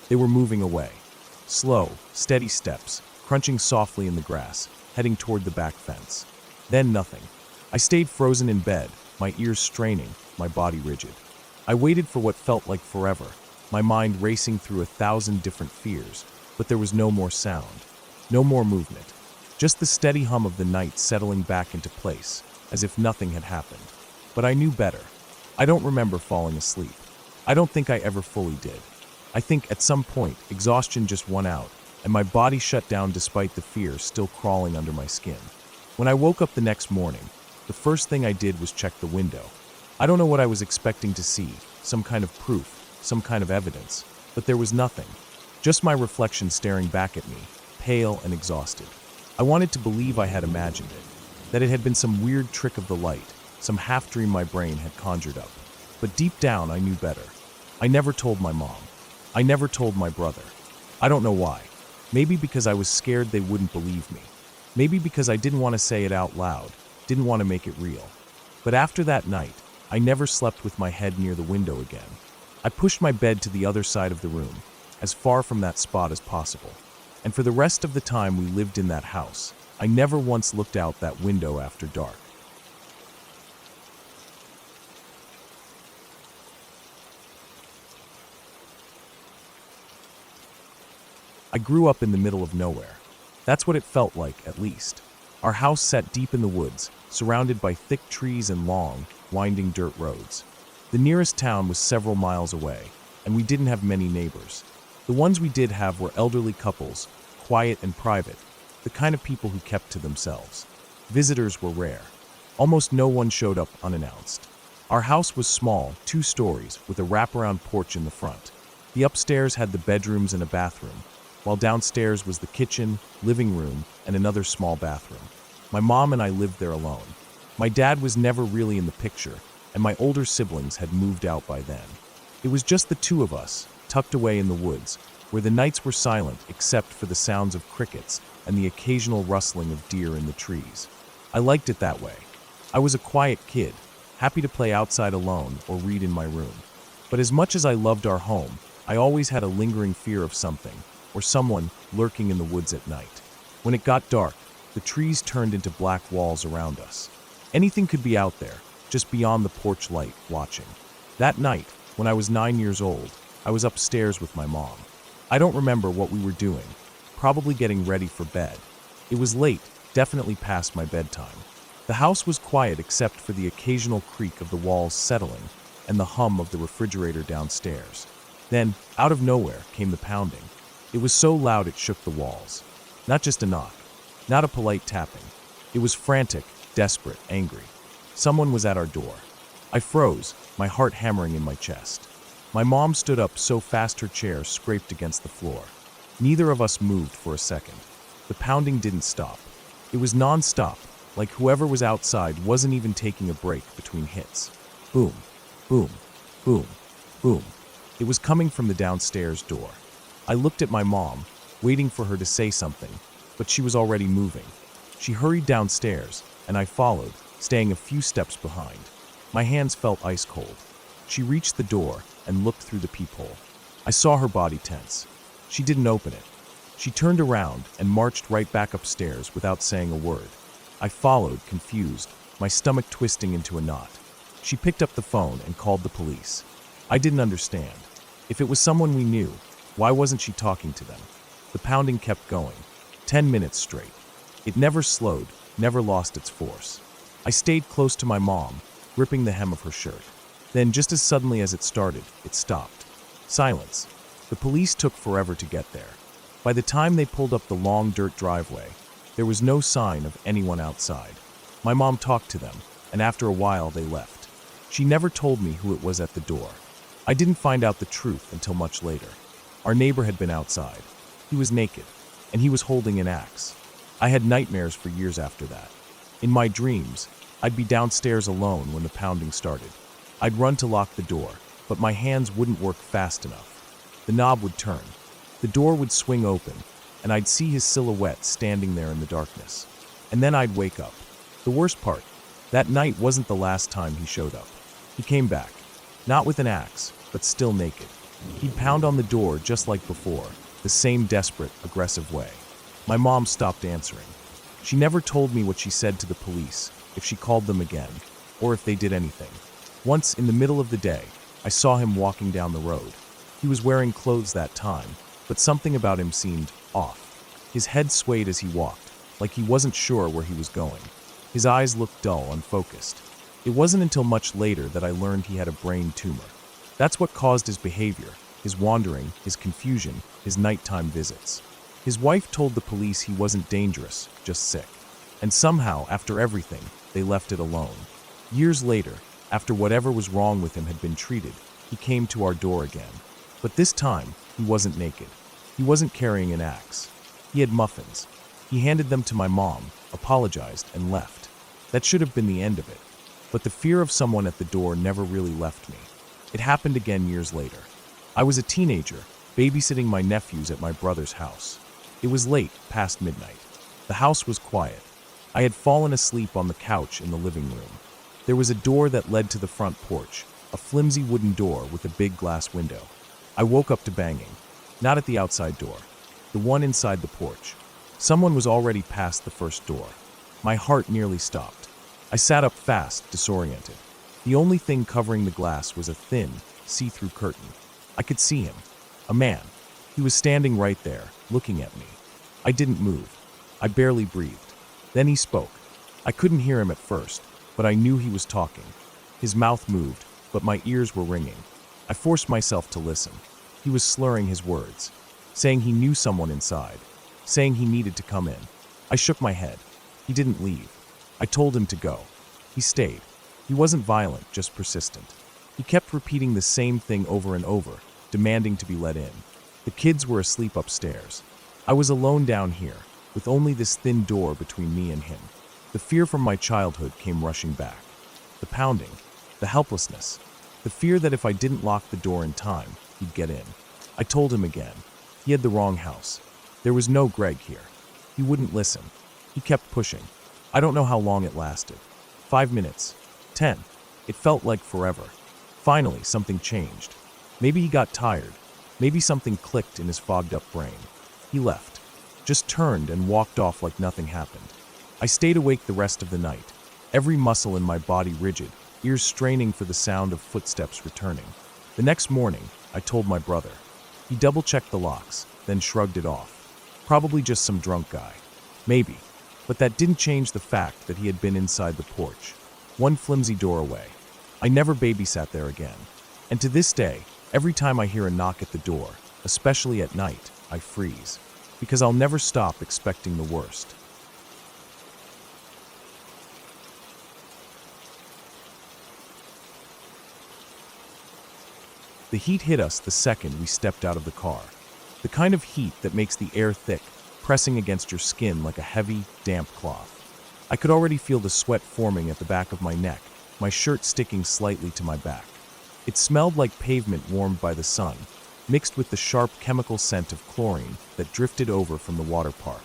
They were moving away. Slow, steady steps, crunching softly in the grass, heading toward the back fence. Then nothing. I stayed frozen in bed, my ears straining, my body rigid. I waited for what felt like forever. my mind racing through 1,000 different fears, but there was no more sound, no more movement, just the steady hum of the night settling back into place, as if nothing had happened. But I knew better. I don't remember falling asleep. I don't think I ever fully did. I think at some point, exhaustion just won out, and my body shut down despite the fear still crawling under my skin. When I woke up the next morning, the first thing I did was check the window. I don't know what I was expecting to see, some kind of proof, some kind of evidence, but there was nothing. Just my reflection staring back at me, pale and exhausted. I wanted to believe I had imagined it, that it had been some weird trick of the light, some half-dream my brain had conjured up. But deep down, I knew better. I never told my mom. I never told my brother. I don't know why. Maybe because I was scared they wouldn't believe me. Maybe because I didn't want to say it out loud, didn't want to make it real. But after that night, I never slept with my head near the window again. I pushed my bed to the other side of the room, as far from that spot as possible. And for the rest of the time we lived in that house, I never once looked out that window after dark. I grew up in the middle of nowhere. That's what it felt like, at least. Our house sat deep in the woods, surrounded by thick trees and long, winding dirt roads. The nearest town was several miles away, and we didn't have many neighbors. The ones we did have were elderly couples, quiet and private, the kind of people who kept to themselves. Visitors were rare. Almost no one showed up unannounced. Our house was small, 2 stories, with a wraparound porch in the front. The upstairs had the bedrooms and a bathroom, while downstairs was the kitchen, living room, and another small bathroom. My mom and I lived there alone. My dad was never really in the picture, and my older siblings had moved out by then. It was just the 2 of us, tucked away in the woods, where the nights were silent except for the sounds of crickets and the occasional rustling of deer in the trees. I liked it that way. I was a quiet kid, happy to play outside alone or read in my room. But as much as I loved our home, I always had a lingering fear of something, or someone, lurking in the woods at night. When it got dark, the trees turned into black walls around us. Anything could be out there, just beyond the porch light, watching. That night, when I was 9 years old, I was upstairs with my mom. I don't remember what we were doing, probably getting ready for bed. It was late, definitely past my bedtime. The house was quiet except for the occasional creak of the walls settling and the hum of the refrigerator downstairs. Then, out of nowhere, came the pounding. It was so loud it shook the walls. Not just a knock, not a polite tapping. It was frantic, desperate, angry. Someone was at our door. I froze, my heart hammering in my chest. My mom stood up so fast her chair scraped against the floor. Neither of us moved for a second. The pounding didn't stop. It was non-stop, like whoever was outside wasn't even taking a break between hits. Boom, boom, boom, boom. It was coming from the downstairs door. I looked at my mom, waiting for her to say something, but she was already moving. She hurried downstairs, and I followed, staying a few steps behind. My hands felt ice cold. She reached the door and looked through the peephole. I saw her body tense. She didn't open it. She turned around and marched right back upstairs without saying a word. I followed, confused, my stomach twisting into a knot. She picked up the phone and called the police. I didn't understand. If it was someone we knew, why wasn't she talking to them? The pounding kept going, 10 minutes straight. It never slowed, never lost its force. I stayed close to my mom, gripping the hem of her shirt. Then, just as suddenly as it started, it stopped. Silence. The police took forever to get there. By the time they pulled up the long dirt driveway, there was no sign of anyone outside. My mom talked to them, and after a while they left. She never told me who it was at the door. I didn't find out the truth until much later. Our neighbor had been outside. He was naked, and he was holding an axe. I had nightmares for years after that. In my dreams, I'd be downstairs alone when the pounding started. I'd run to lock the door, but my hands wouldn't work fast enough. The knob would turn. The door would swing open, and I'd see his silhouette standing there in the darkness. And then I'd wake up. The worst part, that night wasn't the last time he showed up. He came back, not with an axe, but still naked. He'd pound on the door just like before, the same desperate, aggressive way. My mom stopped answering. She never told me what she said to the police, if she called them again, or if they did anything. Once, in the middle of the day, I saw him walking down the road. He was wearing clothes that time, but something about him seemed off. His head swayed as he walked, like he wasn't sure where he was going. His eyes looked dull, unfocused. It wasn't until much later that I learned he had a brain tumor. That's what caused his behavior, his wandering, his confusion, his nighttime visits. His wife told the police he wasn't dangerous, just sick. And somehow, after everything, they left it alone. Years later, after whatever was wrong with him had been treated, he came to our door again. But this time, he wasn't naked. He wasn't carrying an axe. He had muffins. He handed them to my mom, apologized, and left. That should have been the end of it. But the fear of someone at the door never really left me. It happened again years later. I was a teenager, babysitting my nephews at my brother's house. It was late, past midnight. The house was quiet. I had fallen asleep on the couch in the living room. There was a door that led to the front porch, a flimsy wooden door with a big glass window. I woke up to banging. Not at the outside door, the one inside the porch. Someone was already past the first door. My heart nearly stopped. I sat up fast, disoriented. The only thing covering the glass was a thin, see-through curtain. I could see him. A man. He was standing right there, looking at me. I didn't move. I barely breathed. Then he spoke. I couldn't hear him at first, but I knew he was talking. His mouth moved, but my ears were ringing. I forced myself to listen. He was slurring his words, saying he knew someone inside, saying he needed to come in. I shook my head. He didn't leave. I told him to go. He stayed. He wasn't violent, just persistent. He kept repeating the same thing over and over, demanding to be let in. The kids were asleep upstairs. I was alone down here, with only this thin door between me and him. The fear from my childhood came rushing back. The pounding, the helplessness, the fear that if I didn't lock the door in time, he'd get in. I told him again. He had the wrong house. There was no Greg here. He wouldn't listen. He kept pushing. I don't know how long it lasted. 5 minutes. 10. It felt like forever. Finally, something changed. Maybe he got tired. Maybe something clicked in his fogged-up brain. He left. Just turned and walked off like nothing happened. I stayed awake the rest of the night, every muscle in my body rigid, ears straining for the sound of footsteps returning. The next morning, I told my brother. He double-checked the locks, then shrugged it off. Probably just some drunk guy. Maybe. But that didn't change the fact that he had been inside the porch, one flimsy door away. I never babysat there again. And to this day, every time I hear a knock at the door, especially at night, I freeze. Because I'll never stop expecting the worst. The heat hit us the second we stepped out of the car. The kind of heat that makes the air thick, pressing against your skin like a heavy, damp cloth. I could already feel the sweat forming at the back of my neck, my shirt sticking slightly to my back. It smelled like pavement warmed by the sun, mixed with the sharp chemical scent of chlorine that drifted over from the water park.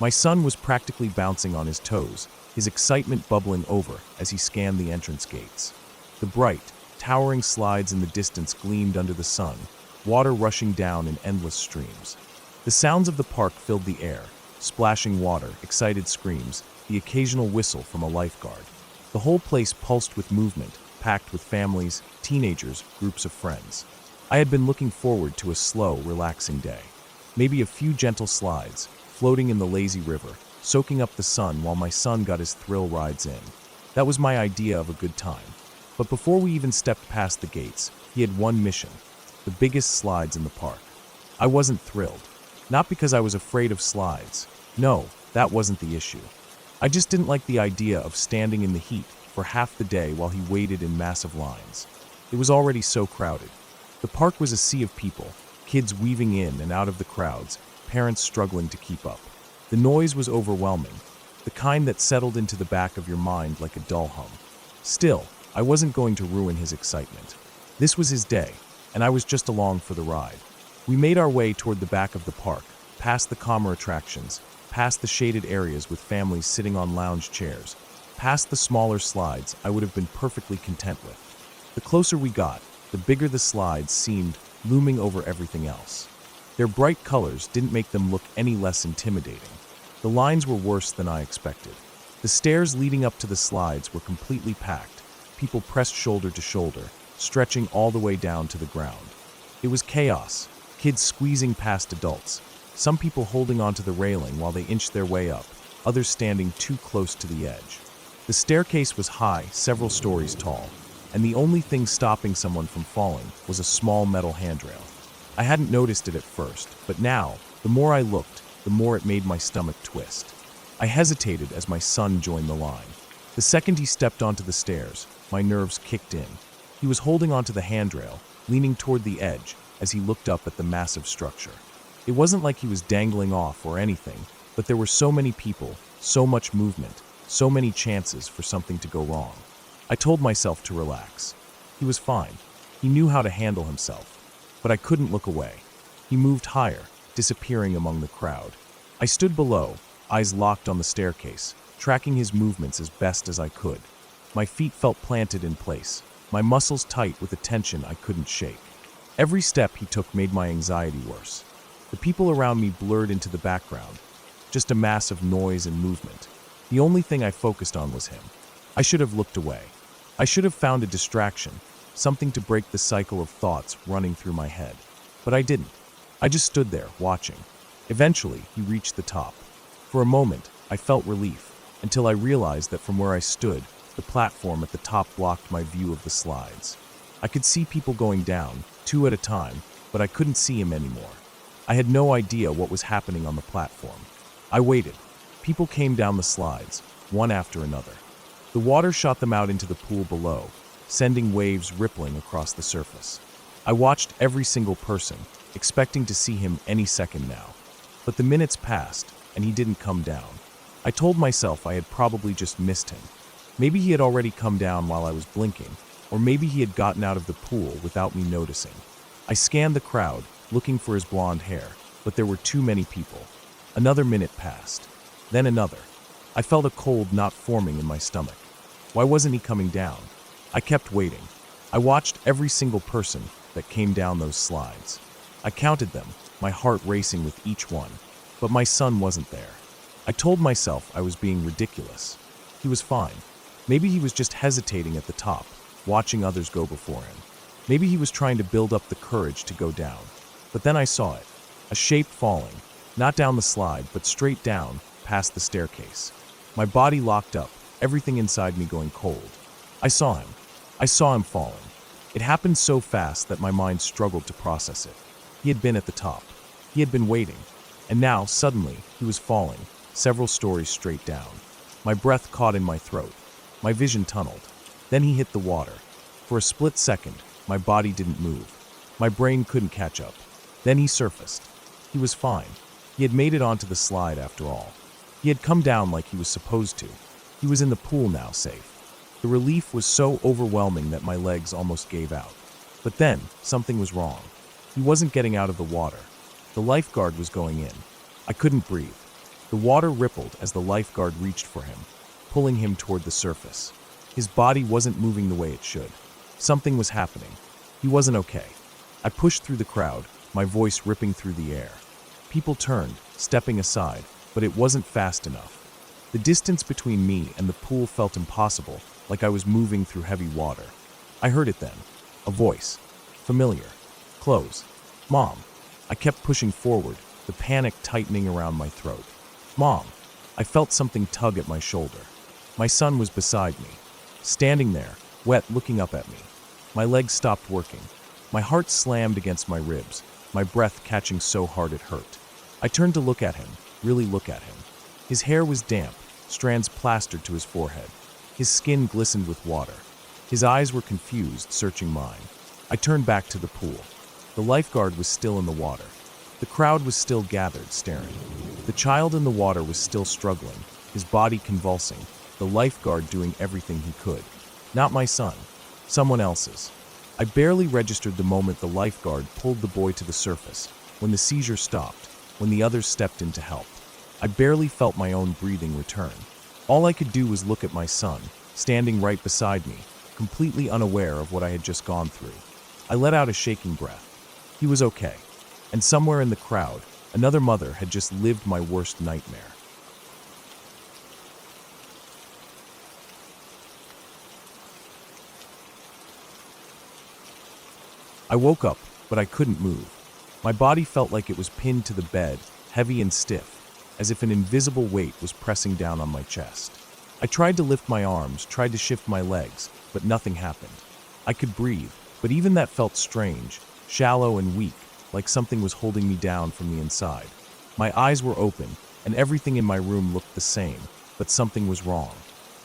My son was practically bouncing on his toes, his excitement bubbling over as he scanned the entrance gates. The bright, towering slides in the distance gleamed under the sun, water rushing down in endless streams. The sounds of the park filled the air, splashing water, excited screams, the occasional whistle from a lifeguard. The whole place pulsed with movement, packed with families, teenagers, groups of friends. I had been looking forward to a slow, relaxing day. Maybe a few gentle slides, floating in the lazy river, soaking up the sun while my son got his thrill rides in. That was my idea of a good time. But before we even stepped past the gates, he had one mission: the biggest slides in the park. I wasn't thrilled. Not because I was afraid of slides. No, that wasn't the issue. I just didn't like the idea of standing in the heat for half the day while he waited in massive lines. It was already so crowded. The park was a sea of people, kids weaving in and out of the crowds, parents struggling to keep up. The noise was overwhelming, the kind that settled into the back of your mind like a dull hum. Still, I wasn't going to ruin his excitement. This was his day, and I was just along for the ride. We made our way toward the back of the park, past the calmer attractions, past the shaded areas with families sitting on lounge chairs, past the smaller slides I would have been perfectly content with. The closer we got, the bigger the slides seemed, looming over everything else. Their bright colors didn't make them look any less intimidating. The lines were worse than I expected. The stairs leading up to the slides were completely packed, people pressed shoulder to shoulder, stretching all the way down to the ground. It was chaos, kids squeezing past adults, some people holding onto the railing while they inched their way up, others standing too close to the edge. The staircase was high, several stories tall, and the only thing stopping someone from falling was a small metal handrail. I hadn't noticed it at first, but now, the more I looked, the more it made my stomach twist. I hesitated as my son joined the line. The second he stepped onto the stairs, my nerves kicked in. He was holding onto the handrail, leaning toward the edge as he looked up at the massive structure. It wasn't like he was dangling off or anything, but there were so many people, so much movement, so many chances for something to go wrong. I told myself to relax. He was fine. He knew how to handle himself. But I couldn't look away. He moved higher, disappearing among the crowd. I stood below, eyes locked on the staircase, tracking his movements as best as I could. My feet felt planted in place, my muscles tight with a tension I couldn't shake. Every step he took made my anxiety worse. The people around me blurred into the background, just a mass of noise and movement. The only thing I focused on was him. I should have looked away. I should have found a distraction, something to break the cycle of thoughts running through my head. But I didn't. I just stood there, watching. Eventually, he reached the top. For a moment, I felt relief, until I realized that from where I stood, the platform at the top blocked my view of the slides. I could see people going down, 2 at a time, but I couldn't see him anymore. I had no idea what was happening on the platform. I waited. People came down the slides, one after another. The water shot them out into the pool below, sending waves rippling across the surface. I watched every single person, expecting to see him any second now. But the minutes passed, and he didn't come down. I told myself I had probably just missed him. Maybe he had already come down while I was blinking, or maybe he had gotten out of the pool without me noticing. I scanned the crowd, looking for his blonde hair, but there were too many people. Another minute passed, then another. I felt a cold knot forming in my stomach. Why wasn't he coming down? I kept waiting. I watched every single person that came down those slides. I counted them, my heart racing with each one, but my son wasn't there. I told myself I was being ridiculous. He was fine. Maybe he was just hesitating at the top, watching others go before him. Maybe he was trying to build up the courage to go down. But then I saw it, a shape falling, not down the slide, but straight down, past the staircase. My body locked up, everything inside me going cold. I saw him. I saw him falling. It happened so fast that my mind struggled to process it. He had been at the top. He had been waiting. And now, suddenly, he was falling, several stories straight down. My breath caught in my throat. My vision tunneled. Then he hit the water. For a split second, my body didn't move. My brain couldn't catch up. Then he surfaced. He was fine. He had made it onto the slide after all. He had come down like he was supposed to. He was in the pool now, safe. The relief was so overwhelming that my legs almost gave out. But then, something was wrong. He wasn't getting out of the water. The lifeguard was going in. I couldn't breathe. The water rippled as the lifeguard reached for him, pulling him toward the surface. His body wasn't moving the way it should. Something was happening. He wasn't okay. I pushed through the crowd, my voice ripping through the air. People turned, stepping aside, but it wasn't fast enough. The distance between me and the pool felt impossible, like I was moving through heavy water. I heard it then. A voice. Familiar. Close. Mom. I kept pushing forward, the panic tightening around my throat. Mom. I felt something tug at my shoulder. My son was beside me, standing there, wet, looking up at me. My legs stopped working. My heart slammed against my ribs, my breath catching so hard it hurt. I turned to look at him, really look at him. His hair was damp, strands plastered to his forehead. His skin glistened with water. His eyes were confused, searching mine. I turned back to the pool. The lifeguard was still in the water. The crowd was still gathered, staring. The child in the water was still struggling, his body convulsing, the lifeguard doing everything he could. Not my son, someone else's. I barely registered the moment the lifeguard pulled the boy to the surface, when the seizure stopped, when the others stepped in to help. I barely felt my own breathing return. All I could do was look at my son, standing right beside me, completely unaware of what I had just gone through. I let out a shaking breath. He was okay. And somewhere in the crowd, another mother had just lived my worst nightmare. I woke up, but I couldn't move. My body felt like it was pinned to the bed, heavy and stiff, as if an invisible weight was pressing down on my chest. I tried to lift my arms, tried to shift my legs, but nothing happened. I could breathe, but even that felt strange, shallow and weak, like something was holding me down from the inside. My eyes were open, and everything in my room looked the same, but something was wrong.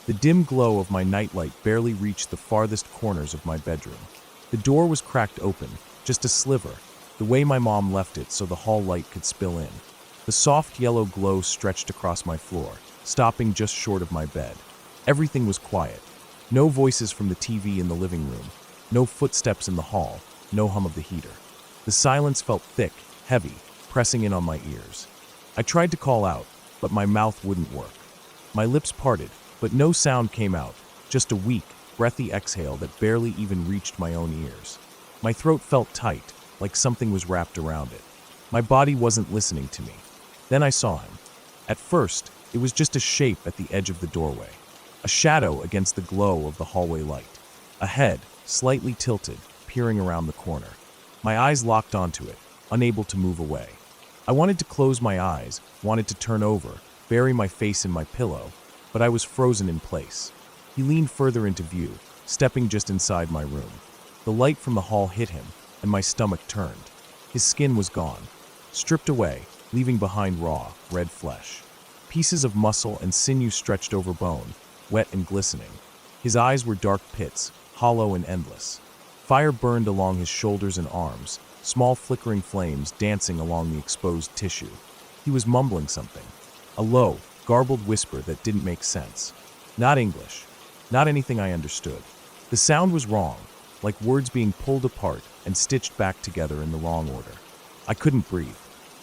The dim glow of my nightlight barely reached the farthest corners of my bedroom. The door was cracked open, just a sliver, the way my mom left it so the hall light could spill in. The soft yellow glow stretched across my floor, stopping just short of my bed. Everything was quiet. No voices from the TV in the living room, no footsteps in the hall, no hum of the heater. The silence felt thick, heavy, pressing in on my ears. I tried to call out, but my mouth wouldn't work. My lips parted, but no sound came out, just a weak, breathy exhale that barely even reached my own ears. My throat felt tight, like something was wrapped around it. My body wasn't listening to me. Then I saw him. At first, it was just a shape at the edge of the doorway, a shadow against the glow of the hallway light. A head, slightly tilted, peering around the corner. My eyes locked onto it, unable to move away. I wanted to close my eyes, wanted to turn over, bury my face in my pillow, but I was frozen in place. He leaned further into view, stepping just inside my room. The light from the hall hit him, and my stomach turned. His skin was gone, stripped away, leaving behind raw, red flesh. Pieces of muscle and sinew stretched over bone, wet and glistening. His eyes were dark pits, hollow and endless. Fire burned along his shoulders and arms, small flickering flames dancing along the exposed tissue. He was mumbling something, a low, garbled whisper that didn't make sense. Not English, not anything I understood. The sound was wrong, like words being pulled apart and stitched back together in the wrong order. I couldn't breathe.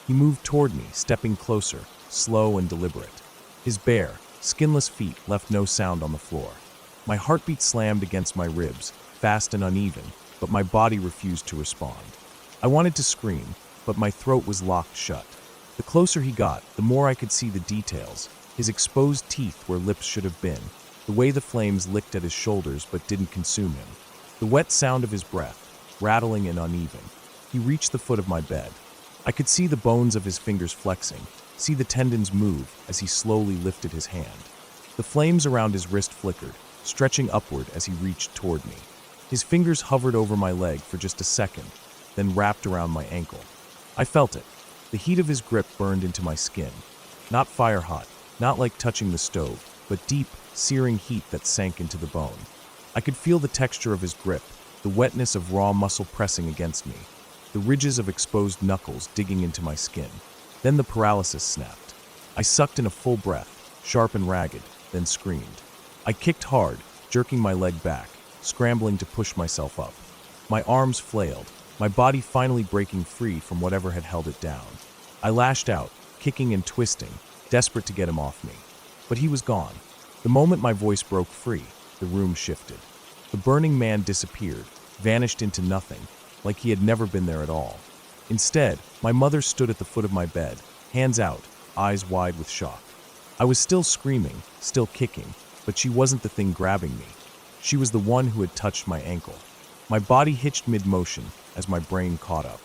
He moved toward me, stepping closer, slow and deliberate. His bare, skinless feet left no sound on the floor. My heartbeat slammed against my ribs, fast and uneven, but my body refused to respond. I wanted to scream, but my throat was locked shut. The closer he got, the more I could see the details, his exposed teeth where lips should have been, the way the flames licked at his shoulders but didn't consume him, the wet sound of his breath, rattling and uneven. He reached the foot of my bed. I could see the bones of his fingers flexing, see the tendons move as he slowly lifted his hand. The flames around his wrist flickered, stretching upward as he reached toward me. His fingers hovered over my leg for just a second, then wrapped around my ankle. I felt it. The heat of his grip burned into my skin. Not fire hot, not like touching the stove, but deep, searing heat that sank into the bone. I could feel the texture of his grip, the wetness of raw muscle pressing against me, the ridges of exposed knuckles digging into my skin. Then the paralysis snapped. I sucked in a full breath, sharp and ragged, then screamed. I kicked hard, jerking my leg back, scrambling to push myself up. My arms flailed, my body finally breaking free from whatever had held it down. I lashed out, kicking and twisting, desperate to get him off me. But he was gone. The moment my voice broke free, the room shifted. The burning man disappeared, vanished into nothing, like he had never been there at all. Instead, my mother stood at the foot of my bed, hands out, eyes wide with shock. I was still screaming, still kicking, but she wasn't the thing grabbing me. She was the one who had touched my ankle. My body hitched mid-motion as my brain caught up.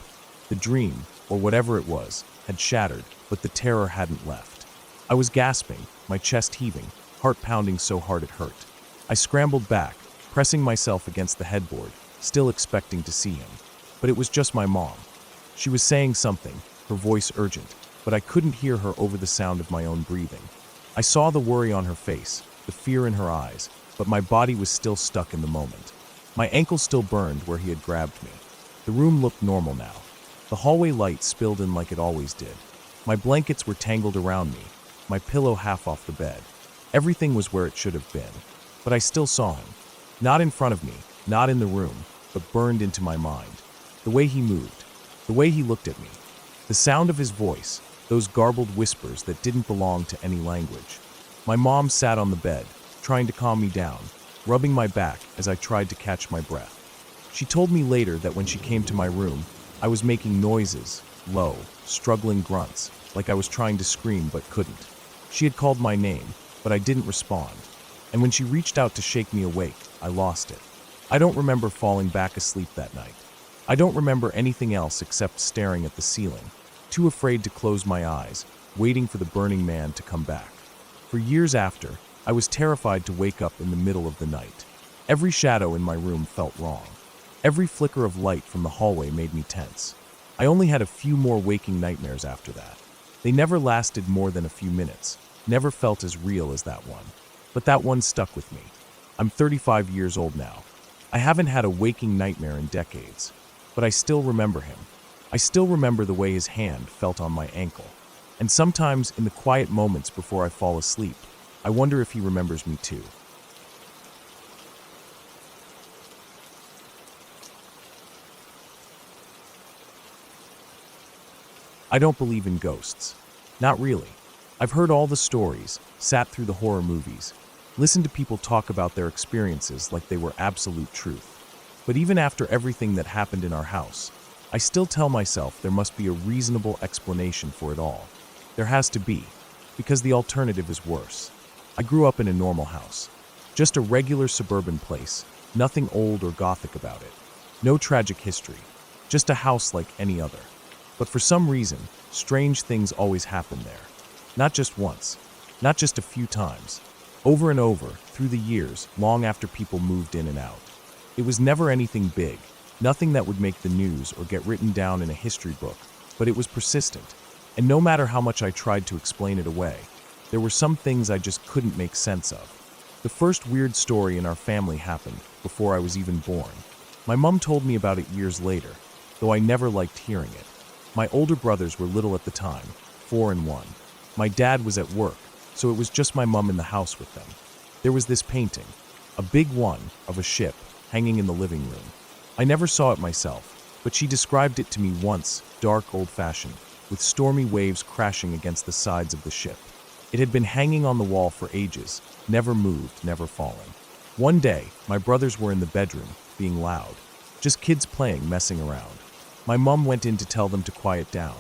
The dream, or whatever it was, had shattered, but the terror hadn't left. I was gasping, my chest heaving, heart pounding so hard it hurt. I scrambled back, pressing myself against the headboard, still expecting to see him. But it was just my mom. She was saying something, her voice urgent, but I couldn't hear her over the sound of my own breathing. I saw the worry on her face, the fear in her eyes, but my body was still stuck in the moment. My ankle still burned where he had grabbed me. The room looked normal now. The hallway light spilled in like it always did. My blankets were tangled around me, my pillow half off the bed. Everything was where it should have been. But I still saw him. Not in front of me, not in the room, but burned into my mind. The way he moved, the way he looked at me, the sound of his voice, those garbled whispers that didn't belong to any language. My mom sat on the bed, trying to calm me down, rubbing my back as I tried to catch my breath. She told me later that when she came to my room, I was making noises, low, struggling grunts, like I was trying to scream but couldn't. She had called my name, but I didn't respond. And when she reached out to shake me awake, I lost it. I don't remember falling back asleep that night. I don't remember anything else except staring at the ceiling, too afraid to close my eyes, waiting for the burning man to come back. For years after, I was terrified to wake up in the middle of the night. Every shadow in my room felt wrong. Every flicker of light from the hallway made me tense. I only had a few more waking nightmares after that. They never lasted more than a few minutes, never felt as real as that one. But that one stuck with me. I'm 35 years old now. I haven't had a waking nightmare in decades, but I still remember him. I still remember the way his hand felt on my ankle. And sometimes, in the quiet moments before I fall asleep, I wonder if he remembers me too. I don't believe in ghosts. Not really. I've heard all the stories, sat through the horror movies, listened to people talk about their experiences like they were absolute truth. But even after everything that happened in our house, I still tell myself there must be a reasonable explanation for it all. There has to be, because the alternative is worse. I grew up in a normal house, just a regular suburban place, nothing old or gothic about it. No tragic history, just a house like any other. But for some reason, strange things always happen there. Not just once, not just a few times. Over and over, through the years, long after people moved in and out. It was never anything big, nothing that would make the news or get written down in a history book, but it was persistent. And no matter how much I tried to explain it away, there were some things I just couldn't make sense of. The first weird story in our family happened before I was even born. My mom told me about it years later, though I never liked hearing it. My older brothers were little at the time, 4 and 1. My dad was at work, so it was just my mom in the house with them. There was this painting, a big one, of a ship, hanging in the living room. I never saw it myself, but she described it to me once, dark, old-fashioned, with stormy waves crashing against the sides of the ship. It had been hanging on the wall for ages, never moved, never fallen. One day, my brothers were in the bedroom, being loud. Just kids playing, messing around. My mom went in to tell them to quiet down,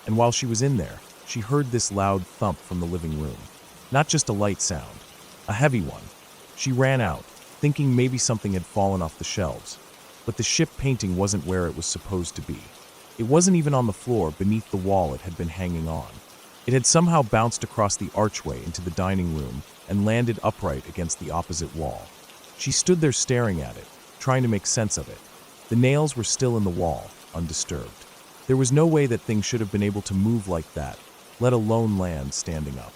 and while she was in there, she heard this loud thump from the living room. Not just a light sound, a heavy one. She ran out, thinking maybe something had fallen off the shelves. But the ship painting wasn't where it was supposed to be. It wasn't even on the floor beneath the wall it had been hanging on. It had somehow bounced across the archway into the dining room and landed upright against the opposite wall. She stood there staring at it, trying to make sense of it. The nails were still in the wall, undisturbed. There was no way that thing should have been able to move like that, let alone land standing up.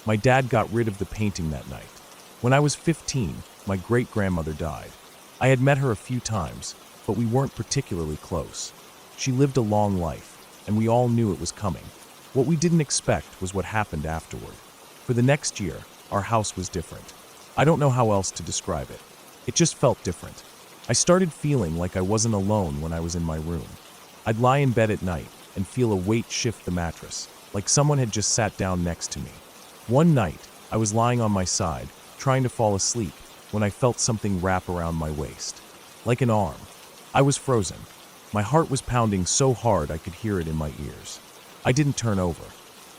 My dad got rid of the painting that night. When I was 15, my great-grandmother died. I had met her a few times, but we weren't particularly close. She lived a long life, and we all knew it was coming. What we didn't expect was what happened afterward. For the next year, our house was different. I don't know how else to describe it. It just felt different. I started feeling like I wasn't alone when I was in my room. I'd lie in bed at night and feel a weight shift the mattress, like someone had just sat down next to me. One night, I was lying on my side, trying to fall asleep, when I felt something wrap around my waist. Like an arm. I was frozen. My heart was pounding so hard I could hear it in my ears. I didn't turn over.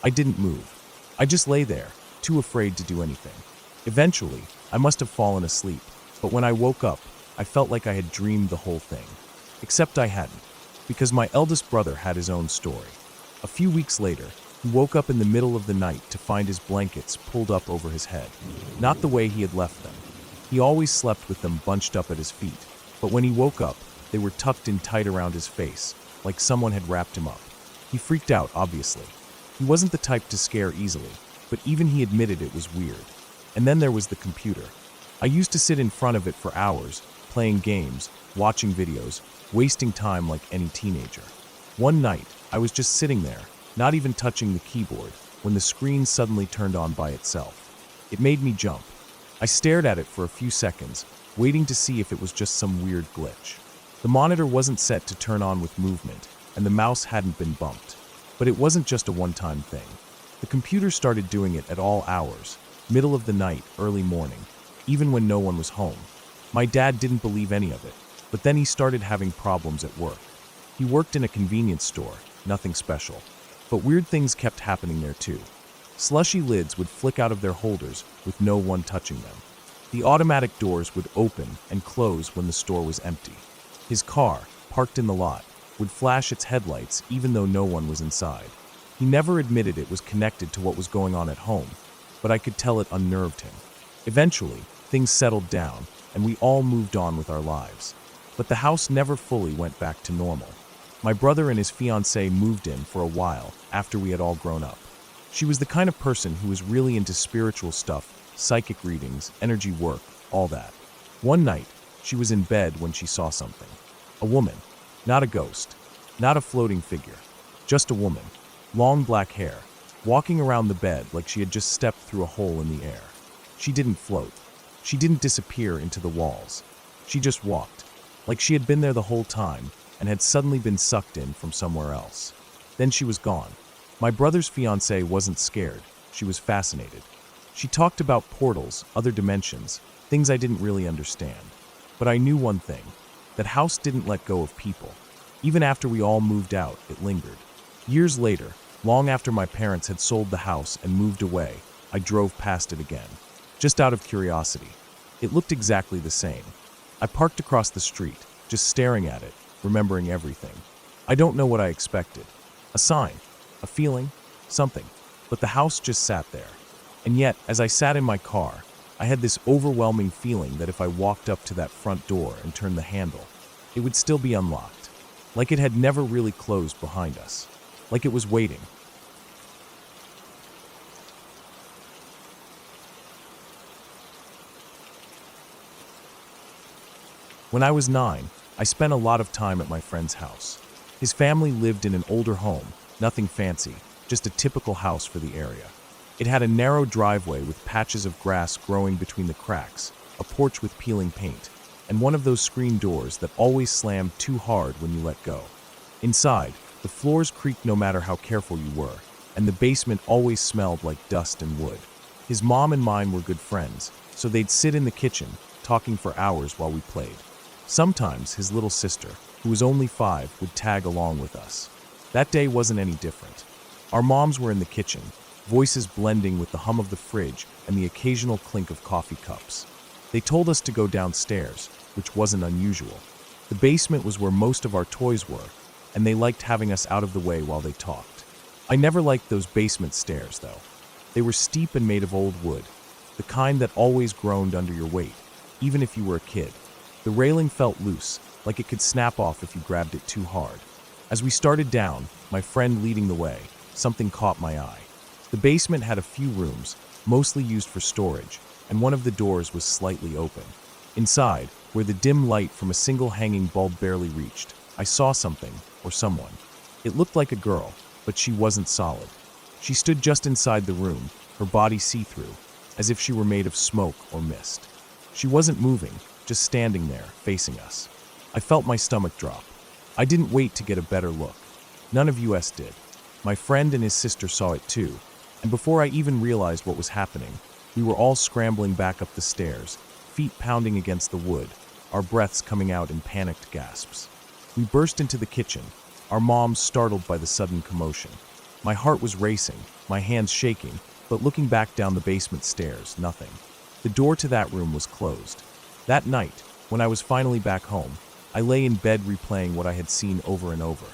I didn't move. I just lay there, too afraid to do anything. Eventually, I must have fallen asleep, but when I woke up, I felt like I had dreamed the whole thing. Except I hadn't, because my eldest brother had his own story. A few weeks later, he woke up in the middle of the night to find his blankets pulled up over his head. Not the way he had left them. He always slept with them bunched up at his feet, but when he woke up, they were tucked in tight around his face, like someone had wrapped him up. He freaked out, obviously. He wasn't the type to scare easily, but even he admitted it was weird. And then there was the computer. I used to sit in front of it for hours, playing games, watching videos, wasting time like any teenager. One night, I was just sitting there, not even touching the keyboard, when the screen suddenly turned on by itself. It made me jump. I stared at it for a few seconds, waiting to see if it was just some weird glitch. The monitor wasn't set to turn on with movement, and the mouse hadn't been bumped. But it wasn't just a one-time thing. The computer started doing it at all hours, middle of the night, early morning, even when no one was home. My dad didn't believe any of it, but then he started having problems at work. He worked in a convenience store, nothing special. But weird things kept happening there too. Slushy lids would flick out of their holders with no one touching them. The automatic doors would open and close when the store was empty. His car, parked in the lot, would flash its headlights even though no one was inside. He never admitted it was connected to what was going on at home, but I could tell it unnerved him. Eventually, things settled down, and we all moved on with our lives. But the house never fully went back to normal. My brother and his fiancée moved in for a while after we had all grown up. She was the kind of person who was really into spiritual stuff, psychic readings, energy work, all that. One night, she was in bed when she saw something. A woman, not a ghost, not a floating figure, just a woman, long black hair, walking around the bed like she had just stepped through a hole in the air. She didn't float. She didn't disappear into the walls. She just walked, like she had been there the whole time and had suddenly been sucked in from somewhere else. Then she was gone. My brother's fiancée wasn't scared. She was fascinated. She talked about portals, other dimensions, things I didn't really understand. But I knew one thing. That house didn't let go of people. Even after we all moved out, it lingered. Years later, long after my parents had sold the house and moved away, I drove past it again, just out of curiosity. It looked exactly the same. I parked across the street, just staring at it, remembering everything. I don't know what I expected. A sign, a feeling, something. But the house just sat there. And yet, as I sat in my car, I had this overwhelming feeling that if I walked up to that front door and turned the handle, it would still be unlocked. Like it had never really closed behind us. Like it was waiting. When I was 9, I spent a lot of time at my friend's house. His family lived in an older home, nothing fancy, just a typical house for the area. It had a narrow driveway with patches of grass growing between the cracks, a porch with peeling paint, and one of those screen doors that always slammed too hard when you let go. Inside, the floors creaked no matter how careful you were, and the basement always smelled like dust and wood. His mom and mine were good friends, so they'd sit in the kitchen, talking for hours while we played. Sometimes his little sister, who was only 5, would tag along with us. That day wasn't any different. Our moms were in the kitchen, voices blending with the hum of the fridge and the occasional clink of coffee cups. They told us to go downstairs, which wasn't unusual. The basement was where most of our toys were, and they liked having us out of the way while they talked. I never liked those basement stairs, though. They were steep and made of old wood, the kind that always groaned under your weight, even if you were a kid. The railing felt loose, like it could snap off if you grabbed it too hard. As we started down, my friend leading the way, something caught my eye. The basement had a few rooms, mostly used for storage, and one of the doors was slightly open. Inside, where the dim light from a single hanging bulb barely reached, I saw something, or someone. It looked like a girl, but she wasn't solid. She stood just inside the room, her body see-through, as if she were made of smoke or mist. She wasn't moving, just standing there, facing us. I felt my stomach drop. I didn't wait to get a better look. None of us did. My friend and his sister saw it too, and before I even realized what was happening, we were all scrambling back up the stairs, feet pounding against the wood, our breaths coming out in panicked gasps. We burst into the kitchen, our moms startled by the sudden commotion. My heart was racing, my hands shaking, but looking back down the basement stairs, nothing. The door to that room was closed. That night, when I was finally back home, I lay in bed replaying what I had seen over and over.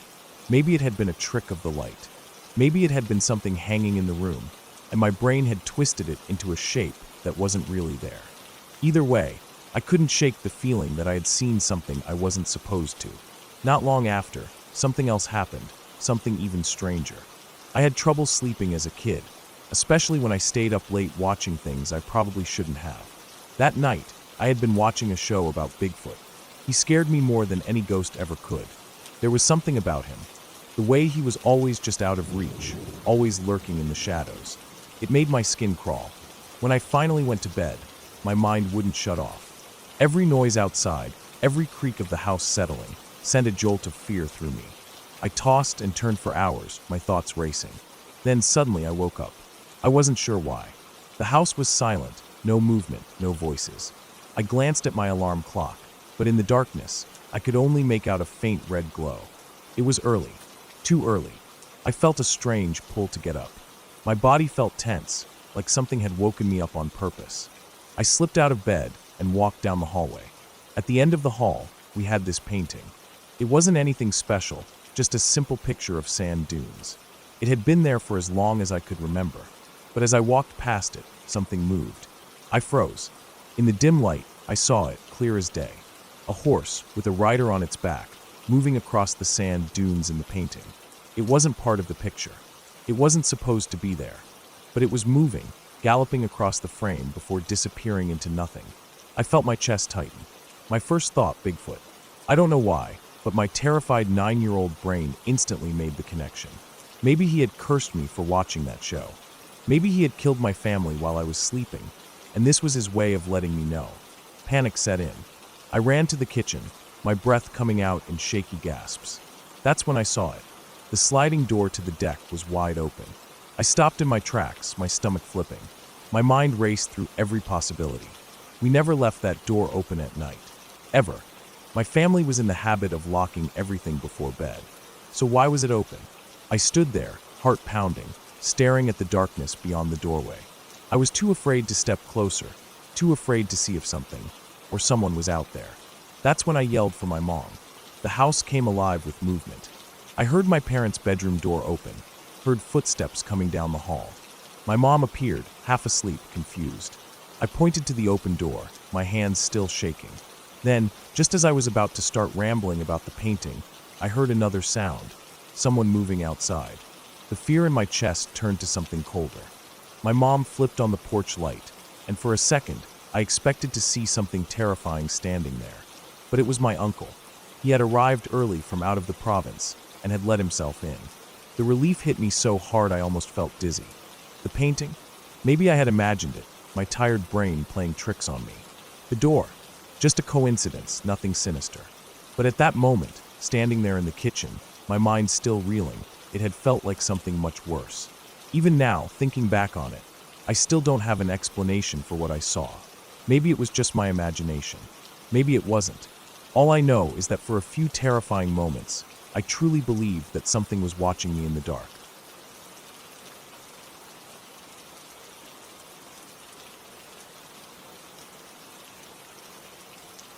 Maybe it had been a trick of the light. Maybe it had been something hanging in the room, and my brain had twisted it into a shape that wasn't really there. Either way, I couldn't shake the feeling that I had seen something I wasn't supposed to. Not long after, something else happened, something even stranger. I had trouble sleeping as a kid, especially when I stayed up late watching things I probably shouldn't have. That night, I had been watching a show about Bigfoot. He scared me more than any ghost ever could. There was something about him. The way he was always just out of reach, always lurking in the shadows. It made my skin crawl. When I finally went to bed, my mind wouldn't shut off. Every noise outside, every creak of the house settling, sent a jolt of fear through me. I tossed and turned for hours, my thoughts racing. Then suddenly I woke up. I wasn't sure why. The house was silent, no movement, no voices. I glanced at my alarm clock, but in the darkness, I could only make out a faint red glow. It was early. Too early. I felt a strange pull to get up. My body felt tense, like something had woken me up on purpose. I slipped out of bed and walked down the hallway. At the end of the hall, we had this painting. It wasn't anything special, just a simple picture of sand dunes. It had been there for as long as I could remember, but as I walked past it, something moved. I froze. In the dim light, I saw it, clear as day. A horse, with a rider on its back, moving across the sand dunes in the painting. It wasn't part of the picture. It wasn't supposed to be there. But it was moving, galloping across the frame before disappearing into nothing. I felt my chest tighten. My first thought, Bigfoot. I don't know why, but my terrified 9-year-old brain instantly made the connection. Maybe he had cursed me for watching that show. Maybe he had killed my family while I was sleeping, and this was his way of letting me know. Panic set in. I ran to the kitchen, my breath coming out in shaky gasps. That's when I saw it. The sliding door to the deck was wide open. I stopped in my tracks, my stomach flipping. My mind raced through every possibility. We never left that door open at night. Ever. My family was in the habit of locking everything before bed. So why was it open? I stood there, heart pounding, staring at the darkness beyond the doorway. I was too afraid to step closer, too afraid to see if something, or someone was out there. That's when I yelled for my mom. The house came alive with movement. I heard my parents' bedroom door open, heard footsteps coming down the hall. My mom appeared, half asleep, confused. I pointed to the open door, my hands still shaking. Then, just as I was about to start rambling about the painting, I heard another sound, someone moving outside. The fear in my chest turned to something colder. My mom flipped on the porch light, and for a second, I expected to see something terrifying standing there. But it was my uncle. He had arrived early from out of the province and had let himself in. The relief hit me so hard I almost felt dizzy. The painting? Maybe I had imagined it, my tired brain playing tricks on me. The door? Just a coincidence, nothing sinister. But at that moment, standing there in the kitchen, my mind still reeling, it had felt like something much worse. Even now, thinking back on it, I still don't have an explanation for what I saw. Maybe it was just my imagination. Maybe it wasn't. All I know is that for a few terrifying moments, I truly believed that something was watching me in the dark.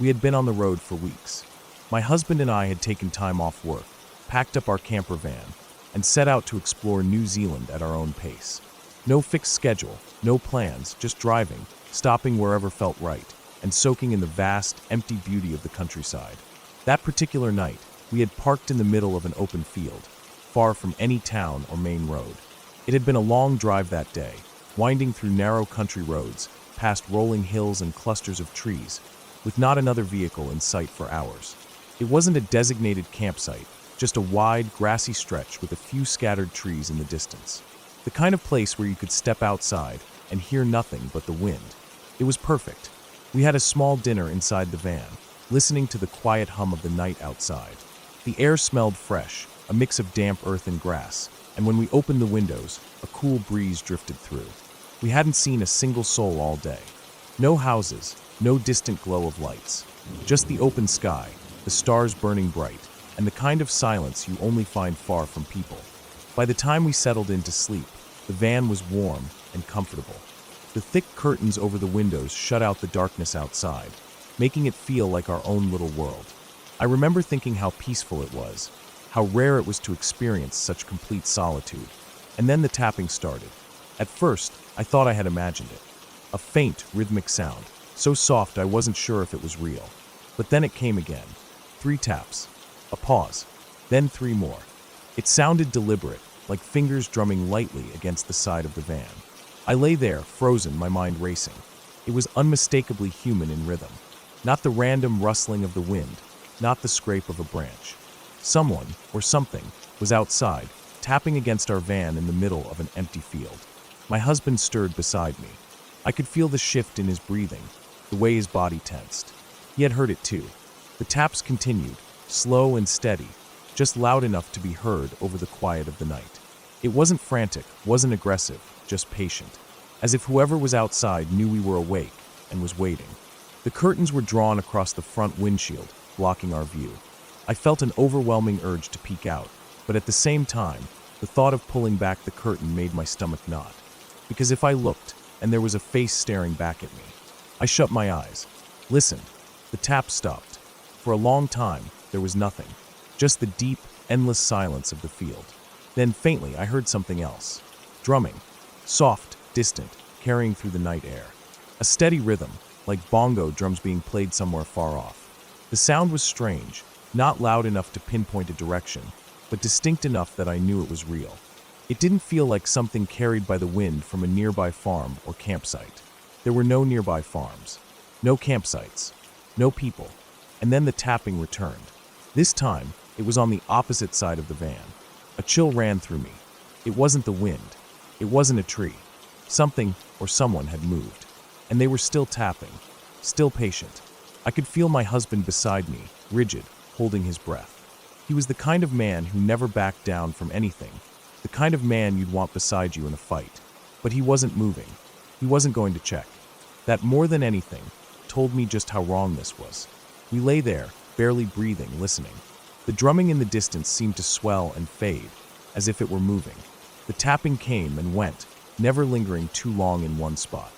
We had been on the road for weeks. My husband and I had taken time off work, packed up our camper van, and set out to explore New Zealand at our own pace. No fixed schedule, no plans, just driving, stopping wherever felt right, and soaking in the vast, empty beauty of the countryside. That particular night, we had parked in the middle of an open field, far from any town or main road. It had been a long drive that day, winding through narrow country roads, past rolling hills and clusters of trees, with not another vehicle in sight for hours. It wasn't a designated campsite, just a wide, grassy stretch with a few scattered trees in the distance. The kind of place where you could step outside and hear nothing but the wind. It was perfect. We had a small dinner inside the van, listening to the quiet hum of the night outside. The air smelled fresh, a mix of damp earth and grass, and when we opened the windows, a cool breeze drifted through. We hadn't seen a single soul all day. No houses, no distant glow of lights. Just the open sky, the stars burning bright, and the kind of silence you only find far from people. By the time we settled in to sleep, the van was warm and comfortable. The thick curtains over the windows shut out the darkness outside, making it feel like our own little world. I remember thinking how peaceful it was, how rare it was to experience such complete solitude. And then the tapping started. At first, I thought I had imagined it. A faint, rhythmic sound, so soft I wasn't sure if it was real. But then it came again. 3 taps. A pause. Then 3 more. It sounded deliberate, like fingers drumming lightly against the side of the van. I lay there, frozen, my mind racing. It was unmistakably human in rhythm. Not the random rustling of the wind, not the scrape of a branch. Someone, or something, was outside, tapping against our van in the middle of an empty field. My husband stirred beside me. I could feel the shift in his breathing, the way his body tensed. He had heard it too. The taps continued, slow and steady, just loud enough to be heard over the quiet of the night. It wasn't frantic, wasn't aggressive, just patient, as if whoever was outside knew we were awake and was waiting. The curtains were drawn across the front windshield, blocking our view. I felt an overwhelming urge to peek out, but at the same time, the thought of pulling back the curtain made my stomach knot. Because if I looked, and there was a face staring back at me, I shut my eyes, listened. The tap stopped. For a long time, there was nothing. just the deep, endless silence of the field. Then faintly I heard something else. Drumming. Soft, distant, carrying through the night air. A steady rhythm, like bongo drums being played somewhere far off. The sound was strange, not loud enough to pinpoint a direction, but distinct enough that I knew it was real. It didn't feel like something carried by the wind from a nearby farm or campsite. There were no nearby farms, no campsites, no people, and then the tapping returned. This time, it was on the opposite side of the van. A chill ran through me. It wasn't the wind. It wasn't a tree. Something or someone had moved, and they were still tapping, still patient. I could feel my husband beside me, rigid, holding his breath. He was the kind of man who never backed down from anything, the kind of man you'd want beside you in a fight. But he wasn't moving. He wasn't going to check. That, more than anything, told me just how wrong this was. We lay there, barely breathing, listening. The drumming in the distance seemed to swell and fade, as if it were moving. The tapping came and went, never lingering too long in one spot.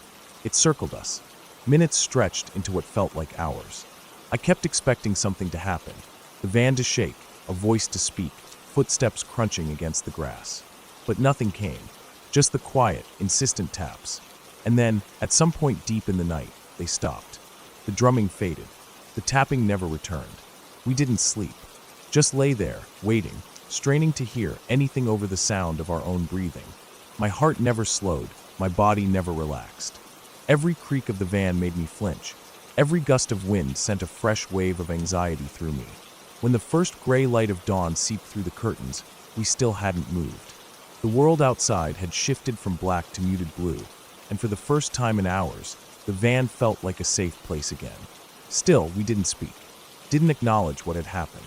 It circled us. Minutes stretched into what felt like hours. I kept expecting something to happen, the van to shake, a voice to speak, footsteps crunching against the grass. But nothing came, just the quiet, insistent taps. And then, at some point deep in the night, they stopped. The drumming faded. The tapping never returned. We didn't sleep, just lay there, waiting, straining to hear anything over the sound of our own breathing. My heart never slowed, my body never relaxed. Every creak of the van made me flinch. Every gust of wind sent a fresh wave of anxiety through me. When the first gray light of dawn seeped through the curtains, we still hadn't moved. The world outside had shifted from black to muted blue, and for the first time in hours, the van felt like a safe place again. Still, we didn't speak, didn't acknowledge what had happened.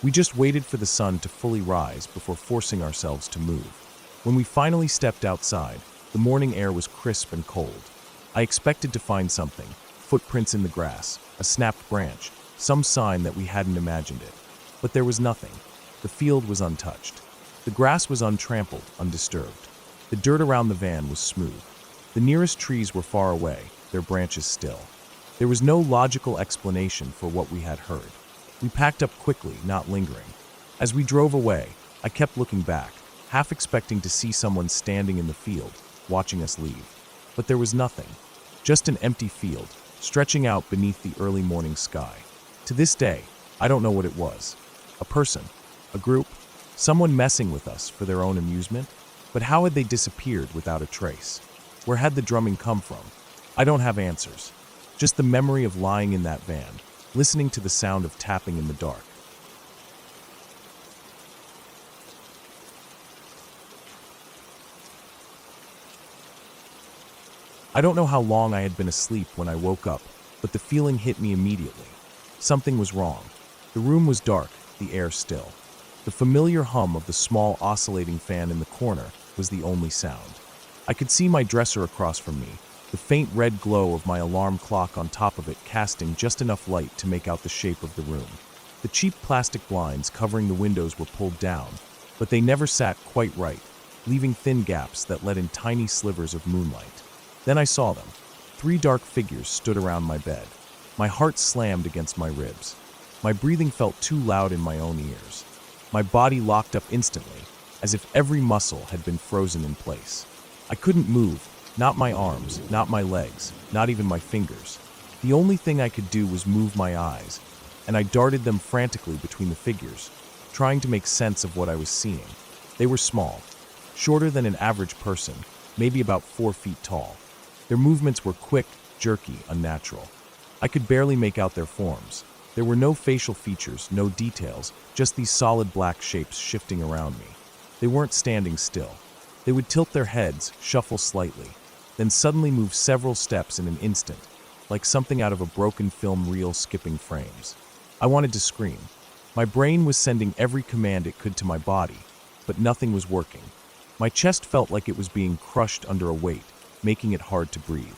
We just waited for the sun to fully rise before forcing ourselves to move. When we finally stepped outside, the morning air was crisp and cold. I expected to find something, footprints in the grass, a snapped branch, some sign that we hadn't imagined it. But there was nothing. The field was untouched. The grass was untrampled, undisturbed. The dirt around the van was smooth. The nearest trees were far away, their branches still. There was no logical explanation for what we had heard. We packed up quickly, not lingering. As we drove away, I kept looking back, half expecting to see someone standing in the field, watching us leave. But there was nothing. Just an empty field, stretching out beneath the early morning sky. To this day, I don't know what it was. A person, a group, someone messing with us for their own amusement? But how had they disappeared without a trace? Where had the drumming come from? I don't have answers. Just the memory of lying in that van, listening to the sound of tapping in the dark. I don't know how long I had been asleep when I woke up, but the feeling hit me immediately. Something was wrong. The room was dark, the air still. The familiar hum of the small oscillating fan in the corner was the only sound. I could see my dresser across from me, the faint red glow of my alarm clock on top of it casting just enough light to make out the shape of the room. The cheap plastic blinds covering the windows were pulled down, but they never sat quite right, leaving thin gaps that let in tiny slivers of moonlight. Then I saw them. 3 dark figures stood around my bed. My heart slammed against my ribs. My breathing felt too loud in my own ears. My body locked up instantly, as if every muscle had been frozen in place. I couldn't move, not my arms, not my legs, not even my fingers. The only thing I could do was move my eyes, and I darted them frantically between the figures, trying to make sense of what I was seeing. They were small, shorter than an average person, maybe about 4 feet tall. Their movements were quick, jerky, unnatural. I could barely make out their forms. There were no facial features, no details, just these solid black shapes shifting around me. They weren't standing still. They would tilt their heads, shuffle slightly, then suddenly move several steps in an instant, like something out of a broken film reel skipping frames. I wanted to scream. My brain was sending every command it could to my body, but nothing was working. My chest felt like it was being crushed under a weight, making it hard to breathe.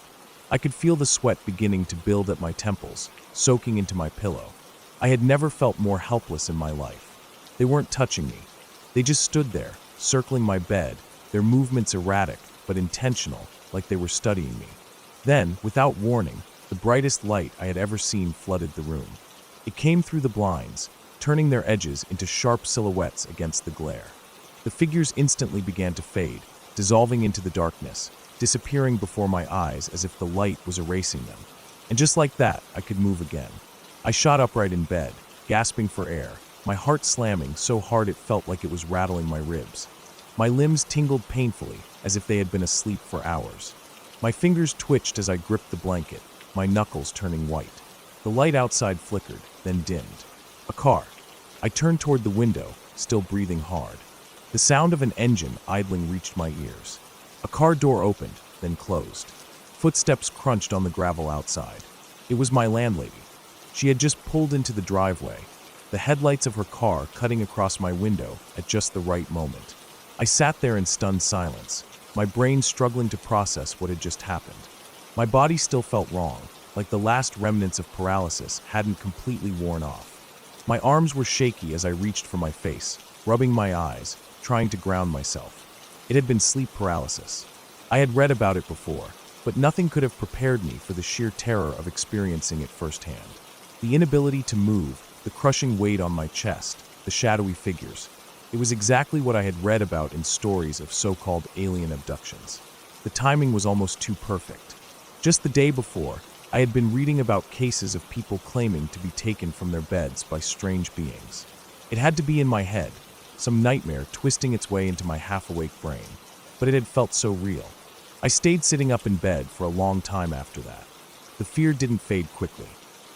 I could feel the sweat beginning to build at my temples, soaking into my pillow. I had never felt more helpless in my life. They weren't touching me. They just stood there, circling my bed, their movements erratic but intentional, like they were studying me. Then, without warning, the brightest light I had ever seen flooded the room. It came through the blinds, turning their edges into sharp silhouettes against the glare. The figures instantly began to fade, dissolving into the darkness, disappearing before my eyes as if the light was erasing them. And just like that, I could move again. I shot upright in bed, gasping for air, my heart slamming so hard it felt like it was rattling my ribs. My limbs tingled painfully, as if they had been asleep for hours. My fingers twitched as I gripped the blanket, my knuckles turning white. The light outside flickered, then dimmed. A car. I turned toward the window, still breathing hard. The sound of an engine idling reached my ears. A car door opened, then closed. Footsteps crunched on the gravel outside. It was my landlady. She had just pulled into the driveway, the headlights of her car cutting across my window at just the right moment. I sat there in stunned silence, my brain struggling to process what had just happened. My body still felt wrong, like the last remnants of paralysis hadn't completely worn off. My arms were shaky as I reached for my face, rubbing my eyes, trying to ground myself. It had been sleep paralysis. I had read about it before, but nothing could have prepared me for the sheer terror of experiencing it firsthand. The inability to move, the crushing weight on my chest, the shadowy figures. It was exactly what I had read about in stories of so-called alien abductions. The timing was almost too perfect. Just the day before, I had been reading about cases of people claiming to be taken from their beds by strange beings. It had to be in my head, some nightmare twisting its way into my half-awake brain, but it had felt so real. I stayed sitting up in bed for a long time after that. The fear didn't fade quickly.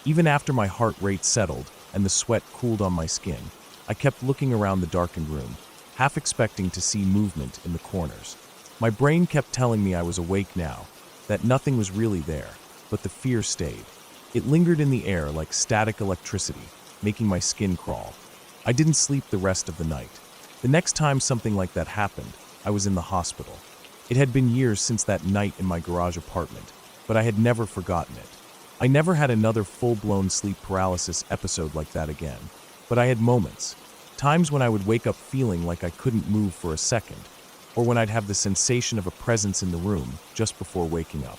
Even after my heart rate settled and the sweat cooled on my skin, I kept looking around the darkened room, half expecting to see movement in the corners. My brain kept telling me I was awake now, that nothing was really there, but the fear stayed. It lingered in the air like static electricity, making my skin crawl. I didn't sleep the rest of the night. The next time something like that happened, I was in the hospital. It had been years since that night in my garage apartment, but I had never forgotten it. I never had another full-blown sleep paralysis episode like that again, but I had moments. Times when I would wake up feeling like I couldn't move for a second, or when I'd have the sensation of a presence in the room just before waking up.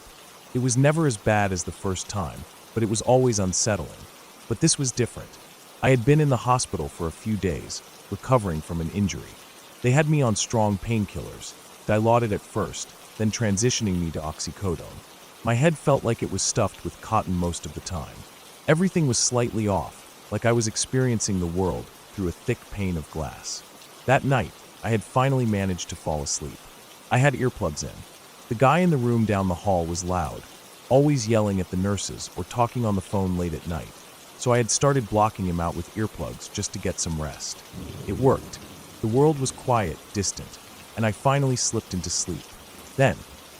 It was never as bad as the first time, but it was always unsettling. But this was different. I had been in the hospital for a few days, recovering from an injury. They had me on strong painkillers, Dilaudid at first, then transitioning me to oxycodone. My head felt like it was stuffed with cotton most of the time. Everything was slightly off, like I was experiencing the world through a thick pane of glass. That night, I had finally managed to fall asleep. I had earplugs in. The guy in the room down the hall was loud, always yelling at the nurses or talking on the phone late at night, so I had started blocking him out with earplugs just to get some rest. It worked. The world was quiet, distant, and I finally slipped into sleep. Then,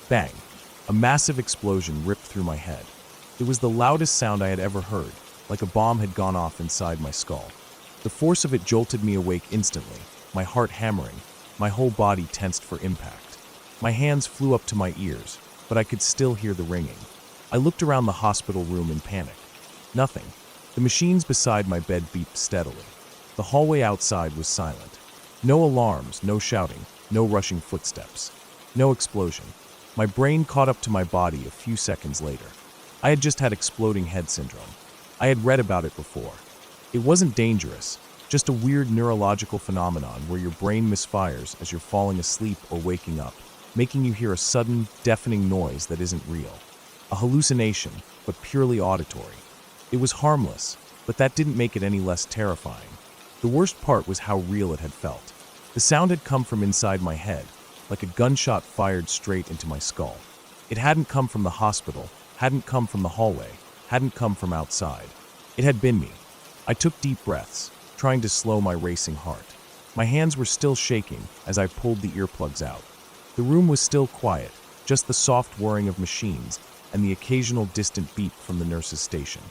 bang, a massive explosion ripped through my head. It was the loudest sound I had ever heard, like a bomb had gone off inside my skull. The force of it jolted me awake instantly, my heart hammering, my whole body tensed for impact. My hands flew up to my ears, but I could still hear the ringing. I looked around the hospital room in panic. Nothing. The machines beside my bed beeped steadily. The hallway outside was silent. No alarms, no shouting, no rushing footsteps. No explosion. My brain caught up to my body a few seconds later. I had just had exploding head syndrome. I had read about it before. It wasn't dangerous, just a weird neurological phenomenon where your brain misfires as you're falling asleep or waking up, making you hear a sudden, deafening noise that isn't real. A hallucination, but purely auditory. It was harmless, but that didn't make it any less terrifying. The worst part was how real it had felt. The sound had come from inside my head, like a gunshot fired straight into my skull. It hadn't come from the hospital, hadn't come from the hallway, hadn't come from outside. It had been me. I took deep breaths, trying to slow my racing heart. My hands were still shaking as I pulled the earplugs out. The room was still quiet, just the soft whirring of machines and the occasional distant beep from the nurse's station.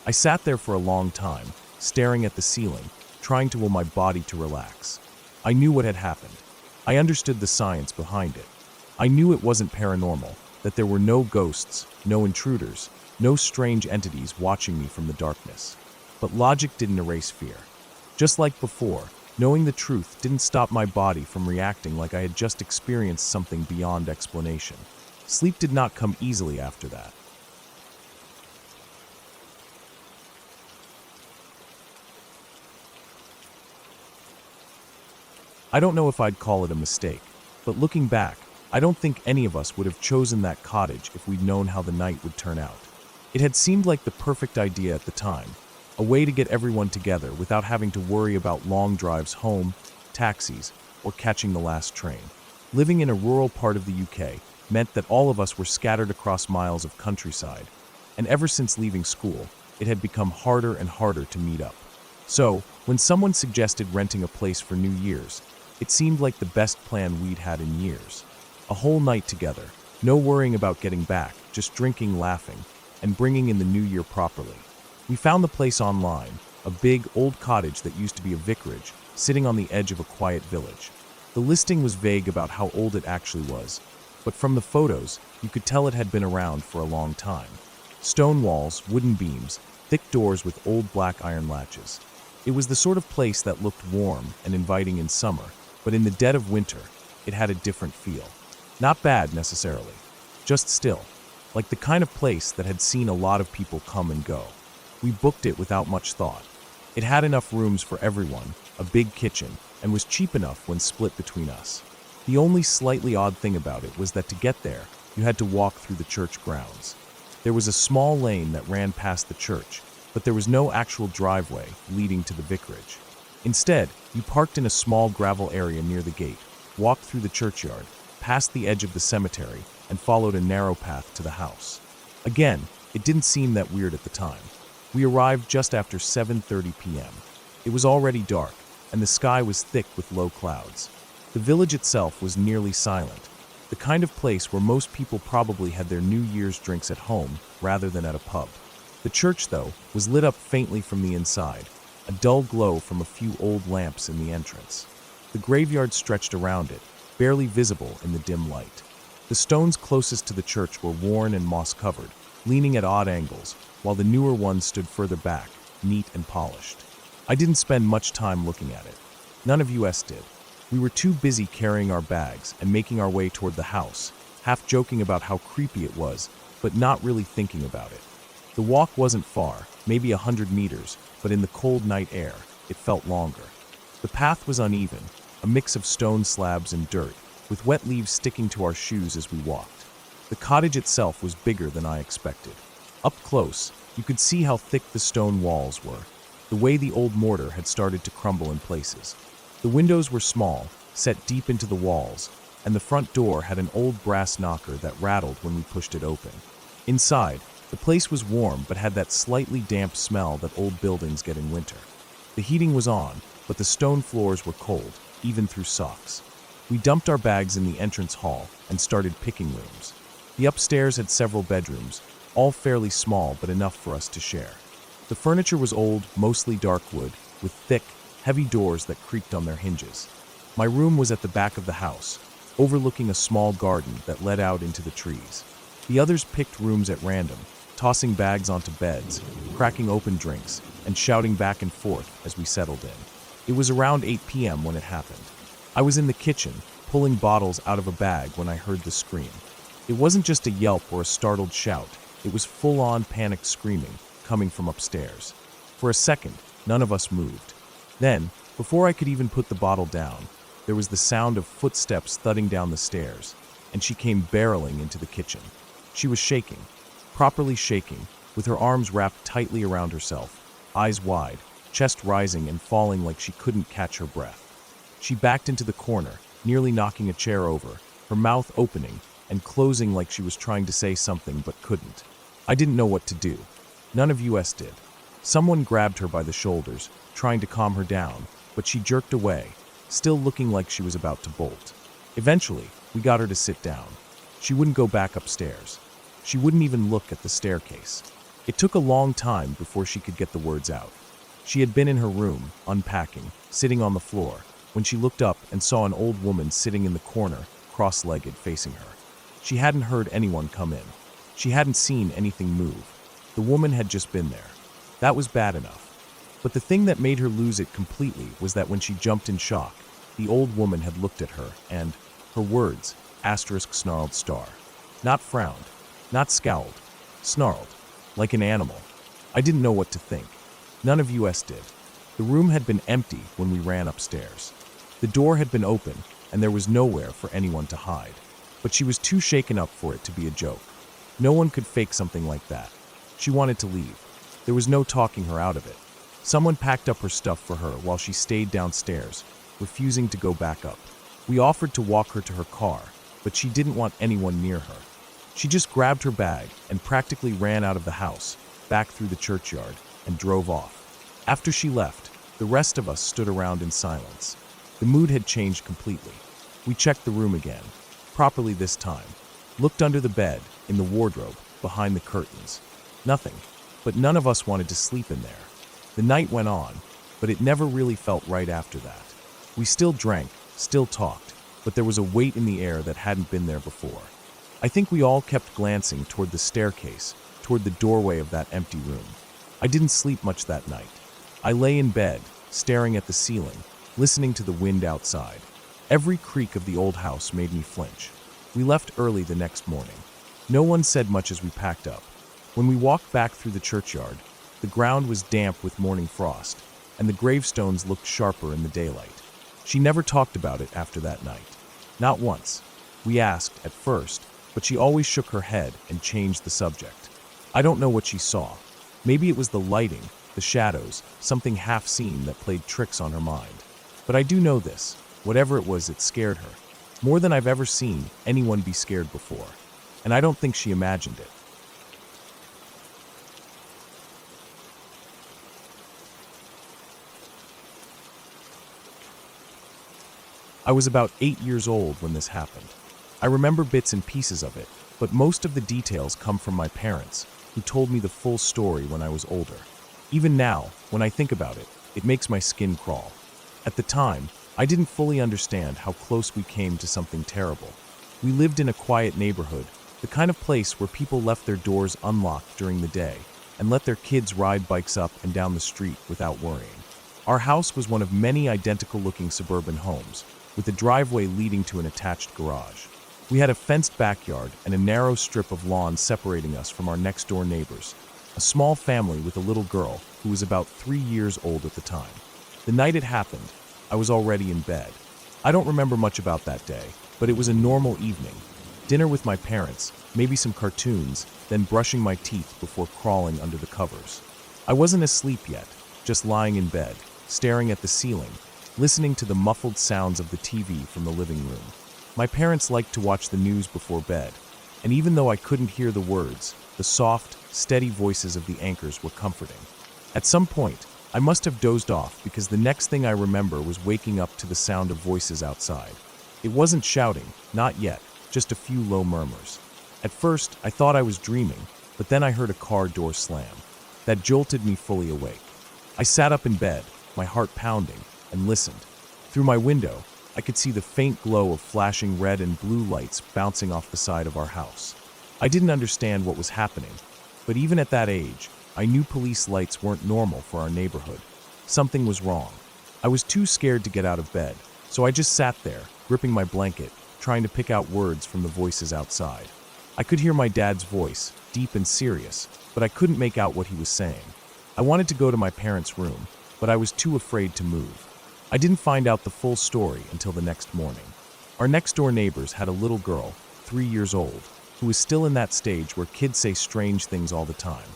I sat there for a long time, staring at the ceiling, trying to will my body to relax. I knew what had happened. I understood the science behind it. I knew it wasn't paranormal, that there were no ghosts, no intruders, no strange entities watching me from the darkness. But logic didn't erase fear. Just like before, knowing the truth didn't stop my body from reacting like I had just experienced something beyond explanation. Sleep did not come easily after that. I don't know if I'd call it a mistake, but looking back, I don't think any of us would have chosen that cottage if we'd known how the night would turn out. It had seemed like the perfect idea at the time, a way to get everyone together without having to worry about long drives home, taxis, or catching the last train. Living in a rural part of the UK meant that all of us were scattered across miles of countryside, and ever since leaving school, it had become harder and harder to meet up. So, when someone suggested renting a place for New Year's, it seemed like the best plan we'd had in years. A whole night together, no worrying about getting back, just drinking, laughing, and bringing in the new year properly. We found the place online, a big, old cottage that used to be a vicarage, sitting on the edge of a quiet village. The listing was vague about how old it actually was, but from the photos, you could tell it had been around for a long time. Stone walls, wooden beams, thick doors with old black iron latches. It was the sort of place that looked warm and inviting in summer, but in the dead of winter, it had a different feel. Not bad necessarily, just still, like the kind of place that had seen a lot of people come and go. We booked it without much thought. It had enough rooms for everyone, a big kitchen, and was cheap enough when split between us. The only slightly odd thing about it was that to get there, you had to walk through the church grounds. There was a small lane that ran past the church, but there was no actual driveway leading to the vicarage. Instead, you parked in a small gravel area near the gate, walked through the churchyard, past the edge of the cemetery, and followed a narrow path to the house. Again, it didn't seem that weird at the time. We arrived just after 7:30 p.m. It was already dark, and the sky was thick with low clouds. The village itself was nearly silent, the kind of place where most people probably had their New Year's drinks at home rather than at a pub. The church, though, was lit up faintly from the inside, a dull glow from a few old lamps in the entrance. The graveyard stretched around it, barely visible in the dim light. The stones closest to the church were worn and moss-covered, leaning at odd angles, while the newer ones stood further back, neat and polished. I didn't spend much time looking at it. None of us did. We were too busy carrying our bags and making our way toward the house, half joking about how creepy it was, but not really thinking about it. The walk wasn't far, maybe 100 meters, but in the cold night air, it felt longer. The path was uneven, a mix of stone slabs and dirt, with wet leaves sticking to our shoes as we walked. The cottage itself was bigger than I expected. Up close, you could see how thick the stone walls were, the way the old mortar had started to crumble in places. The windows were small, set deep into the walls, and the front door had an old brass knocker that rattled when we pushed it open. Inside, the place was warm but had that slightly damp smell that old buildings get in winter. The heating was on, but the stone floors were cold, even through socks. We dumped our bags in the entrance hall and started picking rooms. The upstairs had several bedrooms, all fairly small but enough for us to share. The furniture was old, mostly dark wood, with thick, heavy doors that creaked on their hinges. My room was at the back of the house, overlooking a small garden that led out into the trees. The others picked rooms at random, tossing bags onto beds, cracking open drinks, and shouting back and forth as we settled in. It was around 8 p.m. when it happened. I was in the kitchen, pulling bottles out of a bag when I heard the scream. It wasn't just a yelp or a startled shout, it was full-on panicked screaming, coming from upstairs. For a second, none of us moved. Then, before I could even put the bottle down, there was the sound of footsteps thudding down the stairs, and she came barreling into the kitchen. She was shaking, properly shaking, with her arms wrapped tightly around herself, eyes wide, chest rising and falling like she couldn't catch her breath. She backed into the corner, nearly knocking a chair over, her mouth opening and closing like she was trying to say something but couldn't. I didn't know what to do. None of us did. Someone grabbed her by the shoulders, trying to calm her down, but she jerked away, still looking like she was about to bolt. Eventually, we got her to sit down. She wouldn't go back upstairs. She wouldn't even look at the staircase. It took a long time before she could get the words out. She had been in her room, unpacking, sitting on the floor, when she looked up and saw an old woman sitting in the corner, cross-legged, facing her. She hadn't heard anyone come in. She hadn't seen anything move. The woman had just been there. That was bad enough. But the thing that made her lose it completely was that when she jumped in shock, the old woman had looked at her and, her words, *snarled star. Not frowned, not scowled, snarled, like an animal. I didn't know what to think. None of us did. The room had been empty when we ran upstairs. The door had been open, and there was nowhere for anyone to hide. But she was too shaken up for it to be a joke. No one could fake something like that. She wanted to leave. There was no talking her out of it. Someone packed up her stuff for her while she stayed downstairs, refusing to go back up. We offered to walk her to her car, but she didn't want anyone near her. She just grabbed her bag and practically ran out of the house, back through the churchyard, and drove off. After she left, the rest of us stood around in silence. The mood had changed completely. We checked the room again, properly this time, looked under the bed, in the wardrobe, behind the curtains. Nothing, but none of us wanted to sleep in there. The night went on, but it never really felt right after that. We still drank, still talked, but there was a weight in the air that hadn't been there before. I think we all kept glancing toward the staircase, toward the doorway of that empty room. I didn't sleep much that night. I lay in bed, staring at the ceiling, listening to the wind outside. Every creak of the old house made me flinch. We left early the next morning. No one said much as we packed up. When we walked back through the churchyard, the ground was damp with morning frost, and the gravestones looked sharper in the daylight. She never talked about it after that night. Not once. We asked at first, but she always shook her head and changed the subject. I don't know what she saw. Maybe it was the lighting, the shadows, something half-seen that played tricks on her mind. But I do know this. Whatever it was, it scared her. More than I've ever seen anyone be scared before. And I don't think she imagined it. I was about 8 years old when this happened. I remember bits and pieces of it, but most of the details come from my parents, who told me the full story when I was older. Even now, when I think about it, it makes my skin crawl. At the time, I didn't fully understand how close we came to something terrible. We lived in a quiet neighborhood, the kind of place where people left their doors unlocked during the day and let their kids ride bikes up and down the street without worrying. Our house was one of many identical-looking suburban homes, with a driveway leading to an attached garage. We had a fenced backyard and a narrow strip of lawn separating us from our next-door neighbors, a small family with a little girl who was about 3 years old at the time. The night it happened, I was already in bed. I don't remember much about that day, but it was a normal evening. Dinner with my parents, maybe some cartoons, then brushing my teeth before crawling under the covers. I wasn't asleep yet, just lying in bed, staring at the ceiling, listening to the muffled sounds of the TV from the living room. My parents liked to watch the news before bed, and even though I couldn't hear the words, the soft, steady voices of the anchors were comforting. At some point, I must have dozed off because the next thing I remember was waking up to the sound of voices outside. It wasn't shouting, not yet, just a few low murmurs. At first, I thought I was dreaming, but then I heard a car door slam. That jolted me fully awake. I sat up in bed, my heart pounding, and listened. Through my window, I could see the faint glow of flashing red and blue lights bouncing off the side of our house. I didn't understand what was happening, but even at that age, I knew police lights weren't normal for our neighborhood. Something was wrong. I was too scared to get out of bed, so I just sat there, gripping my blanket, trying to pick out words from the voices outside. I could hear my dad's voice, deep and serious, but I couldn't make out what he was saying. I wanted to go to my parents' room, but I was too afraid to move. I didn't find out the full story until the next morning. Our next-door neighbors had a little girl, 3 years old, who was still in that stage where kids say strange things all the time.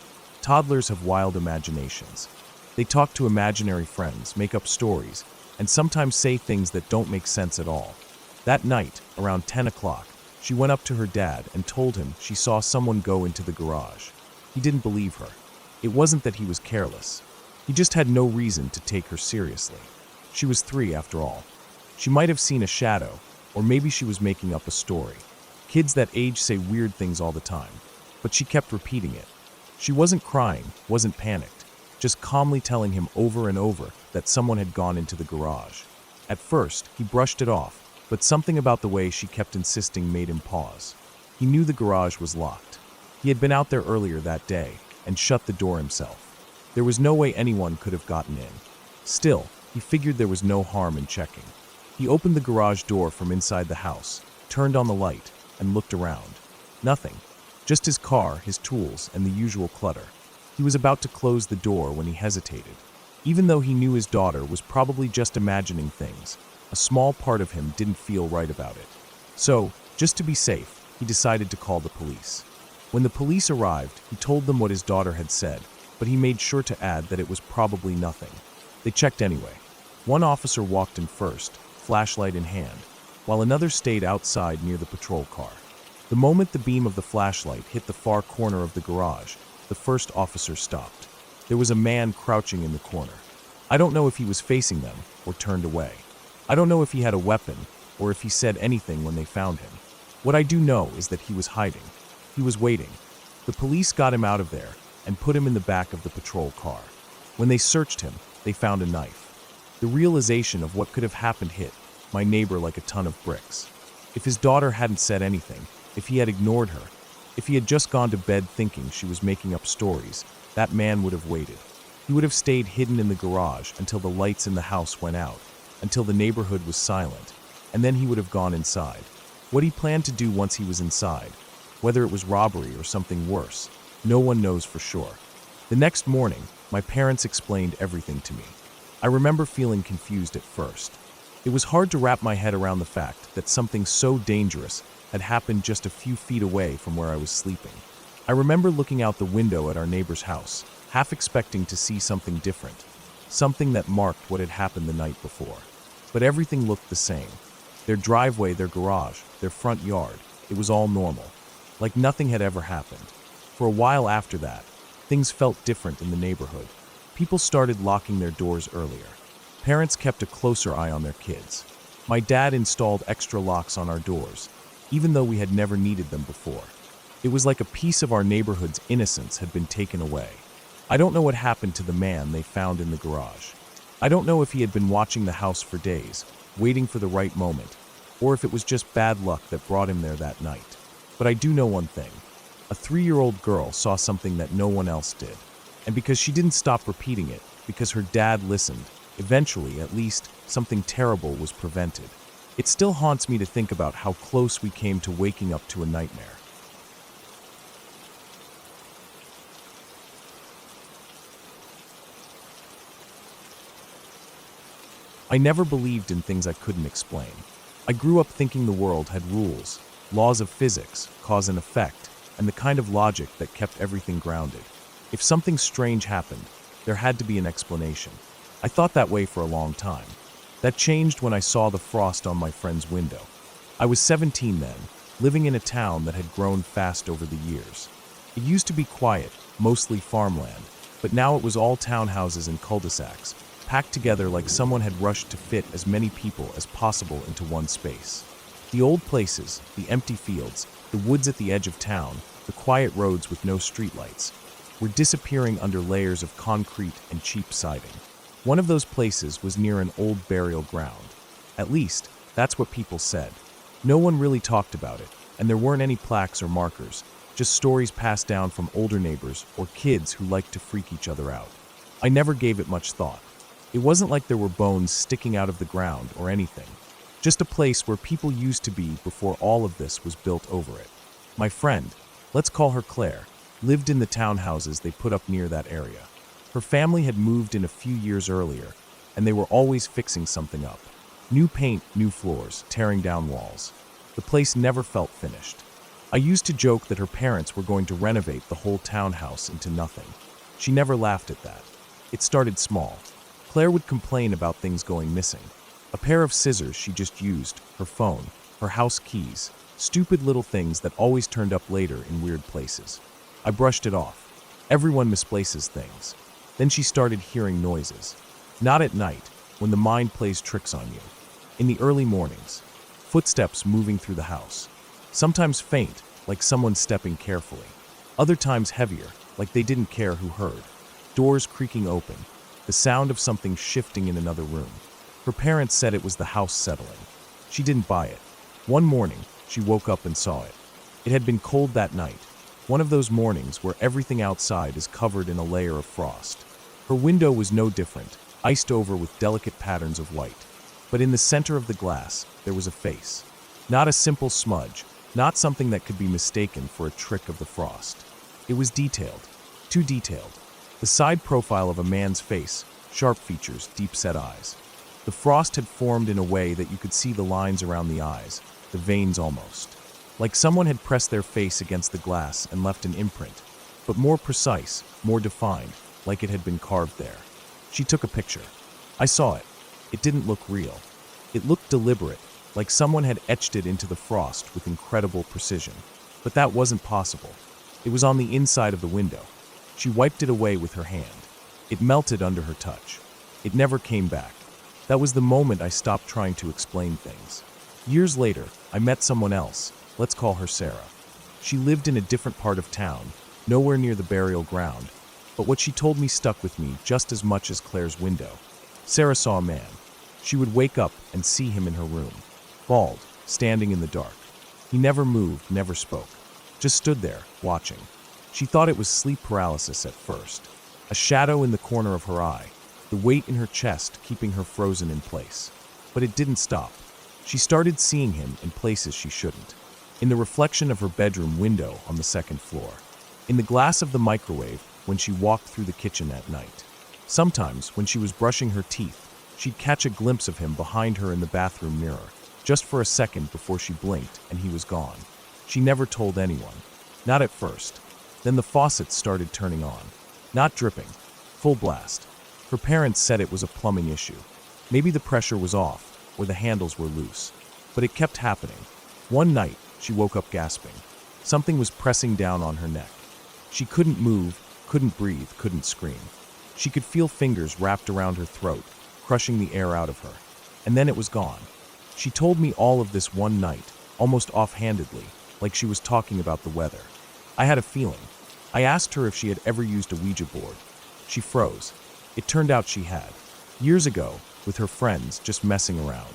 Toddlers have wild imaginations. They talk to imaginary friends, make up stories, and sometimes say things that don't make sense at all. That night, around 10 o'clock, she went up to her dad and told him she saw someone go into the garage. He didn't believe her. It wasn't that he was careless. He just had no reason to take her seriously. She was 3 after all. She might have seen a shadow, or maybe she was making up a story. Kids that age say weird things all the time, but she kept repeating it. She wasn't crying, wasn't panicked, just calmly telling him over and over that someone had gone into the garage. At first, he brushed it off, but something about the way she kept insisting made him pause. He knew the garage was locked. He had been out there earlier that day and shut the door himself. There was no way anyone could have gotten in. Still, he figured there was no harm in checking. He opened the garage door from inside the house, turned on the light, and looked around. Nothing. Just his car, his tools, and the usual clutter. He was about to close the door when he hesitated. Even though he knew his daughter was probably just imagining things, a small part of him didn't feel right about it. So, just to be safe, he decided to call the police. When the police arrived, he told them what his daughter had said, but he made sure to add that it was probably nothing. They checked anyway. One officer walked in first, flashlight in hand, while another stayed outside near the patrol car. The moment the beam of the flashlight hit the far corner of the garage, the first officer stopped. There was a man crouching in the corner. I don't know if he was facing them or turned away. I don't know if he had a weapon or if he said anything when they found him. What I do know is that he was hiding. He was waiting. The police got him out of there and put him in the back of the patrol car. When they searched him, they found a knife. The realization of what could have happened hit my neighbor like a ton of bricks. If his daughter hadn't said anything, if he had ignored her, if he had just gone to bed thinking she was making up stories, that man would have waited. He would have stayed hidden in the garage until the lights in the house went out, until the neighborhood was silent, and then he would have gone inside. What he planned to do once he was inside, whether it was robbery or something worse, no one knows for sure. The next morning, my parents explained everything to me. I remember feeling confused at first. It was hard to wrap my head around the fact that something so dangerous had happened just a few feet away from where I was sleeping. I remember looking out the window at our neighbor's house, half expecting to see something different, something that marked what had happened the night before. But everything looked the same. Their driveway, their garage, their front yard, it was all normal, like nothing had ever happened. For a while after that, things felt different in the neighborhood. People started locking their doors earlier. Parents kept a closer eye on their kids. My dad installed extra locks on our doors, even though we had never needed them before. It was like a piece of our neighborhood's innocence had been taken away. I don't know what happened to the man they found in the garage. I don't know if he had been watching the house for days, waiting for the right moment, or if it was just bad luck that brought him there that night. But I do know one thing. A 3-year-old girl saw something that no one else did. And because she didn't stop repeating it, because her dad listened, eventually, at least, something terrible was prevented. It still haunts me to think about how close we came to waking up to a nightmare. I never believed in things I couldn't explain. I grew up thinking the world had rules, laws of physics, cause and effect, and the kind of logic that kept everything grounded. If something strange happened, there had to be an explanation. I thought that way for a long time. That changed when I saw the frost on my friend's window. I was 17 then, living in a town that had grown fast over the years. It used to be quiet, mostly farmland, but now it was all townhouses and cul-de-sacs, packed together like someone had rushed to fit as many people as possible into one space. The old places, the empty fields, the woods at the edge of town, the quiet roads with no streetlights, were disappearing under layers of concrete and cheap siding. One of those places was near an old burial ground. At least, that's what people said. No one really talked about it, and there weren't any plaques or markers, just stories passed down from older neighbors or kids who liked to freak each other out. I never gave it much thought. It wasn't like there were bones sticking out of the ground or anything. Just a place where people used to be before all of this was built over it. My friend, let's call her Claire, lived in the townhouses they put up near that area. Her family had moved in a few years earlier, and they were always fixing something up. New paint, new floors, tearing down walls. The place never felt finished. I used to joke that her parents were going to renovate the whole townhouse into nothing. She never laughed at that. It started small. Claire would complain about things going missing. A pair of scissors she just used, her phone, her house keys, stupid little things that always turned up later in weird places. I brushed it off. Everyone misplaces things. Then she started hearing noises. Not at night, when the mind plays tricks on you. In the early mornings. Footsteps moving through the house. Sometimes faint, like someone stepping carefully. Other times heavier, like they didn't care who heard. Doors creaking open. The sound of something shifting in another room. Her parents said it was the house settling. She didn't buy it. One morning, she woke up and saw it. It had been cold that night. One of those mornings where everything outside is covered in a layer of frost. Her window was no different, iced over with delicate patterns of white. But in the center of the glass, there was a face. Not a simple smudge, not something that could be mistaken for a trick of the frost. It was detailed, too detailed. The side profile of a man's face, sharp features, deep-set eyes. The frost had formed in a way that you could see the lines around the eyes, the veins almost. Like someone had pressed their face against the glass and left an imprint, but more precise, more defined, like it had been carved there. She took a picture. I saw it. It didn't look real. It looked deliberate, like someone had etched it into the frost with incredible precision. But that wasn't possible. It was on the inside of the window. She wiped it away with her hand. It melted under her touch. It never came back. That was the moment I stopped trying to explain things. Years later, I met someone else. Let's call her Sarah. She lived in a different part of town, nowhere near the burial ground, but what she told me stuck with me just as much as Claire's window. Sarah saw a man. She would wake up and see him in her room, bald, standing in the dark. He never moved, never spoke, just stood there, watching. She thought it was sleep paralysis at first. A shadow in the corner of her eye, the weight in her chest keeping her frozen in place. But it didn't stop. She started seeing him in places she shouldn't. In the reflection of her bedroom window on the second floor. In the glass of the microwave when she walked through the kitchen at night. Sometimes, when she was brushing her teeth, she'd catch a glimpse of him behind her in the bathroom mirror, just for a second before she blinked and he was gone. She never told anyone. Not at first. Then the faucets started turning on. Not dripping. Full blast. Her parents said it was a plumbing issue. Maybe the pressure was off, or the handles were loose. But it kept happening. One night, she woke up gasping. Something was pressing down on her neck. She couldn't move, couldn't breathe, couldn't scream. She could feel fingers wrapped around her throat, crushing the air out of her. And then it was gone. She told me all of this one night, almost offhandedly, like she was talking about the weather. I had a feeling. I asked her if she had ever used a Ouija board. She froze. It turned out she had. Years ago, with her friends, just messing around.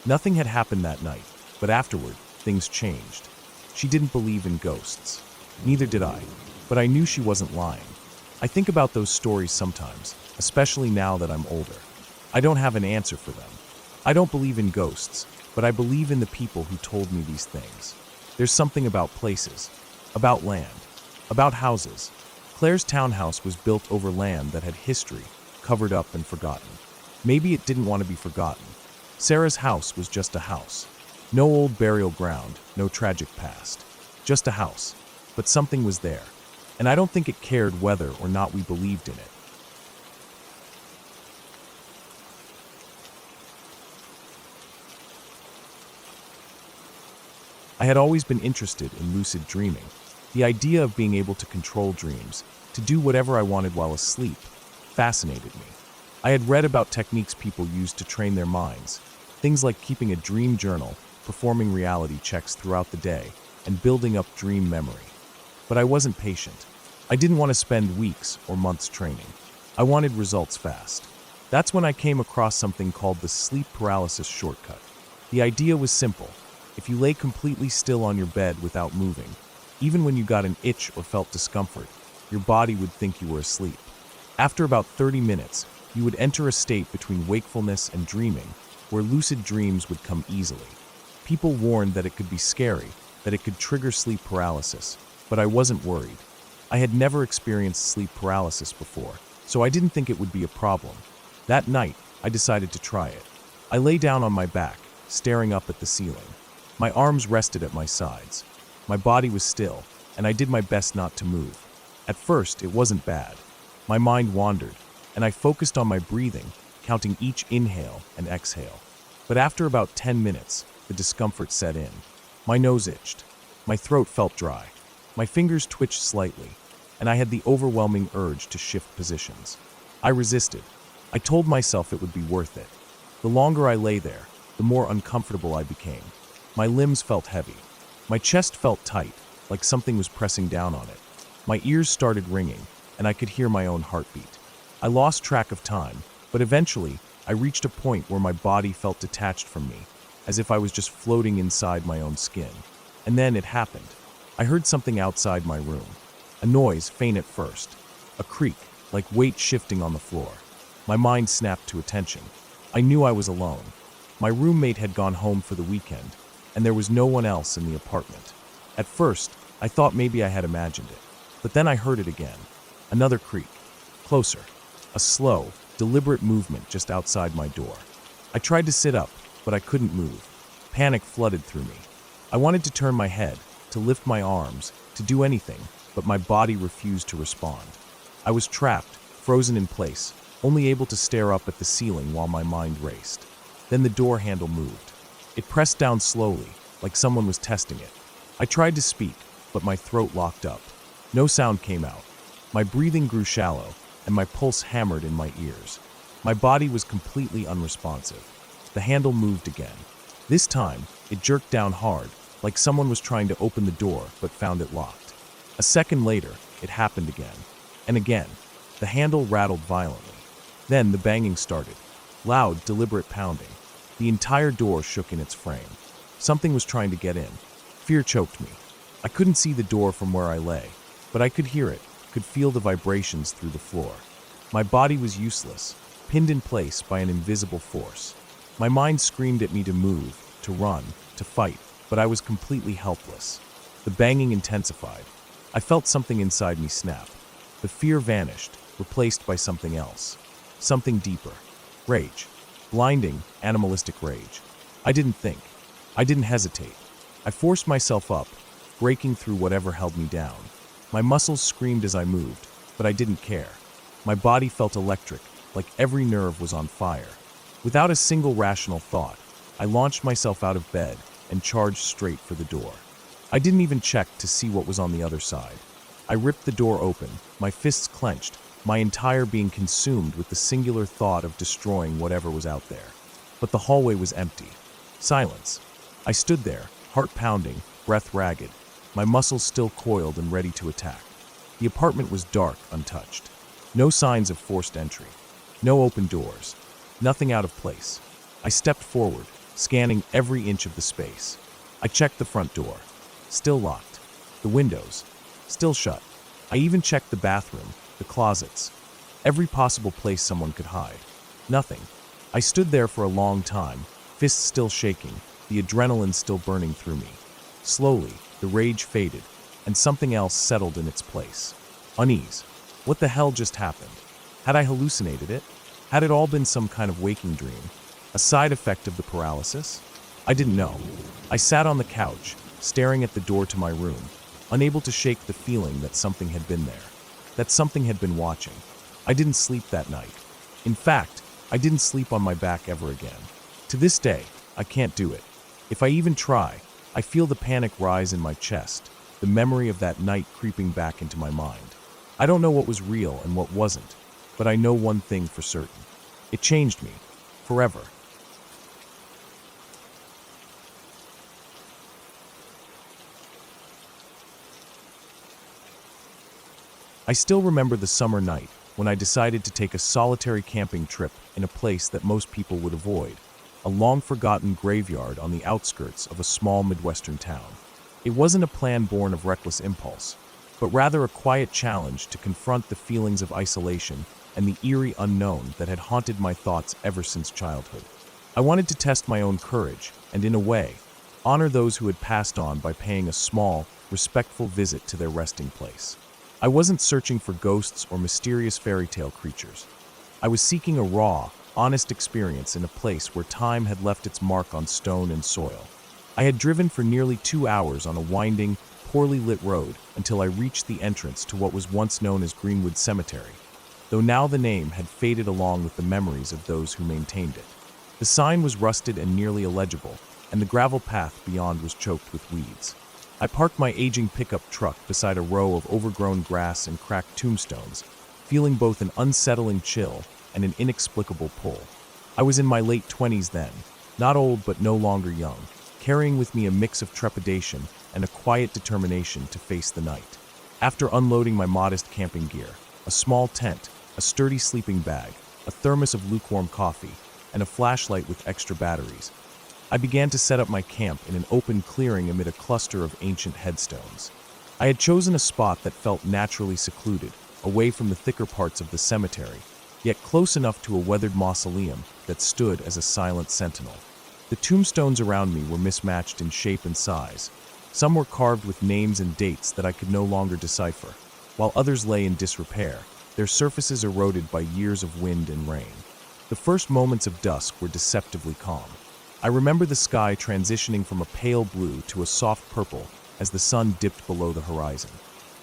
Nothing had happened that night, but afterward, things changed. She didn't believe in ghosts. Neither did I, but I knew she wasn't lying. I think about those stories sometimes, especially now that I'm older. I don't have an answer for them. I don't believe in ghosts, but I believe in the people who told me these things. There's something about places, about land, about houses. Claire's townhouse was built over land that had history, covered up and forgotten. Maybe it didn't want to be forgotten. Sarah's house was just a house. No old burial ground, no tragic past. Just a house. But something was there. And I don't think it cared whether or not we believed in it. I had always been interested in lucid dreaming. The idea of being able to control dreams, to do whatever I wanted while asleep, fascinated me. I had read about techniques people used to train their minds, things like keeping a dream journal, performing reality checks throughout the day, and building up dream memory. But I wasn't patient. I didn't want to spend weeks or months training. I wanted results fast. That's when I came across something called the sleep paralysis shortcut. The idea was simple. If you lay completely still on your bed without moving, even when you got an itch or felt discomfort, your body would think you were asleep. After about 30 minutes, you would enter a state between wakefulness and dreaming, where lucid dreams would come easily. People warned that it could be scary, that it could trigger sleep paralysis, but I wasn't worried. I had never experienced sleep paralysis before, so I didn't think it would be a problem. That night, I decided to try it. I lay down on my back, staring up at the ceiling. My arms rested at my sides. My body was still, and I did my best not to move. At first, it wasn't bad. My mind wandered, and I focused on my breathing, counting each inhale and exhale. But after about 10 minutes, the discomfort set in. My nose itched. My throat felt dry. My fingers twitched slightly, and I had the overwhelming urge to shift positions. I resisted. I told myself it would be worth it. The longer I lay there, the more uncomfortable I became. My limbs felt heavy. My chest felt tight, like something was pressing down on it. My ears started ringing, and I could hear my own heartbeat. I lost track of time, but eventually, I reached a point where my body felt detached from me, as if I was just floating inside my own skin. And then it happened. I heard something outside my room. A noise, faint at first. A creak, like weight shifting on the floor. My mind snapped to attention. I knew I was alone. My roommate had gone home for the weekend, and there was no one else in the apartment. At first, I thought maybe I had imagined it. But then I heard it again. Another creak. Closer. A slow, deliberate movement just outside my door. I tried to sit up, but I couldn't move. Panic flooded through me. I wanted to turn my head, to lift my arms, to do anything, but my body refused to respond. I was trapped, frozen in place, only able to stare up at the ceiling while my mind raced. Then the door handle moved. It pressed down slowly, like someone was testing it. I tried to speak, but my throat locked up. No sound came out. My breathing grew shallow, and my pulse hammered in my ears. My body was completely unresponsive. The handle moved again. This time, it jerked down hard, like someone was trying to open the door but found it locked. A second later, it happened again. And again. The handle rattled violently. Then the banging started. Loud, deliberate pounding. The entire door shook in its frame. Something was trying to get in. Fear choked me. I couldn't see the door from where I lay, but I could hear it, could feel the vibrations through the floor. My body was useless, pinned in place by an invisible force. My mind screamed at me to move, to run, to fight, but I was completely helpless. The banging intensified. I felt something inside me snap. The fear vanished, replaced by something else. Something deeper. Rage. Blinding, animalistic rage. I didn't think. I didn't hesitate. I forced myself up, breaking through whatever held me down. My muscles screamed as I moved, but I didn't care. My body felt electric, like every nerve was on fire. Without a single rational thought, I launched myself out of bed and charged straight for the door. I didn't even check to see what was on the other side. I ripped the door open, my fists clenched, my entire being consumed with the singular thought of destroying whatever was out there. But the hallway was empty. Silence. I stood there, heart pounding, breath ragged, my muscles still coiled and ready to attack. The apartment was dark, untouched. No signs of forced entry. No open doors. Nothing out of place. I stepped forward, scanning every inch of the space. I checked the front door. Still locked. The windows. Still shut. I even checked the bathroom, the closets. Every possible place someone could hide. Nothing. I stood there for a long time, fists still shaking, the adrenaline still burning through me. Slowly, the rage faded, and something else settled in its place. Unease. What the hell just happened? Had I hallucinated it? Had it all been some kind of waking dream? A side effect of the paralysis? I didn't know. I sat on the couch, staring at the door to my room, unable to shake the feeling that something had been there, that something had been watching. I didn't sleep that night. In fact, I didn't sleep on my back ever again. To this day, I can't do it. If I even try, I feel the panic rise in my chest, the memory of that night creeping back into my mind. I don't know what was real and what wasn't, but I know one thing for certain. It changed me, forever. I still remember the summer night when I decided to take a solitary camping trip in a place that most people would avoid, a long-forgotten graveyard on the outskirts of a small Midwestern town. It wasn't a plan born of reckless impulse, but rather a quiet challenge to confront the feelings of isolation and the eerie unknown that had haunted my thoughts ever since childhood. I wanted to test my own courage and, in a way, honor those who had passed on by paying a small, respectful visit to their resting place. I wasn't searching for ghosts or mysterious fairy tale creatures. I was seeking a raw, honest experience in a place where time had left its mark on stone and soil. I had driven for nearly 2 hours on a winding, poorly lit road until I reached the entrance to what was once known as Greenwood Cemetery, though now the name had faded along with the memories of those who maintained it. The sign was rusted and nearly illegible, and the gravel path beyond was choked with weeds. I parked my aging pickup truck beside a row of overgrown grass and cracked tombstones, feeling both an unsettling chill and an inexplicable pull. I was in my late 20s then, not old but no longer young, carrying with me a mix of trepidation and a quiet determination to face the night. After unloading my modest camping gear, a small tent, a sturdy sleeping bag, a thermos of lukewarm coffee, and a flashlight with extra batteries, I began to set up my camp in an open clearing amid a cluster of ancient headstones. I had chosen a spot that felt naturally secluded, away from the thicker parts of the cemetery, yet close enough to a weathered mausoleum that stood as a silent sentinel. The tombstones around me were mismatched in shape and size. Some were carved with names and dates that I could no longer decipher, while others lay in disrepair, their surfaces eroded by years of wind and rain. The first moments of dusk were deceptively calm. I remember the sky transitioning from a pale blue to a soft purple as the sun dipped below the horizon.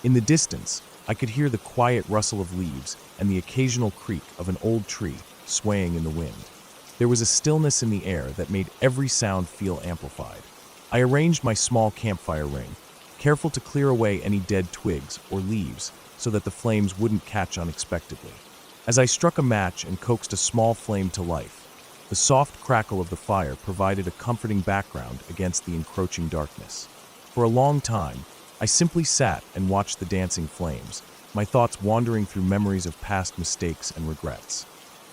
In the distance, I could hear the quiet rustle of leaves and the occasional creak of an old tree swaying in the wind. There was a stillness in the air that made every sound feel amplified. I arranged my small campfire ring, careful to clear away any dead twigs or leaves so that the flames wouldn't catch unexpectedly. As I struck a match and coaxed a small flame to life, the soft crackle of the fire provided a comforting background against the encroaching darkness. For a long time, I simply sat and watched the dancing flames, my thoughts wandering through memories of past mistakes and regrets.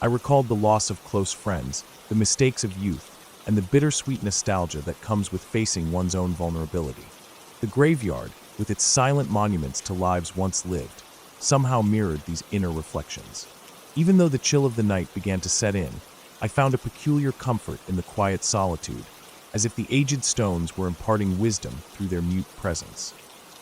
I recalled the loss of close friends, the mistakes of youth, and the bittersweet nostalgia that comes with facing one's own vulnerability. The graveyard, with its silent monuments to lives once lived, somehow mirrored these inner reflections. Even though the chill of the night began to set in, I found a peculiar comfort in the quiet solitude, as if the aged stones were imparting wisdom through their mute presence.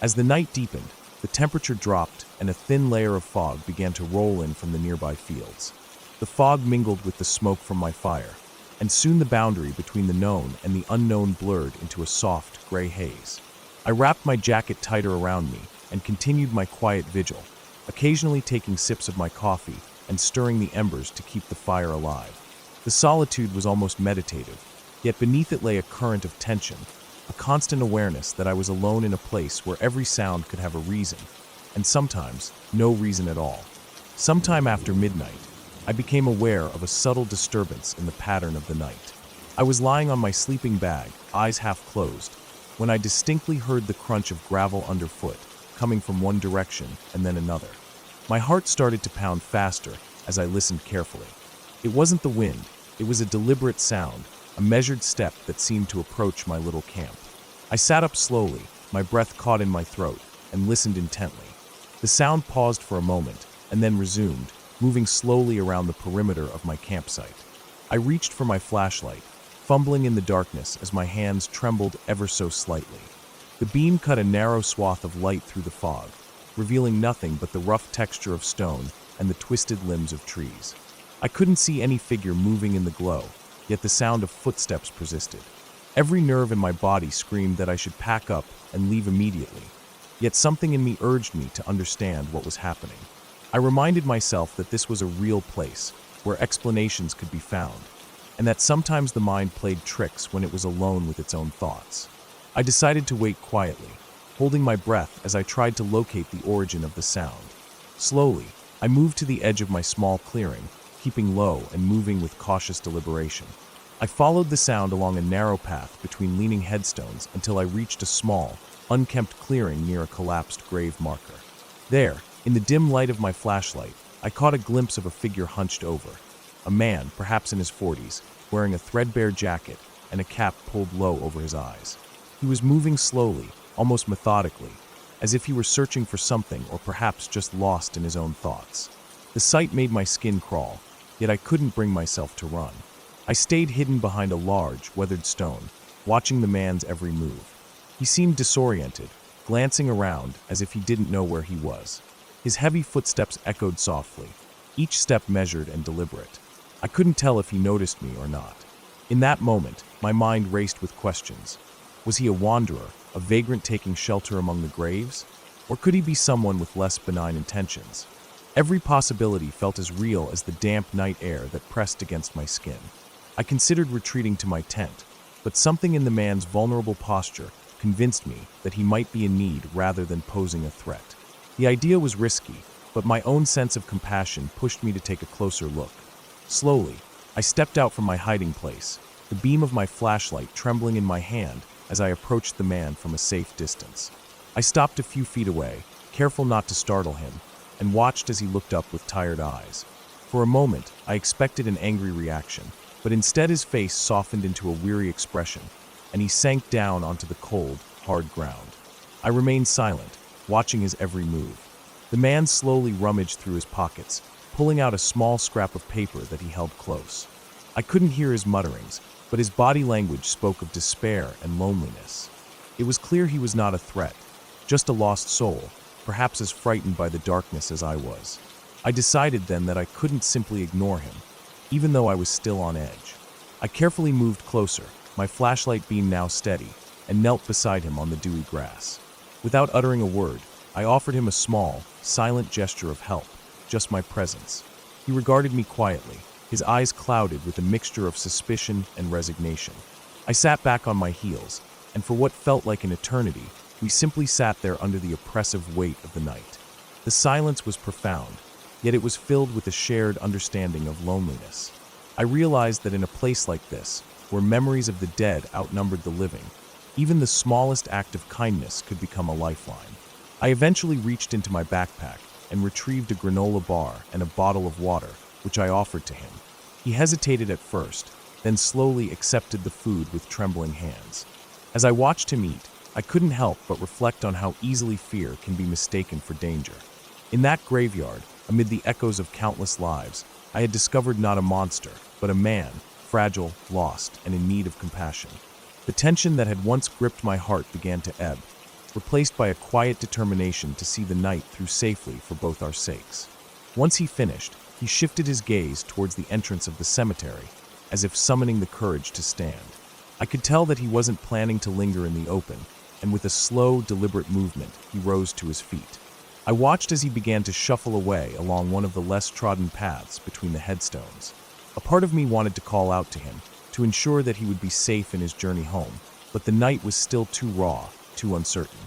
As the night deepened, the temperature dropped and a thin layer of fog began to roll in from the nearby fields. The fog mingled with the smoke from my fire, and soon the boundary between the known and the unknown blurred into a soft, gray haze. I wrapped my jacket tighter around me and continued my quiet vigil, occasionally taking sips of my coffee and stirring the embers to keep the fire alive. The solitude was almost meditative, yet beneath it lay a current of tension, a constant awareness that I was alone in a place where every sound could have a reason, and sometimes no reason at all. Sometime after midnight, I became aware of a subtle disturbance in the pattern of the night. I was lying on my sleeping bag, eyes half closed, when I distinctly heard the crunch of gravel underfoot, coming from one direction and then another. My heart started to pound faster as I listened carefully. It wasn't the wind, it was a deliberate sound, a measured step that seemed to approach my little camp. I sat up slowly, my breath caught in my throat, and listened intently. The sound paused for a moment, and then resumed, moving slowly around the perimeter of my campsite. I reached for my flashlight, fumbling in the darkness as my hands trembled ever so slightly. The beam cut a narrow swath of light through the fog, revealing nothing but the rough texture of stone and the twisted limbs of trees. I couldn't see any figure moving in the glow, yet the sound of footsteps persisted. Every nerve in my body screamed that I should pack up and leave immediately, yet something in me urged me to understand what was happening. I reminded myself that this was a real place, where explanations could be found, and that sometimes the mind played tricks when it was alone with its own thoughts. I decided to wait quietly, holding my breath as I tried to locate the origin of the sound. Slowly, I moved to the edge of my small clearing, keeping low and moving with cautious deliberation. I followed the sound along a narrow path between leaning headstones until I reached a small, unkempt clearing near a collapsed grave marker. There, in the dim light of my flashlight, I caught a glimpse of a figure hunched over. A man, perhaps in his 40s, wearing a threadbare jacket and a cap pulled low over his eyes. He was moving slowly, almost methodically, as if he were searching for something or perhaps just lost in his own thoughts. The sight made my skin crawl, yet I couldn't bring myself to run. I stayed hidden behind a large, weathered stone, watching the man's every move. He seemed disoriented, glancing around as if he didn't know where he was. His heavy footsteps echoed softly, each step measured and deliberate. I couldn't tell if he noticed me or not. In that moment, my mind raced with questions. Was he a wanderer, a vagrant taking shelter among the graves? Or could he be someone with less benign intentions? Every possibility felt as real as the damp night air that pressed against my skin. I considered retreating to my tent, but something in the man's vulnerable posture convinced me that he might be in need rather than posing a threat. The idea was risky, but my own sense of compassion pushed me to take a closer look. Slowly, I stepped out from my hiding place, the beam of my flashlight trembling in my hand as I approached the man from a safe distance. I stopped a few feet away, careful not to startle him, and watched as he looked up with tired eyes. For a moment, I expected an angry reaction, but instead his face softened into a weary expression, and he sank down onto the cold, hard ground. I remained silent, watching his every move. The man slowly rummaged through his pockets, pulling out a small scrap of paper that he held close. I couldn't hear his mutterings, but his body language spoke of despair and loneliness. It was clear he was not a threat, just a lost soul, perhaps as frightened by the darkness as I was. I decided then that I couldn't simply ignore him. even though I was still on edge. I carefully moved closer, my flashlight beam now steady, and knelt beside him on the dewy grass. Without uttering a word, I offered him a small, silent gesture of help, just my presence. He regarded me quietly, his eyes clouded with a mixture of suspicion and resignation. I sat back on my heels, and for what felt like an eternity, we simply sat there under the oppressive weight of the night. The silence was profound, yet it was filled with a shared understanding of loneliness. I realized that in a place like this, where memories of the dead outnumbered the living, even the smallest act of kindness could become a lifeline. I eventually reached into my backpack and retrieved a granola bar and a bottle of water, which I offered to him. He hesitated at first, then slowly accepted the food with trembling hands. As I watched him eat, I couldn't help but reflect on how easily fear can be mistaken for danger. In that graveyard, amid the echoes of countless lives, I had discovered not a monster, but a man, fragile, lost, and in need of compassion. The tension that had once gripped my heart began to ebb, replaced by a quiet determination to see the night through safely for both our sakes. Once he finished, he shifted his gaze towards the entrance of the cemetery, as if summoning the courage to stand. I could tell that he wasn't planning to linger in the open, and with a slow, deliberate movement, he rose to his feet. I watched as he began to shuffle away along one of the less trodden paths between the headstones. A part of me wanted to call out to him, to ensure that he would be safe in his journey home, but the night was still too raw, too uncertain.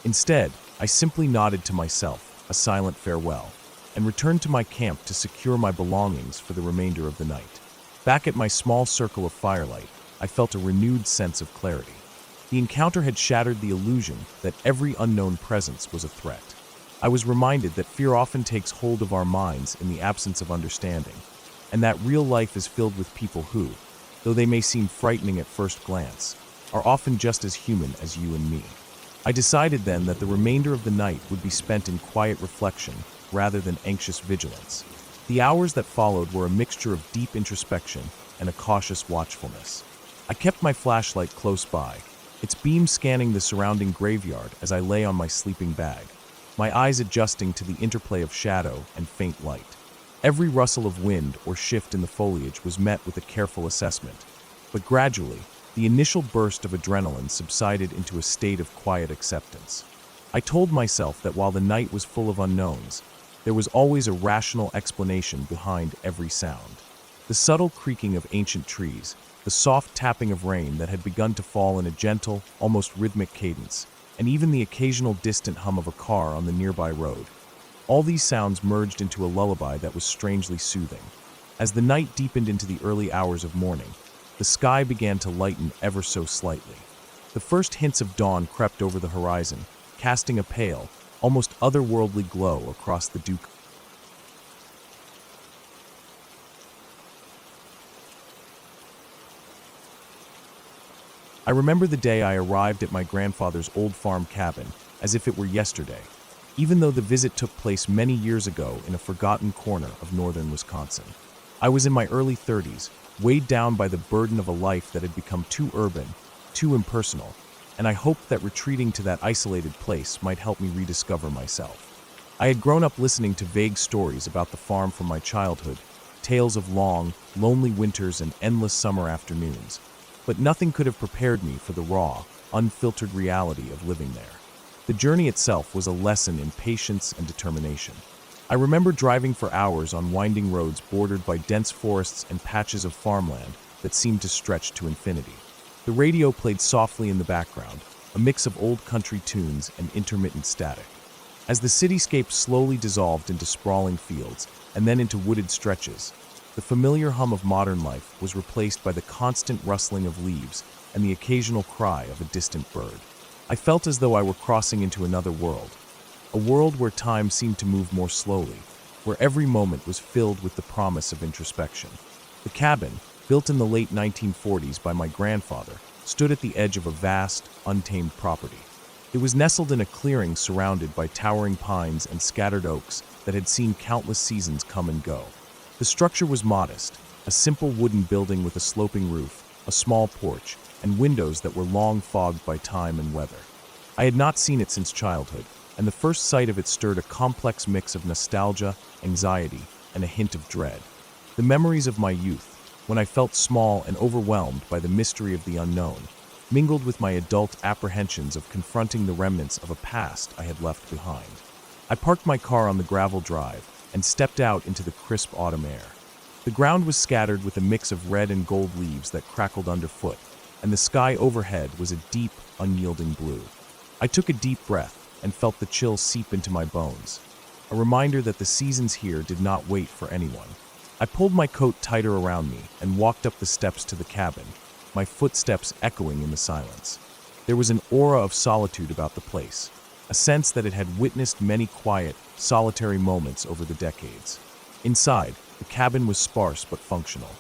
Instead, I simply nodded to myself, a silent farewell, and returned to my camp to secure my belongings for the remainder of the night. Back at my small circle of firelight, I felt a renewed sense of clarity. The encounter had shattered the illusion that every unknown presence was a threat. I was reminded that fear often takes hold of our minds in the absence of understanding, and that real life is filled with people who, though they may seem frightening at first glance, are often just as human as you and me. I decided then that the remainder of the night would be spent in quiet reflection rather than anxious vigilance. The hours that followed were a mixture of deep introspection and a cautious watchfulness. I kept my flashlight close by, its beam scanning the surrounding graveyard as I lay on my sleeping bag, my eyes adjusting to the interplay of shadow and faint light. Every rustle of wind or shift in the foliage was met with a careful assessment, but gradually, the initial burst of adrenaline subsided into a state of quiet acceptance. I told myself that while the night was full of unknowns, there was always a rational explanation behind every sound. The subtle creaking of ancient trees, the soft tapping of rain that had begun to fall in a gentle, almost rhythmic cadence, and even the occasional distant hum of a car on the nearby road. All these sounds merged into a lullaby that was strangely soothing. As the night deepened into the early hours of morning, the sky began to lighten ever so slightly. The first hints of dawn crept over the horizon, casting a pale, almost otherworldly glow across the dew. I remember the day I arrived at my grandfather's old farm cabin as if it were yesterday, even though the visit took place many years ago in a forgotten corner of northern Wisconsin. I was in my early 30s, weighed down by the burden of a life that had become too urban, too impersonal, and I hoped that retreating to that isolated place might help me rediscover myself. I had grown up listening to vague stories about the farm from my childhood, tales of long, lonely winters and endless summer afternoons, but nothing could have prepared me for the raw, unfiltered reality of living there. The journey itself was a lesson in patience and determination. I remember driving for hours on winding roads bordered by dense forests and patches of farmland that seemed to stretch to infinity. The radio played softly in the background, a mix of old country tunes and intermittent static. As the cityscape slowly dissolved into sprawling fields and then into wooded stretches, the familiar hum of modern life was replaced by the constant rustling of leaves and the occasional cry of a distant bird. I felt as though I were crossing into another world, a world where time seemed to move more slowly, where every moment was filled with the promise of introspection. The cabin, built in the late 1940s by my grandfather, stood at the edge of a vast, untamed property. It was nestled in a clearing surrounded by towering pines and scattered oaks that had seen countless seasons come and go. The structure was modest, a simple wooden building with a sloping roof, a small porch, and windows that were long fogged by time and weather. I had not seen it since childhood, and the first sight of it stirred a complex mix of nostalgia, anxiety, and a hint of dread. The memories of my youth, when I felt small and overwhelmed by the mystery of the unknown, mingled with my adult apprehensions of confronting the remnants of a past I had left behind. I parked my car on the gravel drive and stepped out into the crisp autumn air. The ground was scattered with a mix of red and gold leaves that crackled underfoot, and the sky overhead was a deep, unyielding blue. I took a deep breath and felt the chill seep into my bones, a reminder that the seasons here did not wait for anyone. I pulled my coat tighter around me and walked up the steps to the cabin, my footsteps echoing in the silence. There was an aura of solitude about the place, a sense that it had witnessed many quiet, solitary moments over the decades. Inside, the cabin was sparse but functional.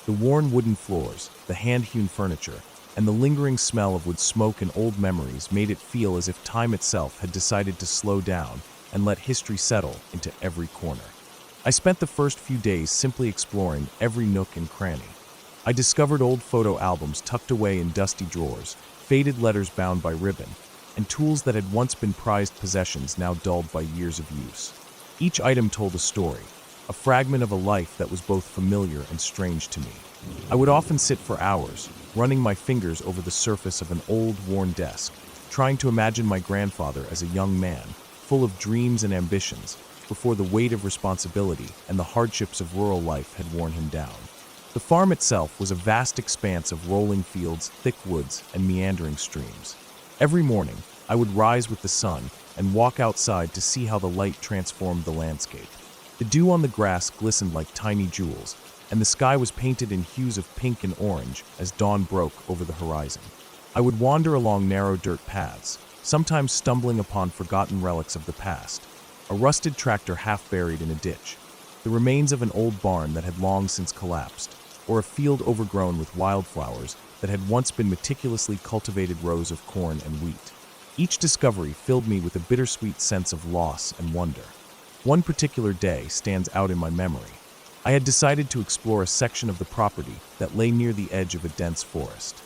The worn wooden floors, the hand-hewn furniture, and the lingering smell of wood smoke and old memories made it feel as if time itself had decided to slow down and let history settle into every corner. I spent the first few days simply exploring every nook and cranny. I discovered old photo albums tucked away in dusty drawers, faded letters bound by ribbon, and tools that had once been prized possessions now dulled by years of use. Each item told a story, a fragment of a life that was both familiar and strange to me. I would often sit for hours, running my fingers over the surface of an old, worn desk, trying to imagine my grandfather as a young man, full of dreams and ambitions, before the weight of responsibility and the hardships of rural life had worn him down. The farm itself was a vast expanse of rolling fields, thick woods, and meandering streams. Every morning, I would rise with the sun and walk outside to see how the light transformed the landscape. The dew on the grass glistened like tiny jewels, and the sky was painted in hues of pink and orange as dawn broke over the horizon. I would wander along narrow dirt paths, sometimes stumbling upon forgotten relics of the past. A rusted tractor half buried in a ditch, the remains of an old barn that had long since collapsed, or a field overgrown with wildflowers that had once been meticulously cultivated rows of corn and wheat. Each discovery filled me with a bittersweet sense of loss and wonder. One particular day stands out in my memory. I had decided to explore a section of the property that lay near the edge of a dense forest.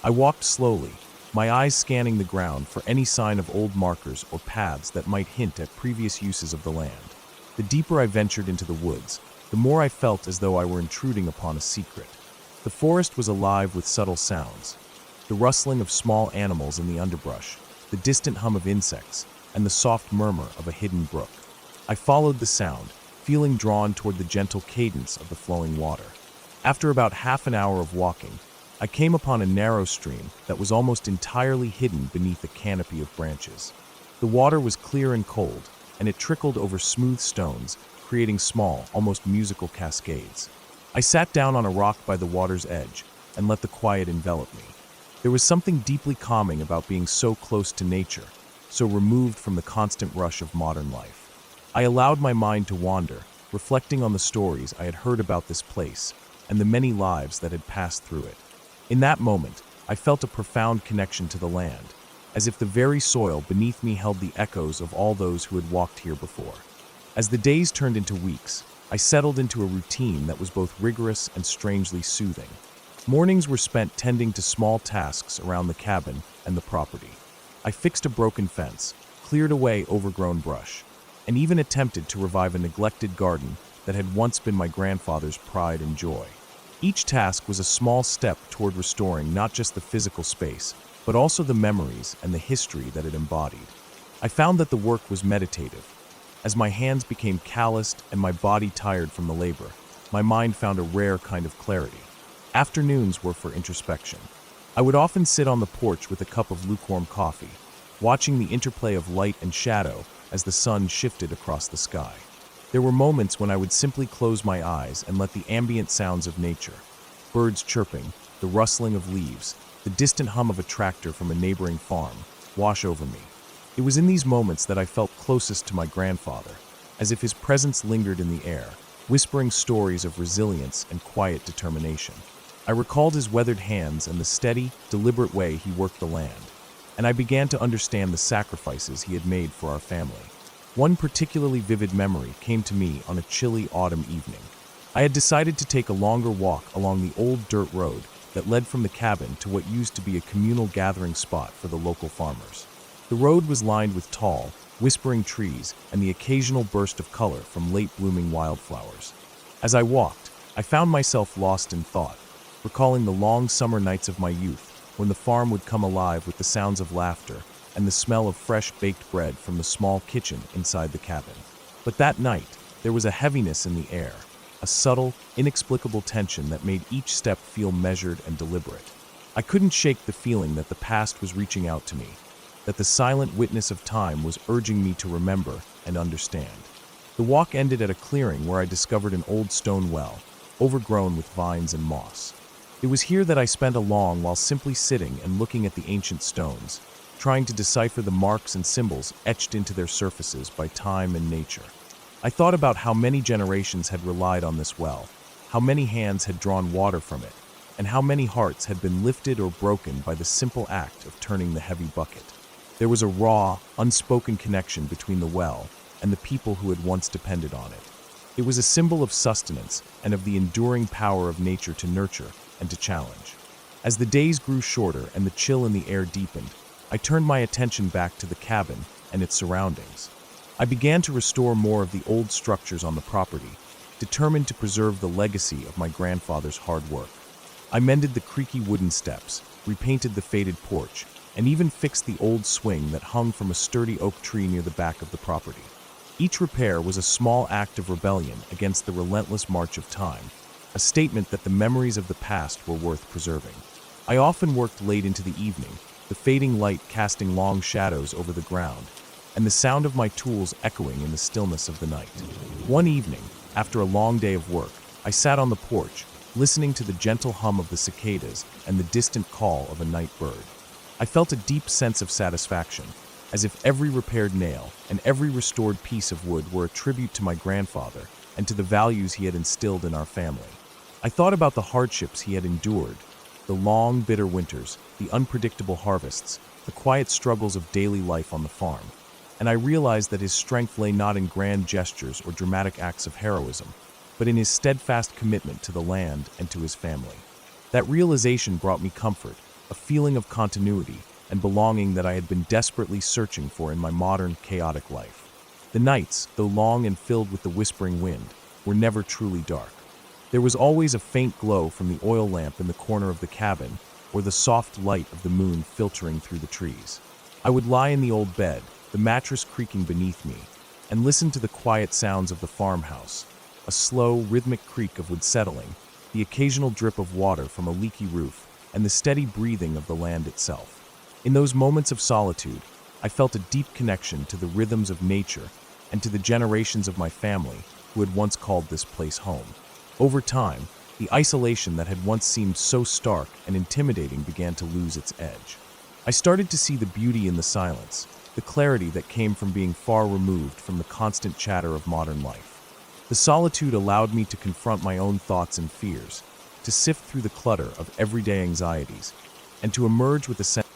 I walked slowly, my eyes scanning the ground for any sign of old markers or paths that might hint at previous uses of the land. The deeper I ventured into the woods, the more I felt as though I were intruding upon a secret. The forest was alive with subtle sounds, the rustling of small animals in the underbrush, the distant hum of insects, and the soft murmur of a hidden brook. I followed the sound, feeling drawn toward the gentle cadence of the flowing water. After about half an hour of walking, I came upon a narrow stream that was almost entirely hidden beneath a canopy of branches. The water was clear and cold, and it trickled over smooth stones, creating small, almost musical cascades. I sat down on a rock by the water's edge and let the quiet envelop me. There was something deeply calming about being so close to nature, so removed from the constant rush of modern life. I allowed my mind to wander, reflecting on the stories I had heard about this place and the many lives that had passed through it. In that moment, I felt a profound connection to the land, as if the very soil beneath me held the echoes of all those who had walked here before. As the days turned into weeks, I settled into a routine that was both rigorous and strangely soothing. Mornings were spent tending to small tasks around the cabin and the property. I fixed a broken fence, cleared away overgrown brush, and even attempted to revive a neglected garden that had once been my grandfather's pride and joy. Each task was a small step toward restoring not just the physical space, but also the memories and the history that it embodied. I found that the work was meditative. As my hands became calloused and my body tired from the labor, my mind found a rare kind of clarity. Afternoons were for introspection. I would often sit on the porch with a cup of lukewarm coffee, watching the interplay of light and shadow as the sun shifted across the sky. There were moments when I would simply close my eyes and let the ambient sounds of nature, birds chirping, the rustling of leaves, the distant hum of a tractor from a neighboring farm, wash over me. It was in these moments that I felt closest to my grandfather, as if his presence lingered in the air, whispering stories of resilience and quiet determination. I recalled his weathered hands and the steady, deliberate way he worked the land, and I began to understand the sacrifices he had made for our family. One particularly vivid memory came to me on a chilly autumn evening. I had decided to take a longer walk along the old dirt road that led from the cabin to what used to be a communal gathering spot for the local farmers. The road was lined with tall, whispering trees and the occasional burst of color from late-blooming wildflowers. As I walked, I found myself lost in thought, recalling the long summer nights of my youth when the farm would come alive with the sounds of laughter and the smell of fresh baked bread from the small kitchen inside the cabin. But that night, there was a heaviness in the air, a subtle, inexplicable tension that made each step feel measured and deliberate. I couldn't shake the feeling that the past was reaching out to me, that the silent witness of time was urging me to remember and understand. The walk ended at a clearing where I discovered an old stone well, overgrown with vines and moss. It was here that I spent a long while simply sitting and looking at the ancient stones, trying to decipher the marks and symbols etched into their surfaces by time and nature. I thought about how many generations had relied on this well, how many hands had drawn water from it, and how many hearts had been lifted or broken by the simple act of turning the heavy bucket. There was a raw, unspoken connection between the well and the people who had once depended on it. It was a symbol of sustenance and of the enduring power of nature to nurture and to challenge. As the days grew shorter and the chill in the air deepened, I turned my attention back to the cabin and its surroundings. I began to restore more of the old structures on the property, determined to preserve the legacy of my grandfather's hard work. I mended the creaky wooden steps, repainted the faded porch, and even fixed the old swing that hung from a sturdy oak tree near the back of the property. Each repair was a small act of rebellion against the relentless march of time, a statement that the memories of the past were worth preserving. I often worked late into the evening, the fading light casting long shadows over the ground, and the sound of my tools echoing in the stillness of the night. One evening, after a long day of work, I sat on the porch, listening to the gentle hum of the cicadas and the distant call of a night bird. I felt a deep sense of satisfaction, as if every repaired nail and every restored piece of wood were a tribute to my grandfather and to the values he had instilled in our family. I thought about the hardships he had endured, the long, bitter winters, the unpredictable harvests, the quiet struggles of daily life on the farm, and I realized that his strength lay not in grand gestures or dramatic acts of heroism, but in his steadfast commitment to the land and to his family. That realization brought me comfort, a feeling of continuity and belonging that I had been desperately searching for in my modern, chaotic life. The nights, though long and filled with the whispering wind, were never truly dark. There was always a faint glow from the oil lamp in the corner of the cabin, or the soft light of the moon filtering through the trees. I would lie in the old bed, the mattress creaking beneath me, and listen to the quiet sounds of the farmhouse, a slow, rhythmic creak of wood settling, the occasional drip of water from a leaky roof, and the steady breathing of the land itself. In those moments of solitude, I felt a deep connection to the rhythms of nature and to the generations of my family who had once called this place home. Over time, the isolation that had once seemed so stark and intimidating began to lose its edge. I started to see the beauty in the silence, the clarity that came from being far removed from the constant chatter of modern life. The solitude allowed me to confront my own thoughts and fears, to sift through the clutter of everyday anxieties, and to emerge with a sense